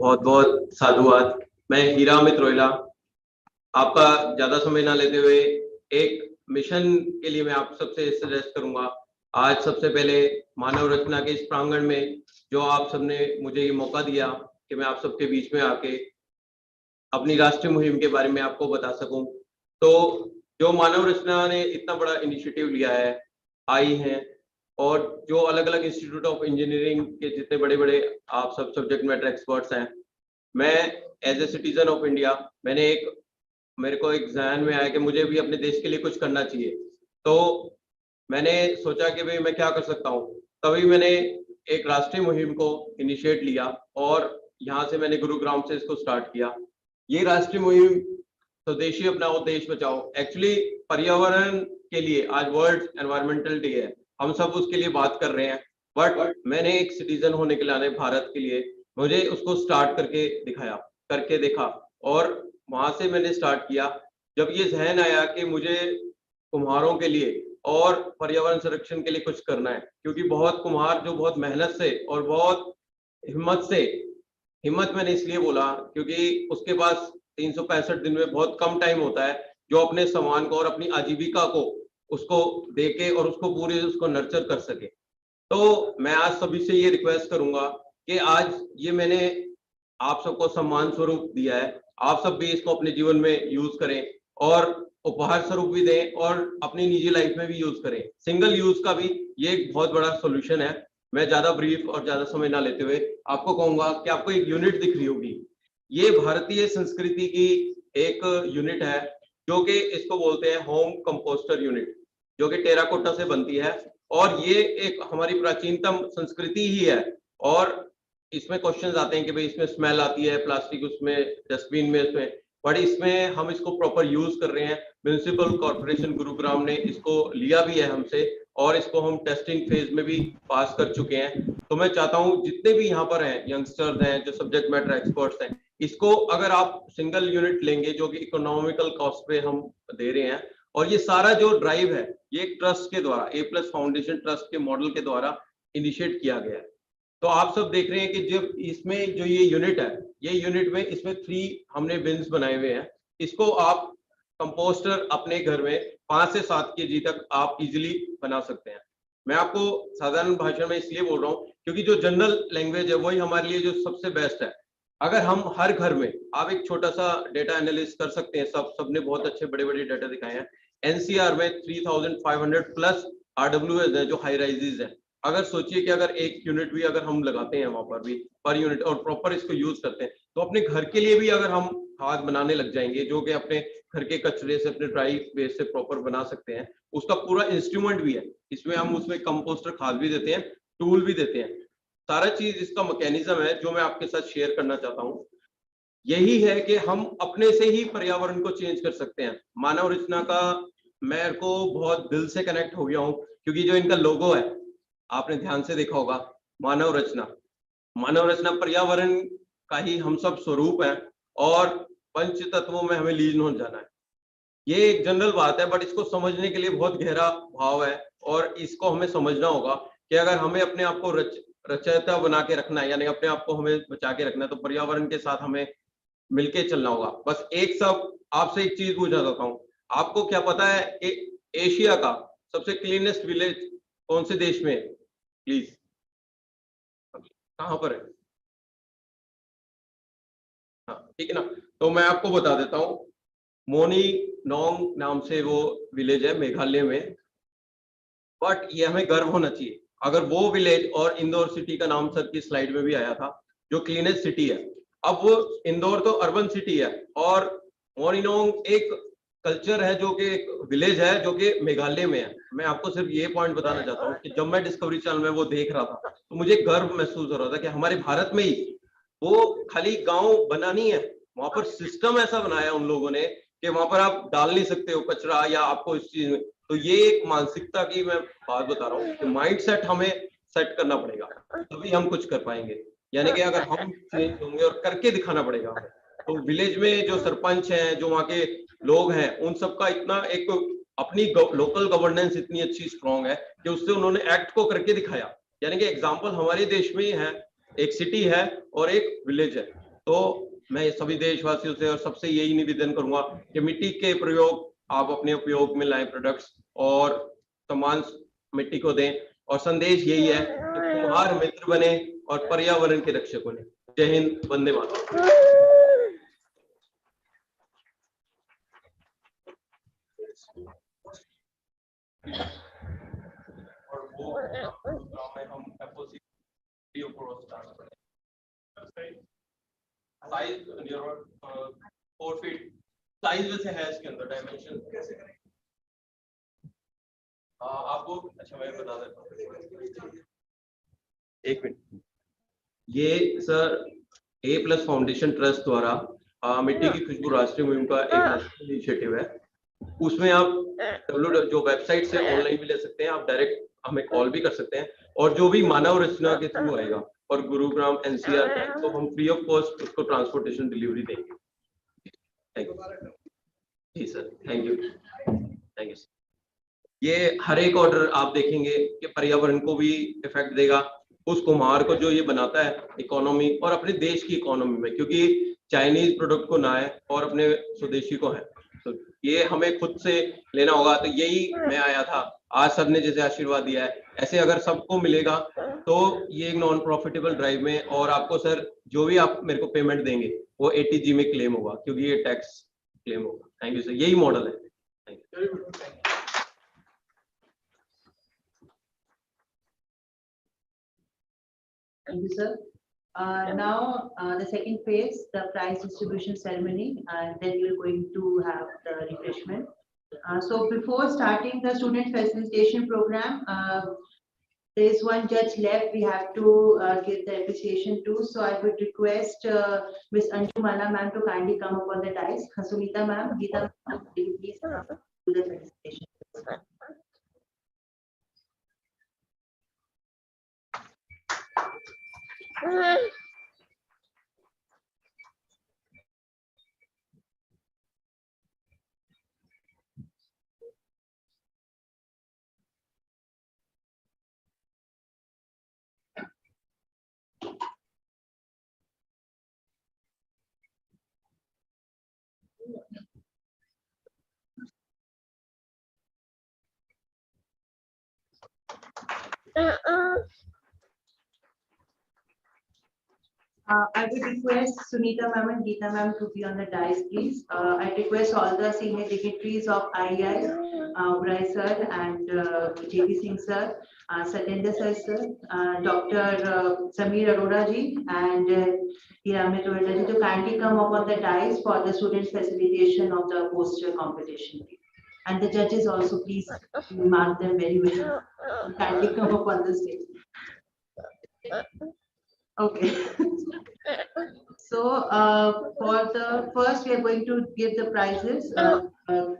बहुत बहुत साधुवाद। मैं हीरा अमित रोहिला, आपका ज्यादा समय ना लेते हुए एक मिशन के लिए मैं आप सबसे सजेस्ट करूंगा। आज सबसे पहले मानव रचना के इस प्रांगण में जो आप सबने मुझे ये मौका दिया कि मैं आप सबके बीच में आके अपनी राष्ट्रीय मुहिम के बारे में आपको बता सकूं, तो जो मानव रचना ने इतना बड़ा इनिशिएटिव लिया है, आई हैं, और जो अलग अलग इंस्टीट्यूट ऑफ इंजीनियरिंग के जितने बड़े बड़े आप सब सब्जेक्ट मैटर एक्सपर्ट्स हैं, मैं as a citizen of India मेरे को एक ज़हन में आया कि मुझे भी अपने देश के लिए कुछ करना चाहिए। तो मैंने सोचा कि भाई मैं क्या कर सकता हूँ, तभी मैंने एक राष्ट्रीय मुहिम को इनिशिएट लिया और यहाँ से मैंने गुरुग्राम से इसको स्टार्ट किया। ये राष्ट्रीय मुहिम स्वदेशी अपनाओ देश बचाओ, एक्चुअली पर्यावरण के लिए आज वर्ल्ड एनवायरमेंटल डे है, हम सब उसके लिए बात कर रहे हैं, बट मैंने एक सिटीजन होने के नाते भारत के लिए मुझे उसको स्टार्ट करके देखा और वहां से मैंने स्टार्ट किया। जब ये जहन आया कि मुझे कुम्हारों के लिए और पर्यावरण संरक्षण के लिए कुछ करना है, क्योंकि बहुत कुम्हार जो बहुत मेहनत से और बहुत हिम्मत मैंने इसलिए बोला क्योंकि उसके पास 365 दिन में बहुत कम टाइम होता है जो अपने सामान को और अपनी आजीविका को उसको देके और उसको पूरे उसको नर्चर कर सके। तो मैं आज सभी से ये रिक्वेस्ट करूंगा कि आज ये मैंने आप सबको सम्मान स्वरूप दिया है, आप सब भी इसको अपने जीवन में यूज करें और उपहार स्वरूप भी दें और अपनी निजी लाइफ में भी यूज करें। सिंगल यूज का भी ये एक बहुत बड़ा सॉल्यूशन है। मैं ज्यादा ब्रीफ और ज्यादा समय ना लेते हुए आपको कहूंगा कि आपको एक यूनिट दिख रही होगी, ये भारतीय संस्कृति की एक यूनिट है जो कि इसको बोलते हैं होम कंपोस्टर यूनिट, जो कि टेराकोटा से बनती है और ये एक हमारी प्राचीनतम संस्कृति ही है। और इसमें क्वेश्चंस आते हैं कि भाई इसमें स्मेल आती है, प्लास्टिक उसमें डस्टबिन में इसमें, बट इसमें हम इसको प्रॉपर यूज कर रहे हैं। म्युनिसिपल कॉर्पोरेशन गुरुग्राम ने इसको लिया भी है हमसे और इसको हम टेस्टिंग फेज में भी पास कर चुके हैं। तो मैं चाहता हूं जितने भी यहाँ पर हैं यंगस्टर्स हैं जो सब्जेक्ट मैटर एक्सपर्ट्स हैं, इसको अगर आप सिंगल यूनिट लेंगे जो कि इकोनॉमिकल कॉस्ट पे हम दे रहे हैं, और ये सारा जो ड्राइव है ये ट्रस्ट के द्वारा A+ फाउंडेशन ट्रस्ट के मॉडल के द्वारा इनिशिएट किया गया है। तो आप सब देख रहे हैं कि जब इसमें जो ये यूनिट है, ये यूनिट में इसमें 3 हमने बिन्स बनाए हुए हैं। इसको आप कंपोस्टर अपने घर में 5 से 7 kg तक आप इजीली बना सकते हैं। मैं आपको साधारण भाषा में इसलिए बोल रहा हूँ क्योंकि जो जनरल लैंग्वेज है वही हमारे लिए जो सबसे बेस्ट है। अगर हम हर घर में आप एक छोटा सा डेटा एनालिसिस कर सकते हैं, सबने बहुत अच्छे बड़े बड़े डेटा दिखाए हैं। NCR में 3500+ RWS है जो हाई राइजेस है। अगर सोचिए कि अगर एक यूनिट भी अगर हम लगाते हैं वहां पर भी पर यूनिट और प्रॉपर इसको यूज करते हैं, तो अपने घर के लिए भी अगर हम खाद बनाने लग जाएंगे जो कि अपने घर के कचरे से अपने ड्राई वेस्ट से प्रॉपर बना सकते हैं, उसका पूरा इंस्ट्रूमेंट भी है। इसमें हम उसमें कंपोस्टर खाद भी देते हैं, टूल भी देते हैं, सारा चीज इसका मैकेनिज्म है जो मैं आपके साथ शेयर करना चाहता हूँ। यही है कि हम अपने से ही पर्यावरण को चेंज कर सकते हैं। मानव रचना का मेरे को बहुत दिल से कनेक्ट हो गया हूँ क्योंकि जो इनका लोगो है आपने ध्यान से देखा होगा, मानव रचना पर्यावरण का ही हम सब स्वरूप है और पंच तत्वों में हमें लीन हो जाना है। ये एक जनरल बात है बट इसको समझने के लिए बहुत गहरा भाव है और इसको हमें समझना होगा कि अगर हमें अपने आप को रचयिता बना के रखना है, यानी अपने आप को हमें बचा के रखना है, तो पर्यावरण के साथ हमें मिलके चलना होगा। बस आपसे एक चीज पूछना चाहता हूँ, आपको क्या पता है कि एशिया का सबसे क्लीनेस्ट विलेज कौन से देश में है? प्लीज कहां पर है? हाँ ठीक है ना, तो मैं आपको बता देता हूँ, मोनी नोंग नाम से वो विलेज है मेघालय में। बट ये हमें गर्व होना चाहिए अगर वो विलेज और इंदौर सिटी का नाम सर की स्लाइड में भी आया था जो क्लीनेस्ट सिटी है, अब वो इंदौर तो अर्बन सिटी है और मोरिनोंग एक कल्चर है जो कि एक विलेज है जो कि मेघालय में है। मैं आपको सिर्फ ये पॉइंट बताना चाहता हूँ कि जब मैं डिस्कवरी चैनल में वो देख रहा था तो मुझे गर्व महसूस हो रहा था कि हमारे भारत में ही वो खाली गांव बना नहीं है, वहां पर सिस्टम ऐसा बनाया उन लोगों ने कि वहां पर आप डाल नहीं सकते हो कचरा या आपको इस चीज में। तो ये एक मानसिकता की मैं बात बता रहा हूँ कि माइंड सेट हमें सेट करना पड़ेगा, तभी हम कुछ कर पाएंगे। यानी कि अगर हम चेंज होंगे और करके दिखाना पड़ेगा हमें। तो विलेज में जो सरपंच हैं, जो वहाँ के लोग हैं, उन सबका इतना एक अपनी लोकल गवर्नेंस इतनी अच्छी स्ट्रांग है कि उससे उन्होंने एक्ट को करके दिखाया। यानी कि एग्जाम्पल हमारे देश में ही है, एक सिटी है और एक विलेज है। तो मैं सभी देशवासियों से और सबसे यही निवेदन करूंगा कि मिट्टी के प्रयोग आप अपने उपयोग में लाएं प्रोडक्ट्स और सामान मिट्टी को दें। और संदेश यही है कि कुम्हार मित्र बने और पर्यावरण के रक्षक बने। जय हिंद, वंदे मातरम। और वो हम FOC 4 फीट साइज वैसे है इसके अंदर, डायमेंशन कैसे करें आपको? अच्छा मैं बता देता हूँ, एक मिनट। ये सर A+ फाउंडेशन ट्रस्ट द्वारा मिट्टी की खुशबू राष्ट्रीय मुहिम का एक नेशनल इनिशिएटिव है। उसमें आप जो वेबसाइट से ऑनलाइन भी ले सकते हैं, आप डायरेक्ट हमें कॉल भी कर सकते हैं, और जो भी मानव रचना के थ्रू आएगा और गुरुग्राम NCR है तो हम फ्री ऑफ कॉस्ट उसको ट्रांसपोर्टेशन डिलीवरी देंगे। Thank you ji sir, thank you, thank you. ये हर एक ऑर्डर आप देखेंगे कि पर्यावरण को भी इफेक्ट देगा, उस कुम्हार को जो ये बनाता है इकोनॉमी और अपने देश की इकोनॉमी में, क्योंकि चाइनीज प्रोडक्ट को ना है और अपने स्वदेशी को है। तो ये हमें खुद से लेना होगा। तो यही मैं आया था, आज सर ने जैसे आशीर्वाद दिया है ऐसे अगर सबको मिलेगा तो ये एक नॉन प्रॉफिटेबल ड्राइव में, और आपको सर जो भी आप मेरे को पेमेंट देंगे वो ATG में क्लेम होगा, क्योंकि ये टैक्स क्लेम होगा। थैंक यू सर, यही मॉडल है। Thank you. Thank you, sir. Now, the second phase, the prize distribution ceremony, and then we're going to have the refreshment. So before starting the student facilitation program, there is one judge left we have to give the appreciation to. So I would request Ms. Anjumala ma'am to kindly come up on the dais. Sunita ma'am, Geeta ma'am, will you please do the felicitation. I would request Sunita ma'am and Geeta ma'am to be on the dais, please. I request all the senior dignitaries of IEI, Urai sir and JP Singh sir, Satyendra sir, Dr. Samir Arora ji and Hiramit Rohita ji to kindly come up on the dais for the student facilitation of the poster competition. And the judges also, please mark them very well. Kindly come up on the stage. Okay. So for the first, we are going to give the prizes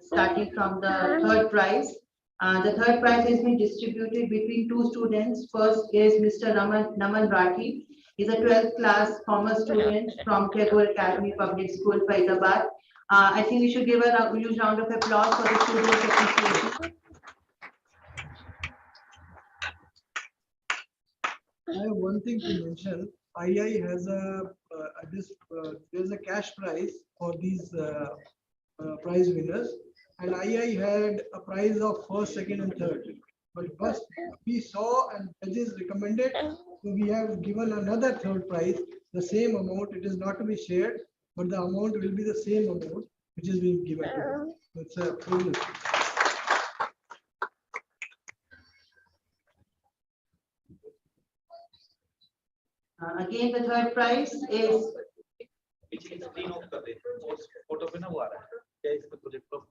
starting from the third prize. The third prize has been distributed between two students. First is Mr. Naman Rathi. He's a 12th class commerce student from Tagore Academy Public School, Faridabad. I think we should give a huge round of applause for the students' appreciation. I have one thing to mention. II has there's a cash prize for these prize winners, and II had a prize of first, second, and third. But first we saw and judges recommended, so we have given another third prize, the same amount. It is not to be shared, but the amount will be the same amount which is being given. So it's a privilege. Again, the third prize is पे ना वो आ रहा है क्या इसका projector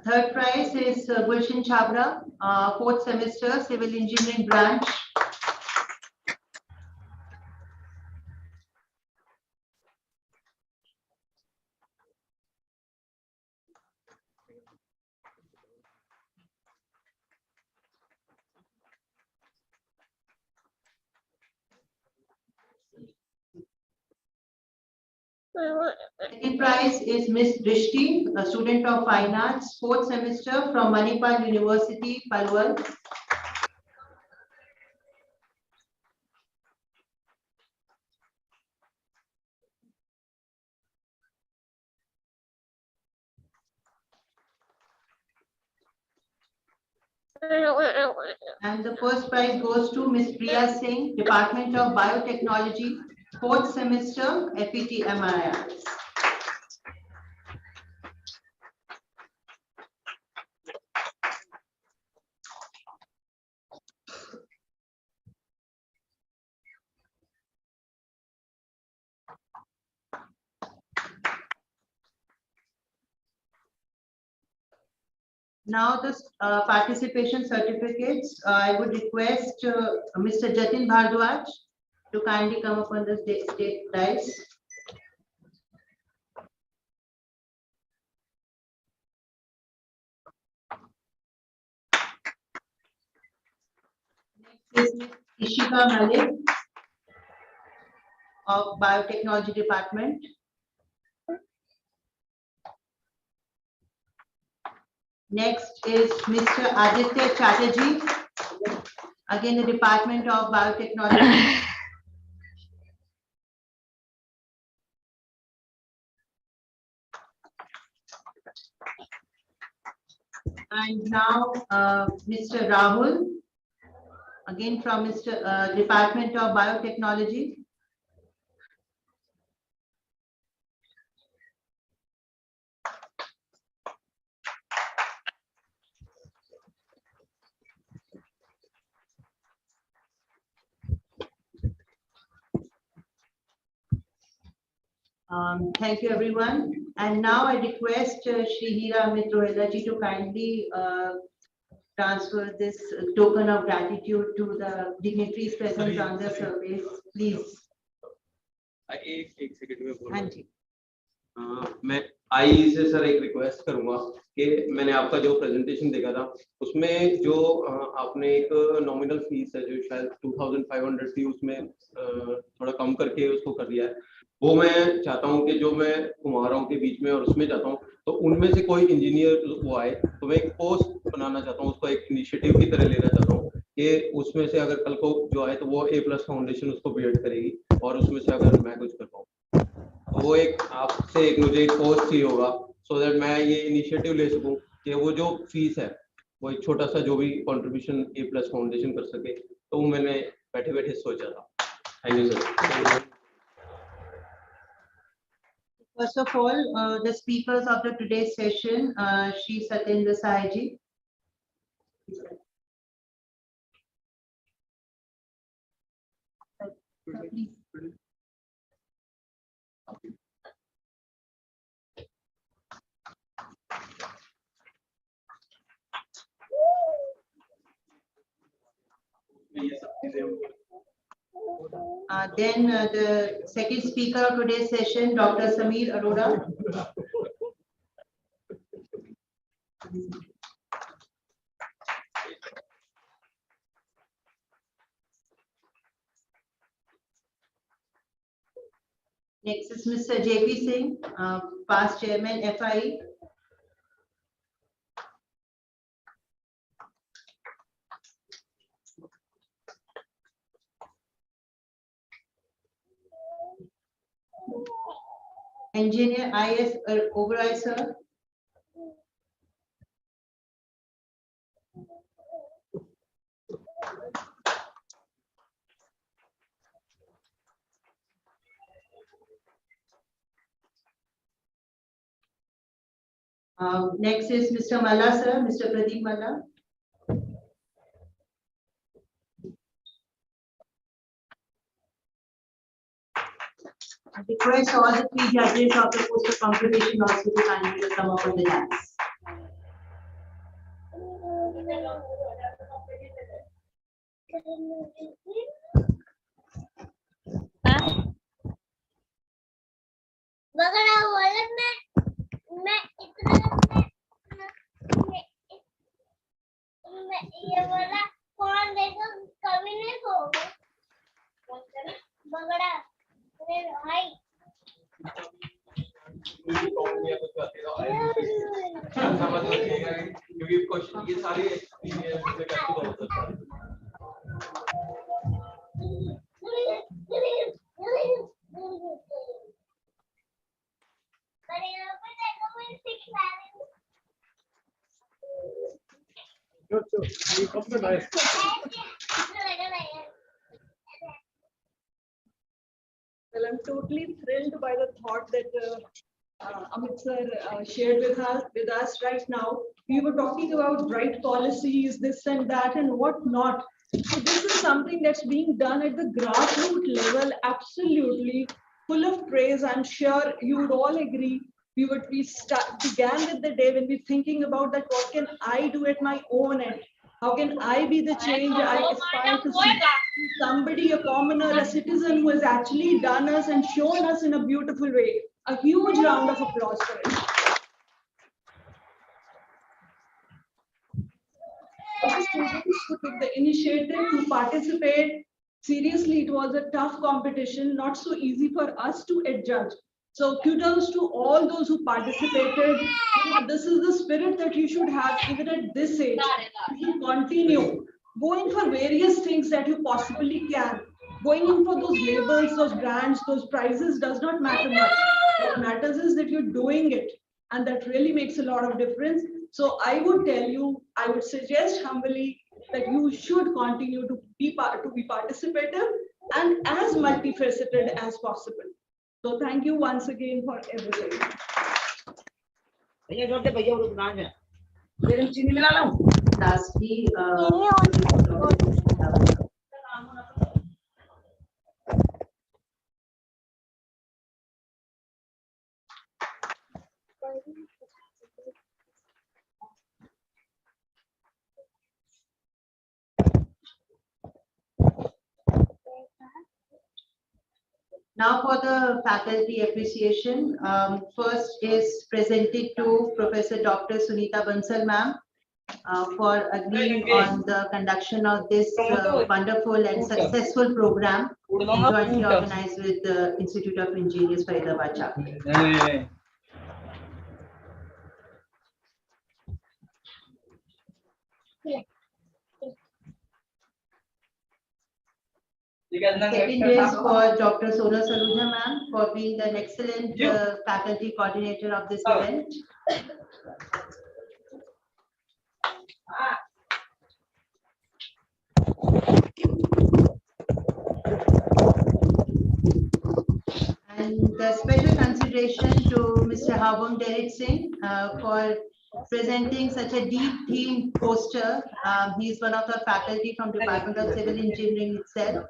Third prize is Gulshan Chabra, fourth semester, civil engineering branch. Second prize is Miss Drishti, a student of fine arts, fourth semester from Manipal University, Palwal. And the first prize goes to Miss Priya Singh, Department of Biotechnology, fourth semester, FET MIRs. Now the participation certificates, I would request Mr. Jatin Bhardwaj to kindly come up on the stage dais. Next is Ms. Ishika Malik of Biotechnology Department. Next is Mr. Aditya Chatterjee, again the Department of Biotechnology. And now Mr. Rahul, again from Mr. Department of Biotechnology. Thank you, everyone. And now I request Shri Hira Amit Rohila ji to kindly transfer this token of gratitude to the dignitaries present on the surveys, please. एक second में बोल हाँ जी। मैं आई से sir एक request करूंगा कि मैंने आपका जो प्रेजेंटेशन देखा था उसमें जो आपने एक नॉमिनल फीस है जो शायद 2500 थी उसमें थोड़ा कम करके उसको कर दिया है वो मैं चाहता हूं कि जो मैं कुम्हारों के बीच में और उसमें चाहता हूं तो उनमें से कोई इंजीनियर वो आए तो मैं एक पोस्ट बनाना चाहता हूं उसको एक इनिशिएटिव की तरह लेना चाहता हूं कि उसमें से अगर कल को जो आए तो वो A+ फाउंडेशन उसको बिल्ड करेगी और उसमें से अगर मैं कुछ कर पाऊँ तो वो एक आपसे एक मुझे एक पोस्ट चाहिए होगा सो दैट मैं ये इनिशिएटिव ले सकूं कि वो जो फीस है वो एक छोटा सा जो भी कंट्रीब्यूशन A+ फाउंडेशन कर सके तो वो मैंने बैठे बैठे सोचा था। Thank you sir. First of all, the speakers of the today's session, Shri Satyendra Sai ji. Please. Then the second speaker of today's session, Dr. Sameer Arora. Next is Mr. JP Singh, past chairman FIE. Engineer IS Oberoi, sir. Next is Mr. Malla, sir, Mr. Pradeep Malla. I request all the three judges of the post of completion also to kindly come up on the dais. ये वाला कौन देखो कभी नहीं होगा बगड़ा मेरे भाई समझ रखिएगा क्योंकि क्वेश्चन ये सारे एक्सपीरियंस से करके बहुत अच्छा है। Well, I'm totally thrilled by the thought that Amit sir shared with us right now. We were talking about right policies, this and that, and what not. So this is something that's being done at the grassroots level, absolutely full of praise. I'm sure you would all agree. We began with the day when we're thinking about that. What can I do at my own end? How can I be the change I aspire to see? Somebody, a commoner, a citizen who has actually done us and shown us in a beautiful way. A huge round of applause for it. The students who took the initiative to participate, seriously, it was a tough competition, not so easy for us to adjudge. So kudos to all those who participated. This is the spirit that you should have even at this age. You should continue going for various things that you possibly can. Going in for those labels, those brands, those prizes does not matter much. What matters is that you're doing it, and that really makes a lot of difference. So I would tell you, I would suggest humbly that you should continue to be participative and as multifaceted as possible. So thank you once again for everything. Lastly, now for the faculty appreciation, first is presented to Professor Dr. Sunita Bansal ma'am for agreeing on the conduction of this wonderful and successful program jointly organized with the Institute of Engineers Faridabad chapter. Second is for Dr. Sona Saluja ma'am for being an excellent faculty coordinator of this event. And the special consideration to Mr. Habum Derek Singh for presenting such a deep themed poster. He is one of the faculty from Department of Civil Engineering itself,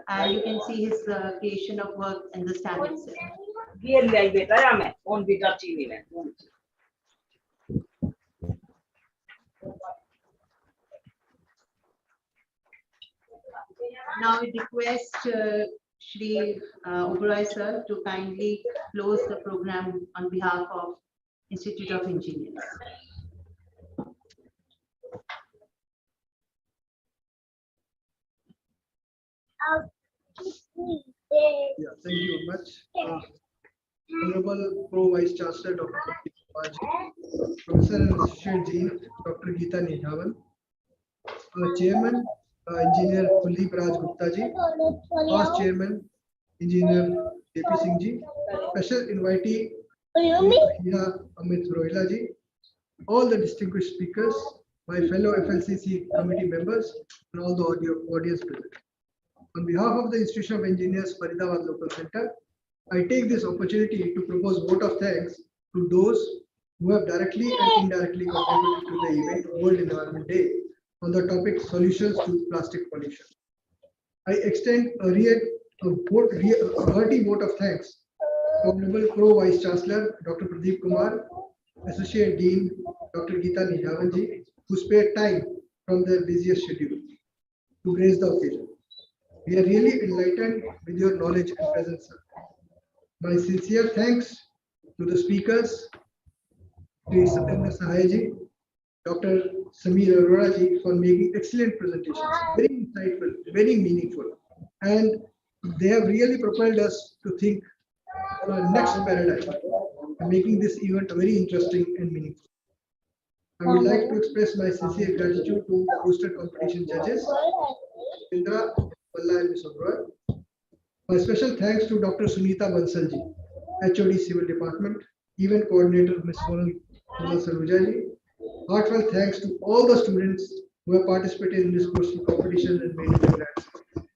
and you can see his creation of work in the stand itself. Now we request Shri Oberoi sir to kindly close the program on behalf of Institute of Engineers. Yeah, thank you very much. Honorable Pro Vice Chancellor Dr. Professor and Associate Dean Dr. Geeta Nijhawan, Chairman Engineer Kuldeep Raj Gupta ji, Past Chairman Engineer JP Singh ji, Special Invitee Amit Rohila ji, all the distinguished speakers, my fellow FLCC committee members, and all the audience present. On behalf of the Institution of Engineers Faridabad Local Center, I take this opportunity to propose vote of thanks to those who have directly and indirectly contributed to the event World Environment Day on the topic Solutions to Plastic Pollution. I extend a hearty vote of thanks to Honorable Pro Vice Chancellor Dr. Pradeep Kumar, Associate Dean Dr. Geeta Nijavanji, who spared time from their busiest schedule to grace the occasion. We are really enlightened with your knowledge and presence, sir. My sincere thanks to the speakers, Sri Satyendra Sahayaji, Dr. Sameer Arora ji, for making excellent presentations, very insightful, very meaningful, and they have really propelled us to think on our next paradigm and making this event very interesting and meaningful. I would like to express my sincere gratitude to poster competition judges, Indra, Palla and Ms. Oberoi. My special thanks to Dr. Sunita Bansalji, HOD Civil Department, Event Coordinator Ms. Monal Saluja. Heartfelt thanks to all the students who have participated in this poster competition and made it a grand success.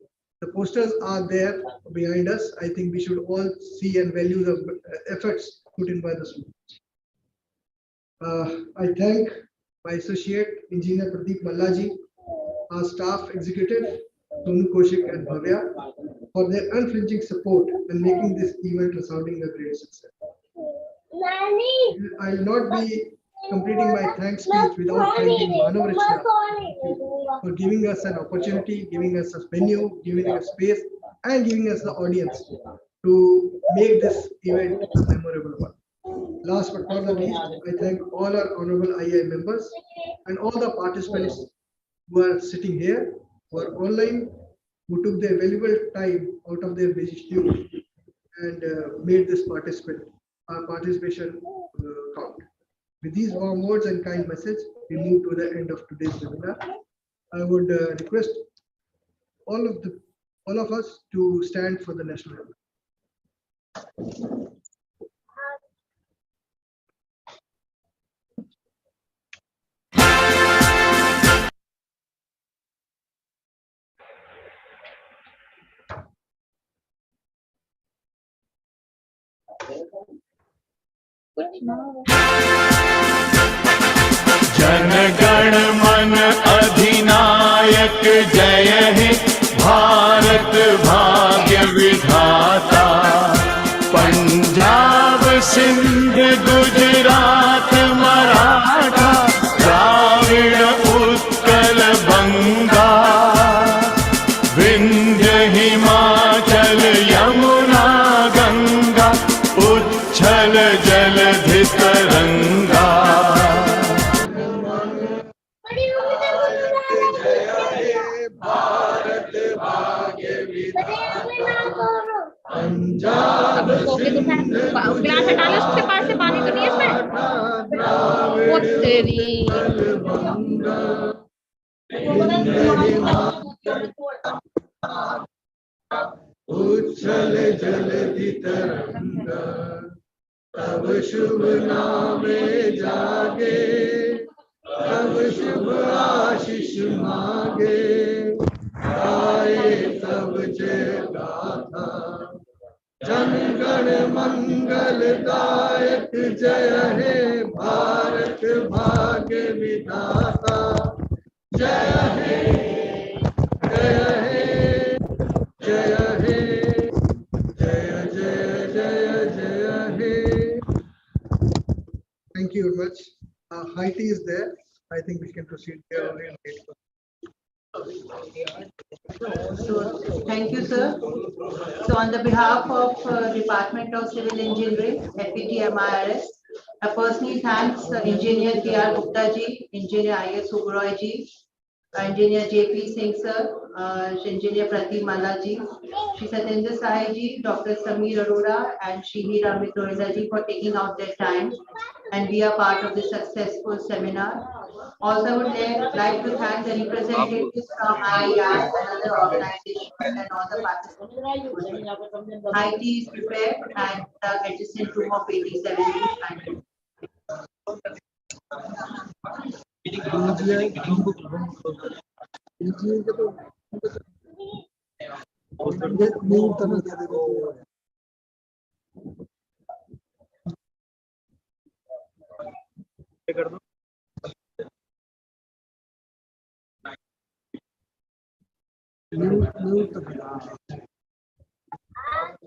The posters are there behind us. I think we should all see and value the efforts put in by the students. I thank my associate engineer Pradeep Mallaji, our staff executive Tonu Koshik and Bhavya for their unflinching support and making this event resounding a great success. I will not be completing my thanks speech without thanking Manav Rachna for giving us an opportunity, giving us a venue, giving us space, and giving us the audience to make this event a memorable one. Last but not the least, I thank all our honorable IAI members and all the participants who are sitting here, who are online, who took their valuable time out of their busy schedule and made this participation count. With these warm words and kind message, we move to the end of today's webinar. I would request all of us to stand for the national anthem. Jana Gana मन अधिनायक जय हे भारत भाग्य विधाता पंजाब सिंध गुजरात मराठा द्राविड़ उत्कल बंगा विंध्य हिमाचल यमुना गंगा उच्छल जलधि तरंगा Punjab glass हटा लो, उसके पास से पानी तो नहीं है इसमें। वो तेरी उच्छल जलधि तरंगा तब शुभ नामे जागे तब शुभ आशीष मांगे गाए तब जय गाथा जन गण मंगल दायक जय हे भारत भाग्य विधाता जय हे जय हे जय हे जय जय जय जय हे। Thank you very much. Haiti is there. I think we can proceed here only. So, thank you, sir. So, on the behalf of Department of Civil Engineering, FPT MIRS, I personally thanks Engineer K.R. Gupta ji, Engineer I.S. Oberoi ji, Engineer J.P. Singh sir, Engineer Pradeep Malla ji, Shri Satyendra Sahai ji, Dr. Sameer Arora, and Shri Amit Rohila ji for taking out their time and be a part of this successful seminar. Also, I would like to thank the representatives from IIR and other organizations and all the participants. IT is prepared and the adjacent room of 87 is handled. कर दो। Mute mute